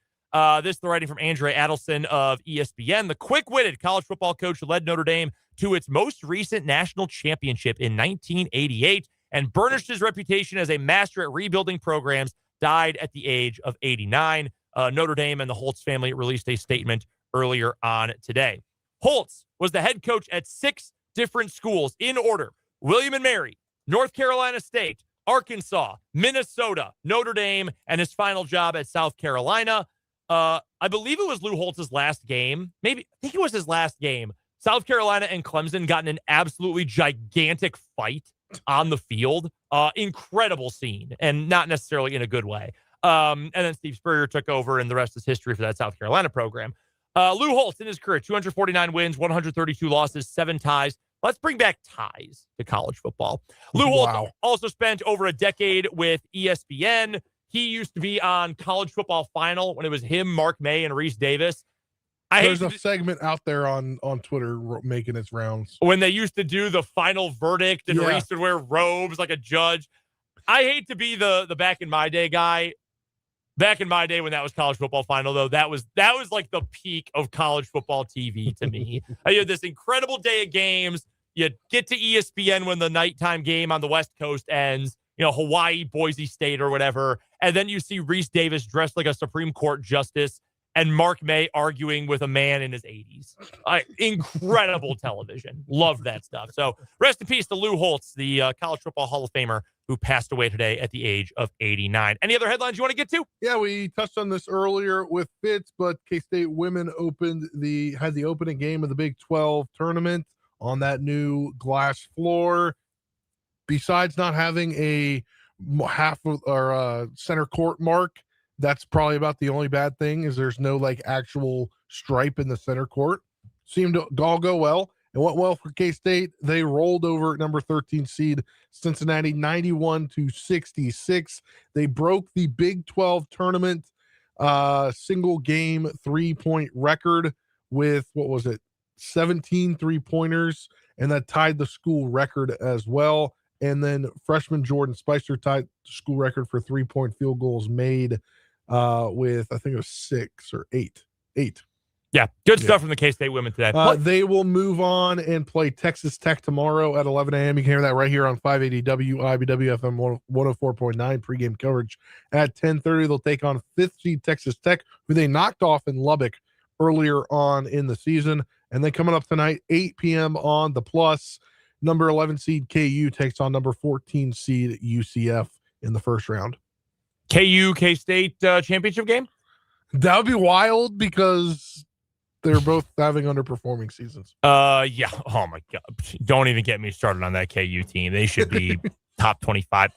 This is the writing from Andrea Adelson of ESPN. The quick-witted college football coach who led Notre Dame to its most recent national championship in 1988 and burnished his reputation as a master at rebuilding programs died at the age of 89. Notre Dame and the Holtz family released a statement earlier on today. Holtz was the head coach at 6 different schools in order: William and Mary, North Carolina State, Arkansas, Minnesota, Notre Dame, and his final job at South Carolina. I believe it was Lou Holtz's last game. I think it was his last game. South Carolina and Clemson got in an absolutely gigantic fight on the field. Incredible scene, and not necessarily in a good way. And then Steve Spurrier took over, and the rest is history for that South Carolina program. Lou Holtz in his career, 249 wins, 132 losses, 7 ties. Let's bring back ties to college football. Lou Holtz also spent over a decade with ESPN. He used to be on College Football Final when it was him, Mark May, and Reese Davis. There's a segment out there on Twitter making its rounds. When they used to do the final verdict and Reese would wear robes like a judge. I hate to be the back in my day guy. Back in my day when that was College Football Final, though, that was like the peak of college football TV to me. You had this incredible day of games. You get to ESPN when the nighttime game on the West Coast ends, Hawaii, Boise State or whatever. And then you see Reese Davis dressed like a Supreme Court justice and Mark May arguing with a man in his 80s. Incredible television. Loved that stuff. So rest in peace to Lou Holtz, the College Football Hall of Famer, who passed away today at the age of 89. Any other headlines you want to get to? Yeah, we touched on this earlier with Fitz, but K-State women had the opening game of the Big 12 tournament on that new glass floor. Besides not having a half or center court mark, that's probably about the only bad thing, is there's no actual stripe in the center court. Seemed to all go well. It went well for K-State. They rolled over number 13 seed Cincinnati 91-66. They broke the Big 12 tournament single game 3-point record with 17 3-pointers, and that tied the school record as well. And then freshman Jordan Spicer tied the school record for 3-point field goals made with, I think it was 6 or 8. Yeah, good stuff from the K-State women today. They will move on and play Texas Tech tomorrow at 11 a.m. You can hear that right here on 580 WIBW FM 104.9 pregame coverage. At 10:30, they'll take on 5th seed Texas Tech, who they knocked off in Lubbock earlier on in the season. And then coming up tonight, 8 p.m. on the Plus, number 11 seed KU takes on number 14 seed UCF in the first round. KU K-State championship game? That would be wild because they're both having underperforming seasons. Yeah. Oh my God. Don't even get me started on that KU team. They should be top 25.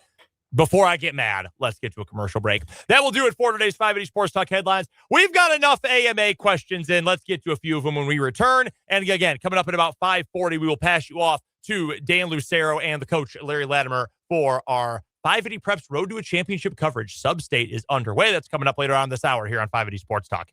before I get mad, let's get to a commercial break. That will do it for today's 580 Sports Talk headlines. We've got enough AMA questions in. Let's get to a few of them when we return. And again, coming up at about 5:40, we will pass you off to Dan Lucero and the coach, Larry Latimer, for our 580 Preps Road to a Championship coverage. Sub-State is underway. That's coming up later on this hour here on 580 Sports Talk.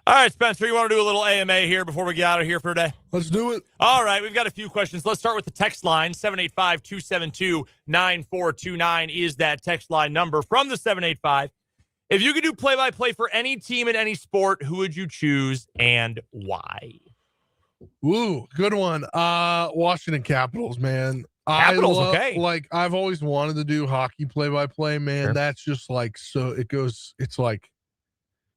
All right, Spencer, you want to do a little AMA here before we get out of here for today? Let's do it. All right, we've got a few questions. Let's start with the text line. 785-272-9429 is that text line number from the 785. If you could do play-by-play for any team in any sport, who would you choose and why? Ooh, good one. Washington Capitals, man. Capitals, okay. Like I've always wanted to do hockey play-by-play, man. Sure. That's just like so it's like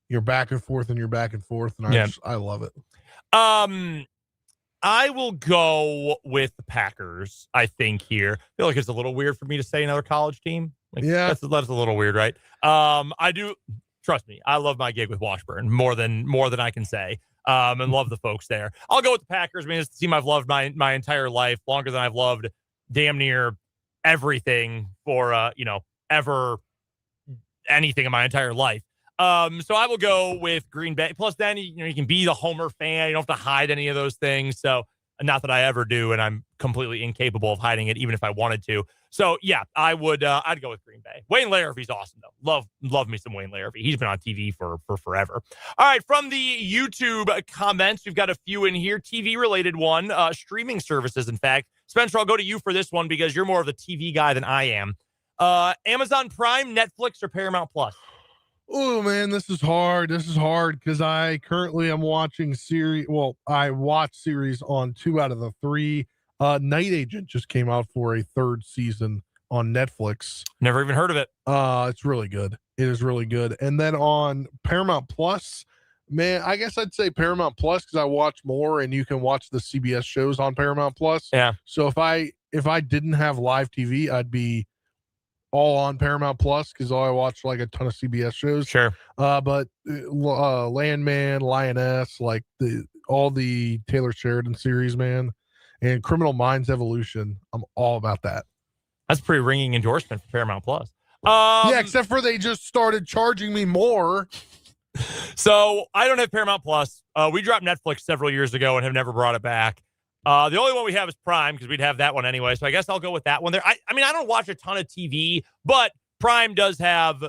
you're back and forth and you're back and forth, and I love it. I will go with the Packers, I think, here. I feel like it's a little weird for me to say another college team. Like, yeah. That's a little weird, right? I do, trust me, I love my gig with Washburn more than I can say, and love the folks there. I'll go with the Packers. I mean, it's the team I've loved my entire life, longer than I've loved damn near everything for, ever anything in my entire life. So I will go with Green Bay. Plus, then you can be the Homer fan. You don't have to hide any of those things. So, not that I ever do, and I'm completely incapable of hiding it, even if I wanted to. So, yeah, I would. I'd go with Green Bay. Wayne Larravee's awesome, though. Love me some Wayne Larravee. He's been on TV for forever. All right, from the YouTube comments, we've got a few in here. TV related one, streaming services. In fact, Spencer, I'll go to you for this one because you're more of the TV guy than I am. Amazon Prime, Netflix, or Paramount Plus? Oh man, this is hard because I currently am watching series. Well, I watch series on 2 out of the 3. Night Agent just came out for a 3rd season on Netflix. Never even heard of it. It's really good. It is really good. And then on Paramount Plus, man, I guess I'd say Paramount Plus because I watch more, and you can watch the CBS shows on Paramount Plus. Yeah. So if I didn't have live TV, I'd be all on Paramount Plus because I watch like a ton of CBS shows. Sure. But Landman, Lioness, like all the Taylor Sheridan series, man, and Criminal Minds Evolution. I'm all about that. That's a pretty ringing endorsement for Paramount Plus. Yeah, except for they just started charging me more. So I don't have Paramount Plus. We dropped Netflix several years ago and have never brought it back. The only one we have is Prime because we'd have that one anyway. So I guess I'll go with that one there. I mean, I don't watch a ton of TV, but Prime does have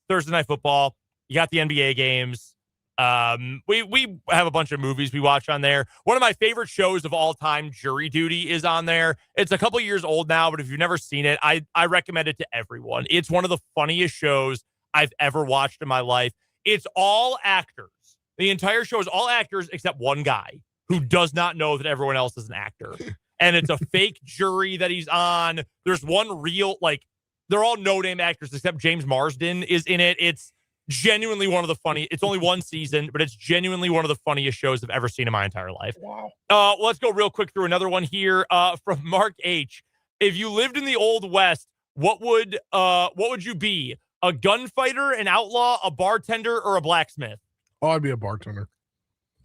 Thursday Night Football. You got the NBA games. We have a bunch of movies we watch on there. One of my favorite shows of all time, Jury Duty, is on there. It's a couple years old now, but if you've never seen it, I recommend it to everyone. It's one of the funniest shows I've ever watched in my life. It's all actors. The entire show is all actors except one guy who does not know that everyone else is an actor. And it's a fake jury that he's on. There's one real, like, they're all no-name actors except James Marsden is in it. It's genuinely one of the funny. It's only one season, but it's genuinely one of the funniest shows I've ever seen in my entire life. Wow. Let's go real quick through another one here from Mark H. If you lived in the Old West, what would you be? A gunfighter, an outlaw, a bartender, or a blacksmith? Oh, I'd be a bartender.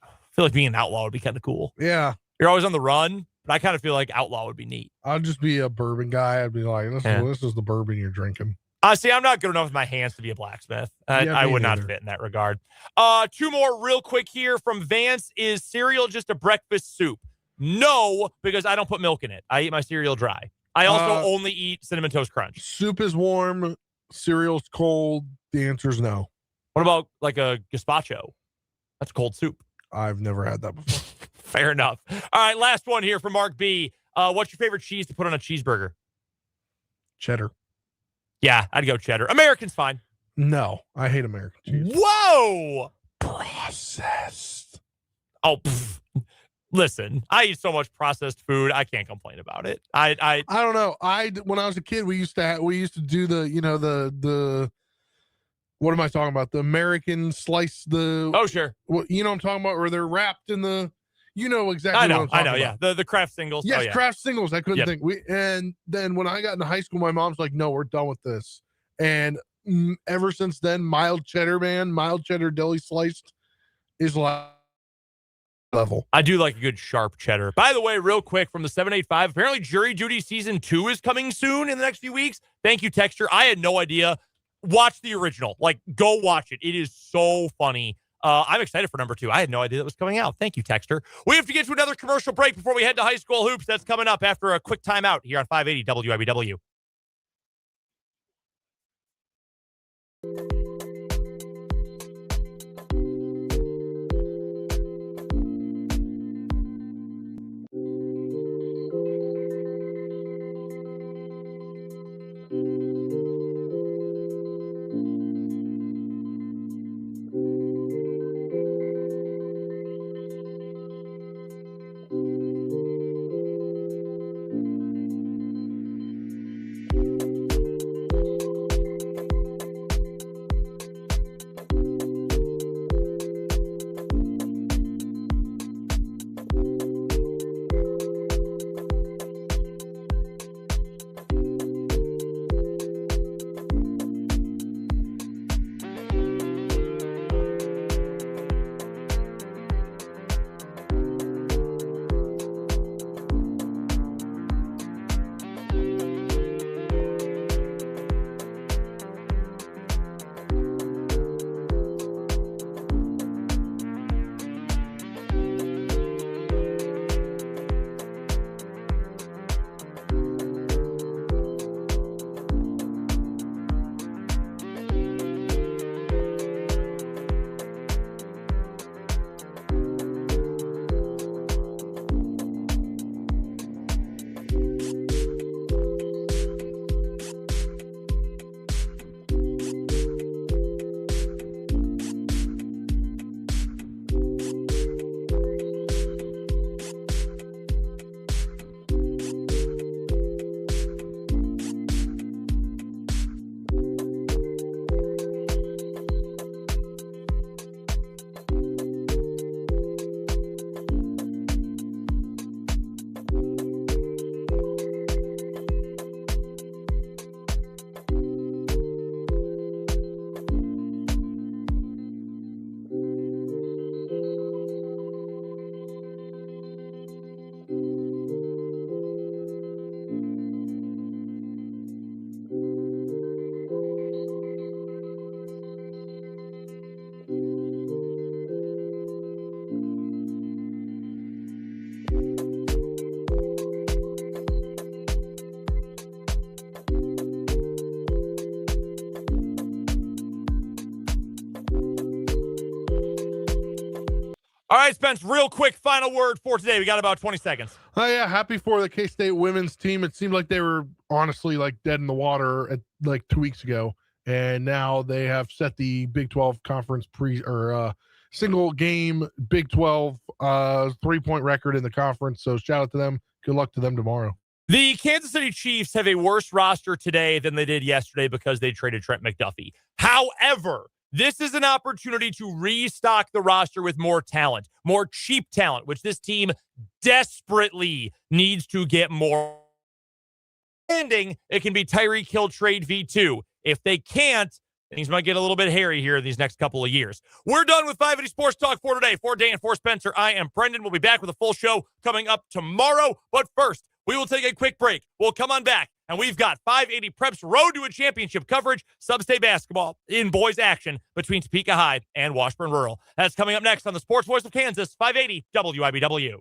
I feel like being an outlaw would be kind of cool. Yeah. You're always on the run, but I kind of feel like outlaw would be neat. I'd just be a bourbon guy. I'd be like, this is the bourbon you're drinking. See, I'm not good enough with my hands to be a blacksmith. I would not fit in that regard. 2 more real quick here from Vance. Is cereal just a breakfast soup? No, because I don't put milk in it. I eat my cereal dry. I also only eat Cinnamon Toast Crunch. Soup is warm. Cereal's cold. The answer is no. What about like a gazpacho? That's cold soup. I've never had that before. Fair enough. All right, last one here from Mark B. What's your favorite cheese to put on a cheeseburger? Cheddar. Yeah, I'd go cheddar. American's fine. No, I hate American cheese. Whoa! Processed. Oh, listen, I eat so much processed food. I can't complain about it. I don't know. When I was a kid, we used to do the what am I talking about? The American slice. Oh, sure. You know what I'm talking about? Or they're wrapped in the. You know exactly. I know. What I'm talking about. Yeah, the Kraft singles. Yes, oh, yeah. Kraft singles. I couldn't think. And then when I got into high school, my mom's like, "No, we're done with this." And ever since then, mild cheddar deli sliced is like level. I do like a good sharp cheddar. By the way, real quick from the 785, apparently Jury Duty season 2 is coming soon in the next few weeks. Thank you, Texture. I had no idea. Watch the original. Like, go watch it. It is so funny. I'm excited for number 2. I had no idea that was coming out. Thank you, Texter. We have to get to another commercial break before we head to high school hoops. That's coming up after a quick timeout here on 580 WIBW. All right, Spence, real quick final word for today. We got about 20 seconds. Oh yeah, happy for the K-State women's team. It seemed like they were honestly like dead in the water at like 2 weeks ago, and now they have set the Big 12 conference single game Big 12 3-point record in the conference. So shout out to them. Good luck to them tomorrow. The Kansas City Chiefs have a worse roster today than they did yesterday because they traded Trent McDuffie. However, this is an opportunity to restock the roster with more talent, more cheap talent, which this team desperately needs to get more. Ending, it can be Tyreek Hill trade V2. If they can't, things might get a little bit hairy here in these next couple of years. We're done with 580 Sports Talk for today. For Dan, for Spencer, I am Brendan. We'll be back with a full show coming up tomorrow. But first, we will take a quick break. We'll come on back, and we've got 580 Preps Road to a Championship coverage, sub-state basketball in boys action between Topeka High and Washburn Rural. That's coming up next on the Sports Voice of Kansas, 580 WIBW.